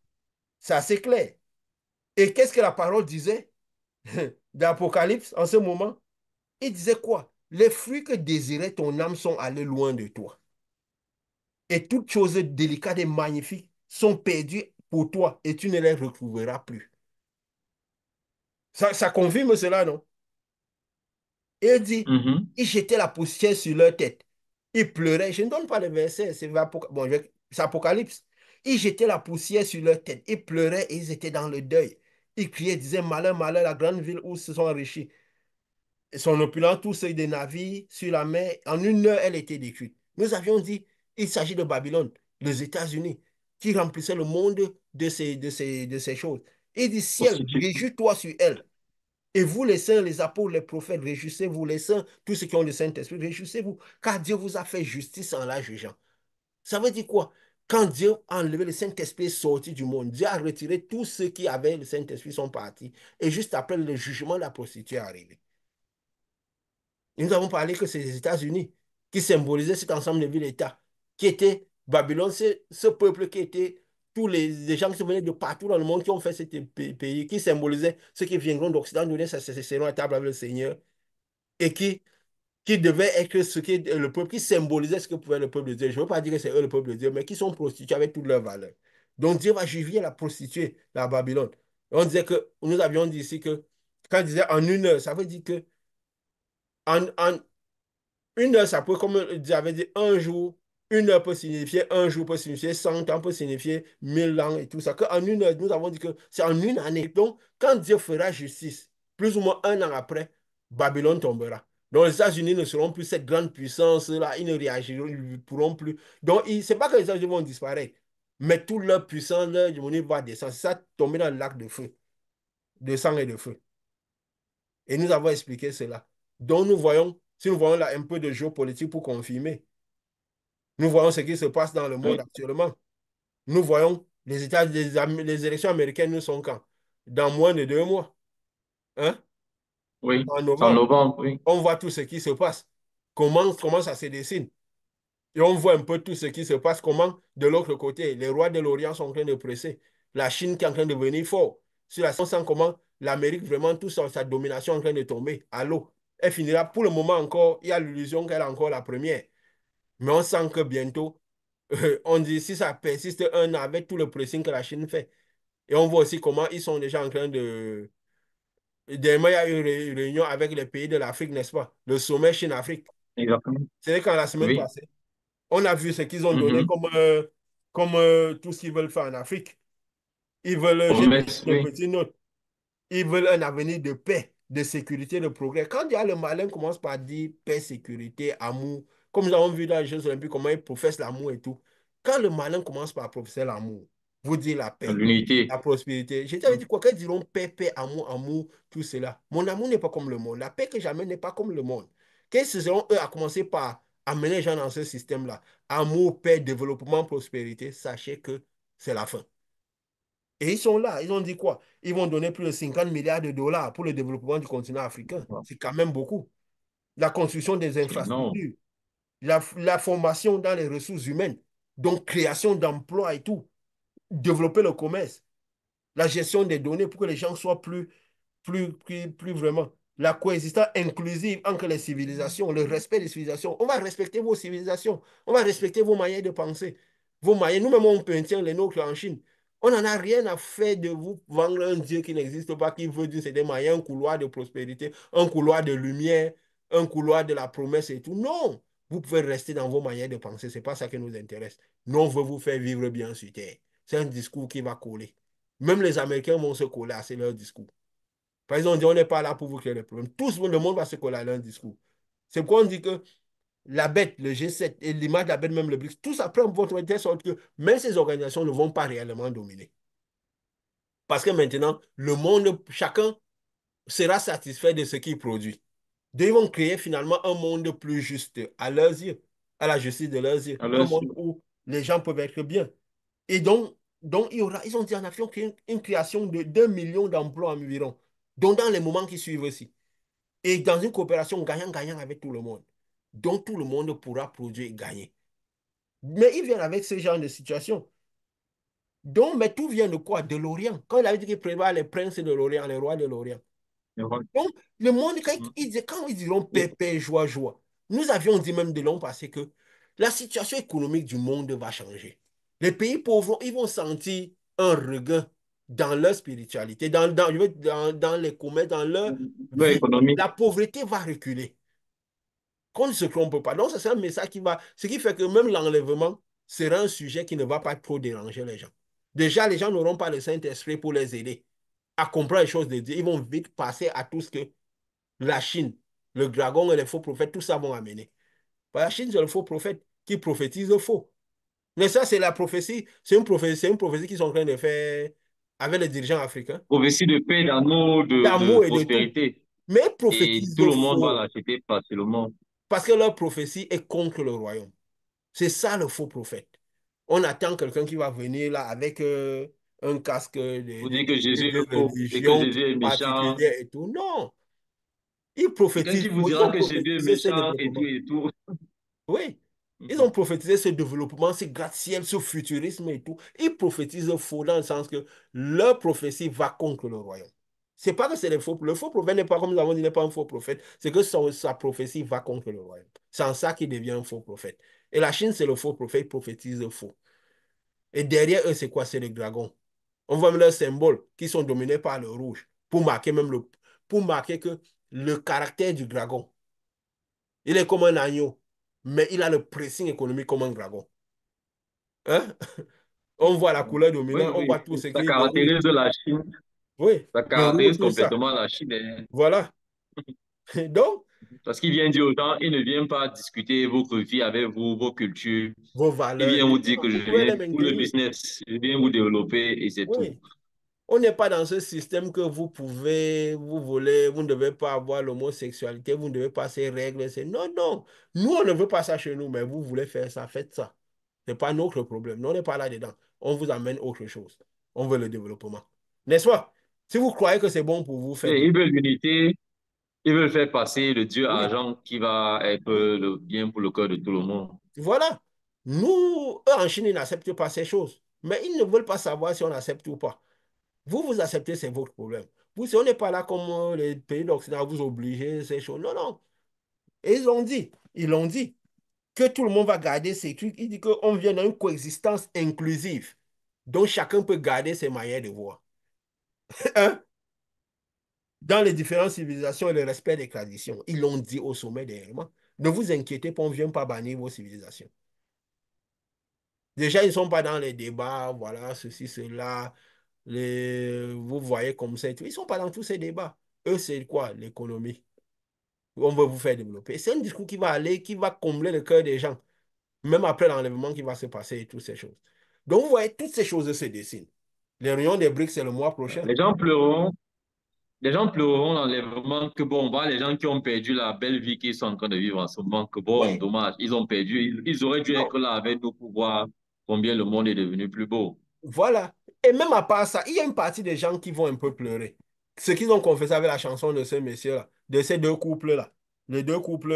C'est assez clair. Et qu'est-ce que la parole disait d'Apocalypse en ce moment? Il disait quoi? Les fruits que désirait ton âme sont allés loin de toi. Et toutes choses délicates et magnifiques sont perdues pour toi et tu ne les retrouveras plus. Ça confirme cela, non? Et il dit, Mhm. ils jetaient la poussière sur leur tête. Ils pleuraient. Je ne donne pas le verset, c'est Apocalypse. Ils jetaient la poussière sur leur tête. Ils pleuraient et ils étaient dans le deuil. Ils criaient, disaient, malheur, malheur, la grande ville où se sont enrichis. Son opulence, tous ceux des navires sur la mer, en une heure, elle était détruite. Nous avions dit, il s'agit de Babylone, les États-Unis, qui remplissaient le monde de ces choses. Il dit, ciel, Prostituée. réjouis-toi sur elle. Et vous, les saints, les apôtres, les prophètes, réjouissez-vous, les saints, tous ceux qui ont le Saint-Esprit, réjouissez-vous, car Dieu vous a fait justice en la jugeant. Ça veut dire quoi? Quand Dieu a enlevé le Saint-Esprit est sorti du monde, Dieu a retiré tous ceux qui avaient le Saint-Esprit sont partis. Et juste après le jugement, la prostituée est arrivée. Et nous avons parlé que c'est les États-Unis qui symbolisaient cet ensemble de villes-États, qui étaient Babylone, c'est ce peuple qui était tous les gens qui venaient de partout dans le monde qui ont fait ce pays, qui symbolisaient ceux qui viendront d'Occident, nous seront à table avec le Seigneur, et qui devaient être ce qui est le peuple, qui symbolisait ce que pouvait le peuple de Dieu. Je ne veux pas dire que c'est eux le peuple de Dieu, mais qui sont prostitués avec toutes leurs valeurs. Donc Dieu va juger la prostituée, la Babylone. On disait que, nous avions dit ici que, quand il disait en une heure, ça veut dire que en une heure, ça peut, comme j'avais dit, un jour, une heure peut signifier, un jour peut signifier 100 ans, peut signifier 1000 ans et tout ça. Qu'en une heure, nous avons dit que c'est en une année. Donc, quand Dieu fera justice, plus ou moins un an après, Babylone tombera. Donc, les États-Unis ne seront plus cette grande puissance-là, ils ne réagiront, ils ne pourront plus. Donc, c'est pas que les États-Unis vont disparaître, mais toute leur puissance, leur hégémonie va descendre. C'est ça, tomber dans le lac de feu, de sang et de feu. Et nous avons expliqué cela. Donc, nous voyons, si nous voyons là un peu de géopolitique pour confirmer, nous voyons ce qui se passe dans le monde Oui, actuellement. Nous voyons les élections américaines, nous sont quand? Dans moins de 2 mois. Hein? oui. En C'est en novembre. novembre, oui. On voit tout ce qui se passe. Comment ça se dessine. Et on voit un peu tout ce qui se passe, comment de l'autre côté, les rois de l'Orient sont en train de presser. La Chine qui est en train de devenir fort. On sent comment l'Amérique, vraiment, toute sa domination est en train de tomber à l'eau. Elle finira, pour le moment encore, il y a l'illusion qu'elle est encore la première. Mais on sent que bientôt, on dit si ça persiste 1 an avec tout le pressing que la Chine fait. Et on voit aussi comment ils sont déjà en train de. Dernièrement, il y a eu une réunion avec les pays de l'Afrique, n'est-ce pas? Le sommet Chine-Afrique. Exactement. C'est quand la semaine Oui. passée. On a vu ce qu'ils ont donné Mhm. comme tout ce qu'ils veulent faire en Afrique. Ils veulent, j'ai pris Promesse, des oui. petites notes. Ils veulent un avenir de paix, de sécurité, de progrès. Quand il y a le malin commence par dire paix, sécurité, amour, comme nous avons vu dans les Jeux Olympiques, comment ils professent l'amour et tout. Quand le malin commence par professer l'amour, vous dire la paix, L'unité. la prospérité, je t'avais dit quoi? Qu'ils diront paix, paix, amour, amour, tout cela. Mon amour n'est pas comme le monde. La paix que j'amène n'est pas comme le monde. Qu'est-ce que seront eux à commencer par amener les gens dans ce système-là? Amour, paix, développement, prospérité, sachez que c'est la fin. Et ils sont là, ils ont dit quoi? Ils vont donner plus de 50 milliards de dollars pour le développement du continent africain. C'est quand même beaucoup. La construction des C'est énorme. infrastructures, la formation dans les ressources humaines, donc création d'emplois et tout, développer le commerce, la gestion des données pour que les gens soient plus vraiment. La coexistence inclusive entre les civilisations, le respect des civilisations. On va respecter vos civilisations, on va respecter vos manières de penser, vos manières. Nous-mêmes, on maintient les nôtres en Chine. On n'en a rien à faire de vous vendre un Dieu qui n'existe pas, qui veut dire c'est des moyens, un couloir de prospérité, un couloir de lumière, un couloir de la promesse et tout. Non, vous pouvez rester dans vos manières de penser. Ce n'est pas ça qui nous intéresse. Nous, on veut vous faire vivre bien sur Terre. C'est un discours qui va coller. Même les Américains vont se coller à leur discours. Par exemple, on dit on n'est pas là pour vous créer des problèmes. Tout le monde va se coller à leur discours. C'est pourquoi on dit que la bête, le G7 et l'image de la bête, même le BRICS, tout ça prend votre telle sorte que même ces organisations ne vont pas réellement dominer. Parce que maintenant, le monde, chacun sera satisfait de ce qu'il produit. Donc, ils vont créer finalement un monde plus juste à leurs yeux, à la justice de leurs yeux. Un Alors, monde où les gens peuvent être bien. Et donc ils ont dit en Afrique une création de 2 millions d'emplois environ. Donc, dans les moments qui suivent aussi. Et dans une coopération gagnant-gagnant avec tout le monde. Donc, tout le monde pourra produire et gagner. Mais ils viennent avec ce genre de situation. Donc, mais tout vient de quoi? De l'Orient. Quand il avait dit qu'il prévoit les princes de l'Orient, les rois de l'Orient. Donc, le monde, quand ils diront paix, paix, joie, joie, nous avions dit même de l'an passé que la situation économique du monde va changer. Les pays pauvres, ils vont sentir un regain dans leur spiritualité, dans les commerces, dans leur vie. économique. La pauvreté va reculer. Qu'on ne se trompe pas. Donc, c'est un message qui va. Ce qui fait que même l'enlèvement sera un sujet qui ne va pas trop déranger les gens. Déjà, les gens n'auront pas le Saint-Esprit pour les aider à comprendre les choses de Dieu. Ils vont vite passer à tout ce que la Chine, le dragon et les faux prophètes, tout ça vont amener. La Chine, c'est le faux prophète qui prophétise faux. Mais ça, c'est la prophétie. C'est une prophétie qu'ils sont en train de faire avec les dirigeants africains. Prophétie de paix, d'amour, de D'amour et de tout. prospérité. Mais ils Et prophétisent tout le monde va faux. l'acheter facilement. Parce que leur prophétie est contre le royaume. C'est ça le faux prophète. On attend quelqu'un qui va venir là avec un casque Vous dites que Jésus de est faux et que religion Jésus est méchant. particulière et tout. Non, ils Quelqu'un qui prophétisent vous faux. Ils dira ont que Jésus est prophétisé ce méchant développement. et tout. Oui, ils Mhm. ont prophétisé ce développement, ce gratte-ciel, ce futurisme et tout. Ils prophétisent faux dans le sens que leur prophétie va contre le royaume. C'est pas que c'est les faux. Le faux prophète n'est pas, comme nous avons dit, n'est pas un faux prophète. C'est que sa prophétie va contre le royaume. C'est en ça qu'il devient un faux prophète. Et la Chine, c'est le faux prophète, il prophétise faux. Et derrière eux, c'est quoi? C'est les dragons. On voit même leurs symboles qui sont dominés par le rouge pour marquer que le caractère du dragon, il est comme un agneau, mais il a le pressing économique comme un dragon. Hein? On voit la couleur Oui, dominante, on voit oui. tout ce Ça qui le rouge. caractérise la Chine. Oui, Ça le rouge, caractérise tout ça. complètement la Chine, hein. Voilà. Donc, Parce qu'il vient dire aux gens, il ne vient pas discuter votre vie avec vous, vos cultures. vos Il valeurs et vient tout. vous dire Non, que je vous pouvez viens les pour le maintenir. business, je viens vous développer et c'est tout. Oui. On n'est pas dans ce système que vous pouvez, vous voulez, vous ne devez pas avoir l'homosexualité, vous ne devez pas ces règles. Non, non. Nous, on ne veut pas ça chez nous, mais vous voulez faire ça, faites ça. Ce n'est pas notre problème. Nous, on n'est pas là-dedans. On vous amène autre chose. On veut le développement. N'est-ce pas? Si vous croyez que c'est bon pour vous, Et faites-le. ils veulent l'unité, ils veulent faire passer le Dieu Oui, argent qui va être oui. le bien pour le cœur de tout le monde. Voilà. Nous, eux, en Chine, ils n'acceptent pas ces choses. Mais ils ne veulent pas savoir si on accepte ou pas. Vous, vous acceptez, c'est votre problème. Vous, si on n'est pas là comme les pays d'Occident, vous obligez ces choses. Non, non. Et ils l'ont dit, que tout le monde va garder ses trucs. Ils disent qu'on vient dans une coexistence inclusive. Donc, chacun peut garder ses manières de voir. Hein? Dans les différentes civilisations et le respect des traditions. Ils l'ont dit au sommet dernièrement. Ne vous inquiétez pas, on ne vient pas bannir vos civilisations. Déjà, ils ne sont pas dans les débats, voilà, ceci, cela. Vous voyez comme ça et tout. Ils ne sont pas dans tous ces débats. Eux, c'est quoi? L'économie. On veut vous faire développer. C'est un discours qui va aller, qui va combler le cœur des gens, même après l'enlèvement qui va se passer et toutes ces choses. Donc, vous voyez, toutes ces choses se dessinent. Les réunions des BRICS, c'est le mois prochain. Les gens pleureront, les gens pleureront l'enlèvement que bon, bah, les gens qui ont perdu la belle vie qu'ils sont en train de vivre en ce moment, que bon, Oui, dommage, ils ont perdu, ils auraient dû non, être là avec nous pour voir combien le monde est devenu plus beau. voilà. Et même à part ça, il y a une partie des gens qui vont un peu pleurer. Ce qu'ils ont confessé avec la chanson de ce monsieur-là, de ces deux couples-là. Les deux couples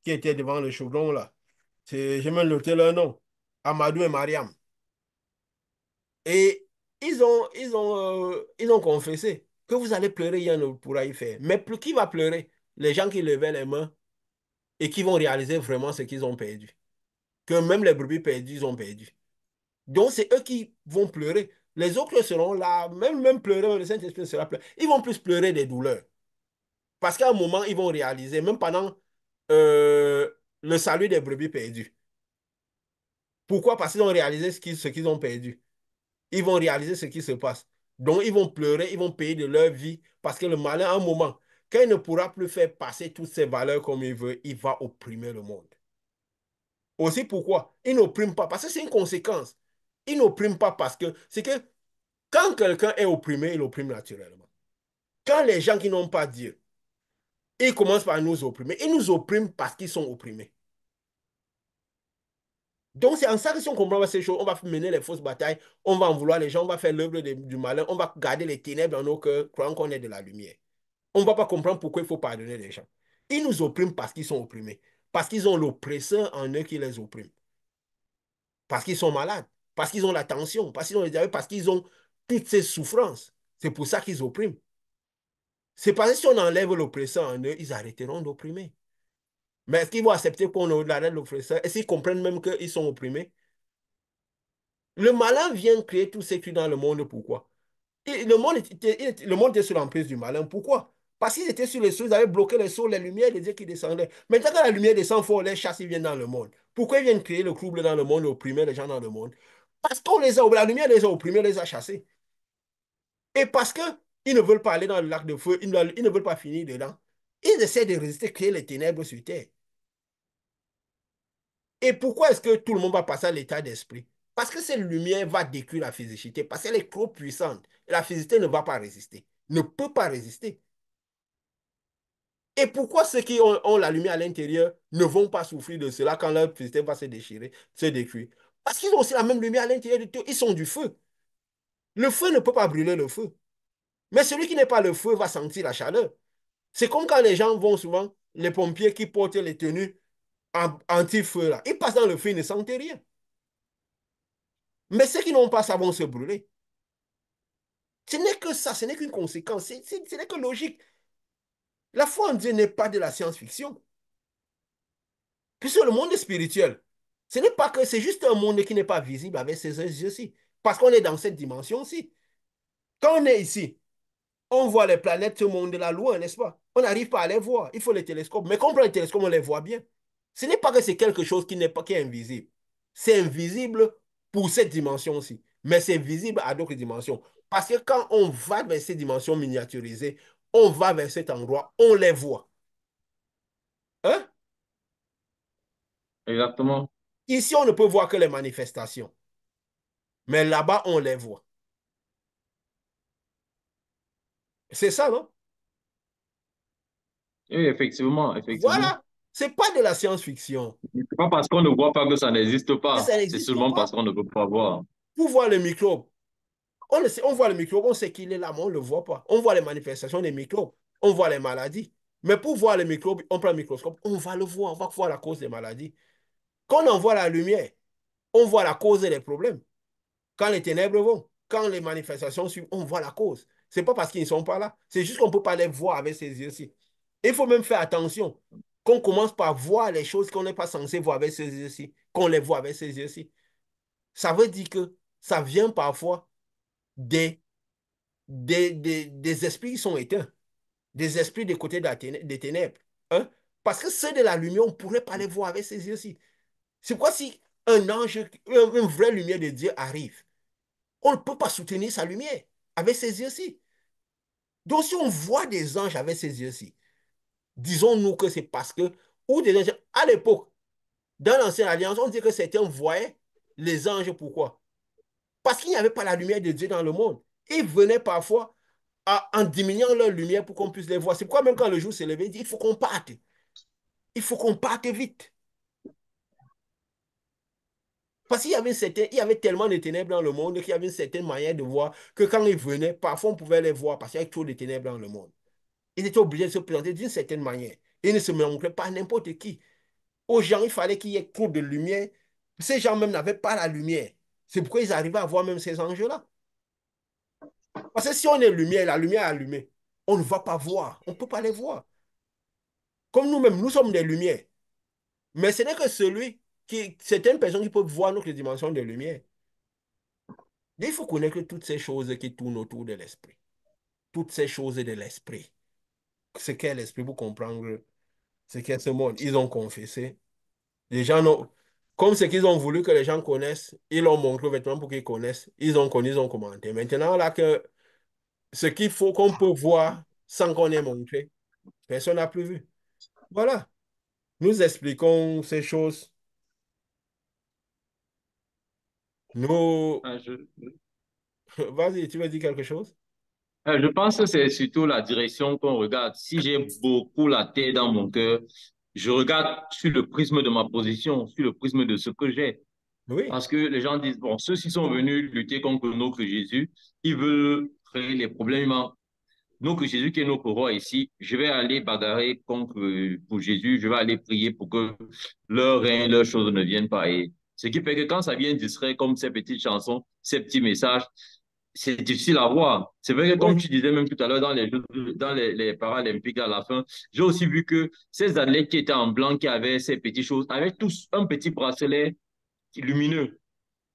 qui étaient devant le chaudron, là. J'ai même noté leur nom. Amadou et Mariam. Et ils ont confessé que vous allez pleurer, il y en a pourra y faire. Mais plus qui va pleurer? Les gens qui levaient les mains et qui vont réaliser vraiment ce qu'ils ont perdu. Que même les brebis perdues, ils ont perdu. Donc, c'est eux qui vont pleurer. Les autres seront là, même pleurer, même le Saint-Esprit sera pleurer. Ils vont plus pleurer des douleurs. Parce qu'à un moment, ils vont réaliser, même pendant euh, le salut des brebis perdues. Pourquoi? Parce qu'ils ont réalisé ce qu'ils ont perdu. Ils vont réaliser ce qui se passe. Donc, ils vont pleurer, ils vont payer de leur vie parce que le malin, à un moment, quand il ne pourra plus faire passer toutes ses valeurs comme il veut, il va opprimer le monde. Aussi, pourquoi? Il n'opprime pas parce que c'est une conséquence. Il n'opprime pas parce que c'est que quand quelqu'un est opprimé, il opprime naturellement. Quand les gens qui n'ont pas Dieu, ils commencent par nous opprimer. Ils nous oppriment parce qu'ils sont opprimés. Donc, c'est en ça que si on comprend pas ces choses, on va mener les fausses batailles, on va en vouloir les gens, on va faire l'œuvre du malin, on va garder les ténèbres dans nos cœurs, croyant qu'on est de la lumière. On ne va pas comprendre pourquoi il faut pardonner les gens. Ils nous oppriment parce qu'ils sont opprimés, parce qu'ils ont l'oppresseur en eux qui les opprime, parce qu'ils sont malades, parce qu'ils ont la tension, parce qu'ils ont les diabètes, parce qu'ils ont toutes ces souffrances. C'est pour ça qu'ils oppriment. C'est parce que si on enlève l'oppresseur en eux, ils arrêteront d'opprimer. Mais est-ce qu'ils vont accepter qu'on arrête l'oppresseur? Est-ce qu'ils comprennent même qu'ils sont opprimés? Le malin vient créer tous ces trucs dans le monde. Pourquoi? Et le monde était sous l'emprise du malin. Pourquoi? Parce qu'ils étaient sur les sources, ils avaient bloqué les sources, les lumières, les dieux qui descendaient. Maintenant, quand la lumière descend, il faut les chasser, ils viennent dans le monde. Pourquoi ils viennent créer le trouble dans le monde et opprimer les gens dans le monde? Parce qu'on les a, la lumière les a opprimés, les a chassés. Et parce qu'ils ne veulent pas aller dans le lac de feu, ils ne veulent pas finir dedans. Ils essaient de résister, créer les ténèbres sur terre. Et pourquoi est-ce que tout le monde va passer à l'état d'esprit? Parce que cette lumière va détruire la physicité, parce qu'elle est trop puissante. Et la physicité ne va pas résister, ne peut pas résister. Et pourquoi ceux qui ont la lumière à l'intérieur ne vont pas souffrir de cela quand leur physicité va se déchirer, se détruire? Parce qu'ils ont aussi la même lumière à l'intérieur de tout. Ils sont du feu. Le feu ne peut pas brûler le feu. Mais celui qui n'est pas le feu va sentir la chaleur. C'est comme quand les gens vont souvent, les pompiers qui portent les tenues anti-feu là, ils passent dans le feu, ils ne sentent rien. Mais ceux qui n'ont pas ça vont se brûler. Ce n'est que ça, ce n'est qu'une conséquence, ce n'est que logique. La foi en Dieu n'est pas de la science-fiction. Puisque le monde est spirituel, ce n'est pas que c'est juste un monde qui n'est pas visible avec ses yeux-ci. Parce qu'on est dans cette dimension-ci. Quand on est ici, on voit les planètes, ce monde-là loin, n'est-ce pas? On n'arrive pas à les voir. Il faut les télescopes. Mais quand on prend les télescopes, on les voit bien. Ce n'est pas que c'est quelque chose qui n'est pas qui est invisible. C'est invisible pour cette dimension-ci. Mais c'est visible à d'autres dimensions. Parce que quand on va vers ces dimensions miniaturisées, on va vers cet endroit, on les voit. Exactement. Ici, on ne peut voir que les manifestations, mais là-bas, on les voit. C'est ça, non? Oui, effectivement, effectivement. Voilà. C'est pas de la science-fiction. C'est pas parce qu'on ne voit pas que ça n'existe Et pas. ça C'est n'existe seulement parce pas. qu'on ne peut pas voir. Pour voir le microbe, on, le sait, on voit le microbe, on sait qu'il est là, mais on ne le voit pas. On voit les manifestations des microbes, on voit les maladies. Mais pour voir le microbe, on prend le microscope, on va le voir, on va voir la cause des maladies. Quand on voit la lumière, on voit la cause des problèmes. Quand les ténèbres vont, quand les manifestations suivent, on voit la cause. Ce n'est pas parce qu'ils ne sont pas là. C'est juste qu'on ne peut pas les voir avec ses yeux-ci. Il faut même faire attention qu'on commence par voir les choses qu'on n'est pas censé voir avec ses yeux-ci, qu'on les voit avec ses yeux-ci. Ça veut dire que ça vient parfois des, des esprits qui sont éteints, des esprits des côtés des ténèbres. Hein? Parce que ceux de la lumière, on ne pourrait pas les voir avec ses yeux-ci. C'est quoi si un ange, une vraie lumière de Dieu arrive? On ne peut pas soutenir sa lumière avec ses yeux-ci. Donc, si on voit des anges avec ses yeux-ci, disons-nous que c'est parce que, ou des anges, à l'époque, dans l'Ancienne Alliance, on dit que certains voyaient les anges. Pourquoi? Parce qu'il n'y avait pas la lumière de Dieu dans le monde. Ils venaient parfois en diminuant leur lumière pour qu'on puisse les voir. C'est pourquoi même quand le jour s'est levé, il dit, il faut qu'on parte. Il faut qu'on parte vite. Parce qu'il y avait il y avait tellement de ténèbres dans le monde qu'il y avait une certaine manière de voir que quand ils venaient, parfois on pouvait les voir parce qu'il y avait trop de ténèbres dans le monde. Ils étaient obligés de se présenter d'une certaine manière. Ils ne se montraient pas à n'importe qui. Aux gens, il fallait qu'il y ait trop de lumière. Ces gens même n'avaient pas la lumière. C'est pourquoi ils arrivaient à voir même ces enjeux-là. Parce que si on est lumière, la lumière est allumée, on ne va pas voir. On ne peut pas les voir. Comme nous-mêmes, nous sommes des lumières. Mais ce n'est que certaines personnes qui peuvent voir notre dimension de lumière. Il faut connaître toutes ces choses qui tournent autour de l'esprit. Toutes ces choses de l'esprit. Ce qu'est l'esprit pour comprendre ce qu'est ce monde. Ils ont confessé. Les gens ont, comme ce qu'ils ont voulu que les gens connaissent, ils l'ont montré aux vêtements pour qu'ils connaissent. Ils ont connu, ils ont commenté. Maintenant, là, que ce qu'il faut qu'on peut voir sans qu'on ait montré, personne n'a plus vu. Voilà. Nous expliquons ces choses. Nous, Ah, vas-y, tu veux dire quelque chose? je pense que c'est surtout la direction qu'on regarde. Si j'ai beaucoup la tête dans mon cœur, je regarde sur le prisme de ma position, sur le prisme de ce que j'ai. Oui, Parce que les gens disent, bon, ceux-ci sont venus lutter contre notre Jésus, ils veulent créer les problèmes. Notre Jésus qui est notre roi ici, je vais aller bagarrer contre, pour Jésus, je vais aller prier pour que leur règne, leurs choses ne viennent pas. Et ce qui fait que quand ça vient distrait comme ces petites chansons, ces petits messages, c'est difficile à voir. C'est vrai que comme oui. tu disais même tout à l'heure dans dans les Paralympiques à la fin, j'ai aussi vu que ces athlètes qui étaient en blanc, qui avaient ces petites choses, avaient tous un petit bracelet lumineux.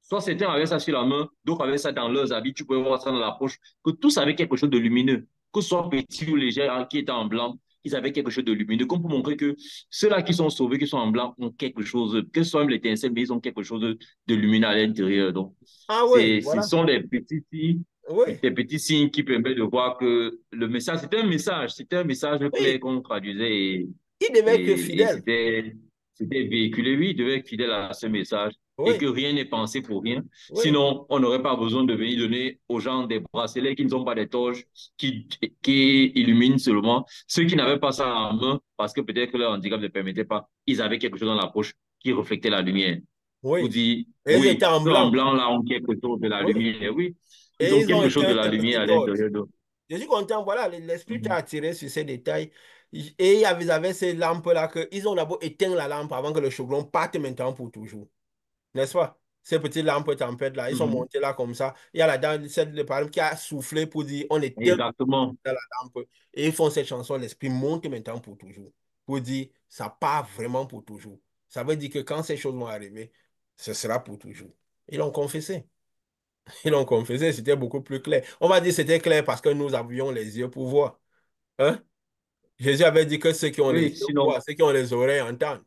Soit certains avaient ça sur la main, d'autres avaient ça dans leurs habits, tu pouvais voir ça dans la poche, que tous avaient quelque chose de lumineux, que ce soit petit ou léger, qui étaient en blanc, ils avaient quelque chose de lumineux, comme pour montrer que ceux-là qui sont sauvés, qui sont en blanc, ont quelque chose, que ce soit même l'étincelle, mais ils ont quelque chose de lumineux à l'intérieur. Donc, Ah oui, ce voilà. sont Oui. des petits signes qui permettent de voir que le message, c'était un message clair Oui, qu'on traduisait il devait être et fidèle. c'était véhiculé, oui, il devait être fidèle à ce message et que Oui, rien n'est pensé pour rien. oui, Sinon, on n'aurait pas besoin de venir donner aux gens des bracelets qui ne sont pas des torches, qui illuminent seulement. Ceux qui n'avaient pas ça en main, parce que peut-être que leur handicap ne permettait pas, ils avaient quelque chose dans la poche qui reflétait la lumière. Pour oui. dire, Et ils étaient oui, en ceux en blanc. blanc là ont quelque chose de la Oui. lumière, oui. Ils Et ont ils ont quelque chose de éteint la des lumière à petites torches. l'intérieur d'eux. Je suis content, voilà, l'esprit t'a Mhm. attiré sur ces détails. Et ils avaient ces lampes-là que ils ont d'abord éteint la lampe avant que le chaudron parte maintenant pour toujours. N'est-ce pas? Ces petites lampes tempêtes-là, ils sont Mhm. montés là comme ça. Il y a la dame, celle de par exemple, qui a soufflé pour dire on éteint Exactement. la lampe. Et ils font cette chanson, l'esprit monte maintenant pour toujours. Pour dire ça part vraiment pour toujours. Ça veut dire que quand ces choses vont arriver, ce sera pour toujours. Ils l'ont confessé. Ils l'ont confessé, c'était beaucoup plus clair. On va dire que c'était clair parce que nous avions les yeux pour voir. Hein? Jésus avait dit que ceux qui ont les Oui, yeux sinon, voient, ceux qui ont les oreilles entendent.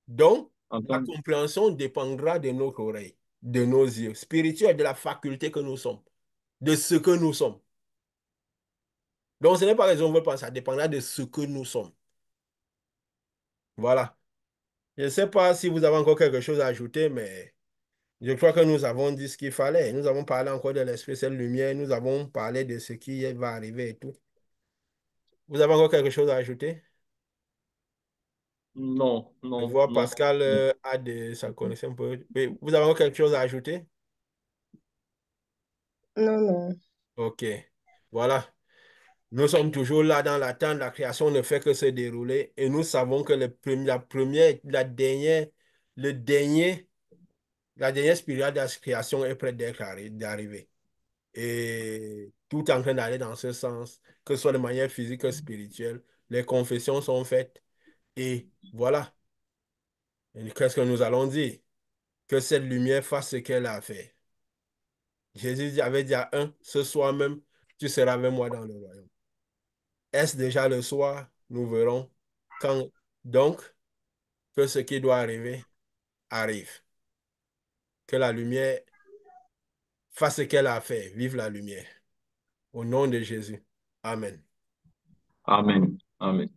Donc, la entendre. compréhension dépendra de notre oreille, de nos yeux, spirituels, de la faculté que nous sommes, de ce que nous sommes. Donc, ce n'est pas raison de penser, ça dépendra de ce que nous sommes. Voilà. Je ne sais pas si vous avez encore quelque chose à ajouter, mais je crois que nous avons dit ce qu'il fallait. Nous avons parlé encore de l'esprit, cette lumière. Nous avons parlé de ce qui va arriver et tout. Vous avez encore quelque chose à ajouter? Non, Je non, vois non. Pascal a de sa connaissance un peu. Oui, vous avez encore quelque chose à ajouter? Non, non. OK. Voilà. Nous sommes toujours là dans l'attente. La création ne fait que se dérouler. Et nous savons que la première, le dernier, la dernière spirale de la création est près d'arriver. Et tout est en train d'aller dans ce sens, que ce soit de manière physique que spirituelle. Les confessions sont faites. Et voilà. Et qu'est-ce que nous allons dire? Que cette lumière fasse ce qu'elle a fait. Jésus avait dit à un, ce soir même, tu seras avec moi dans le royaume. Est-ce déjà le soir? Nous verrons quand. Donc, que ce qui doit arriver arrive. Que la lumière fasse ce qu'elle a fait. Vive la lumière. Au nom de Jésus. Amen. Amen. Amen.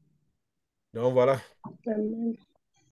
Donc voilà. Amen.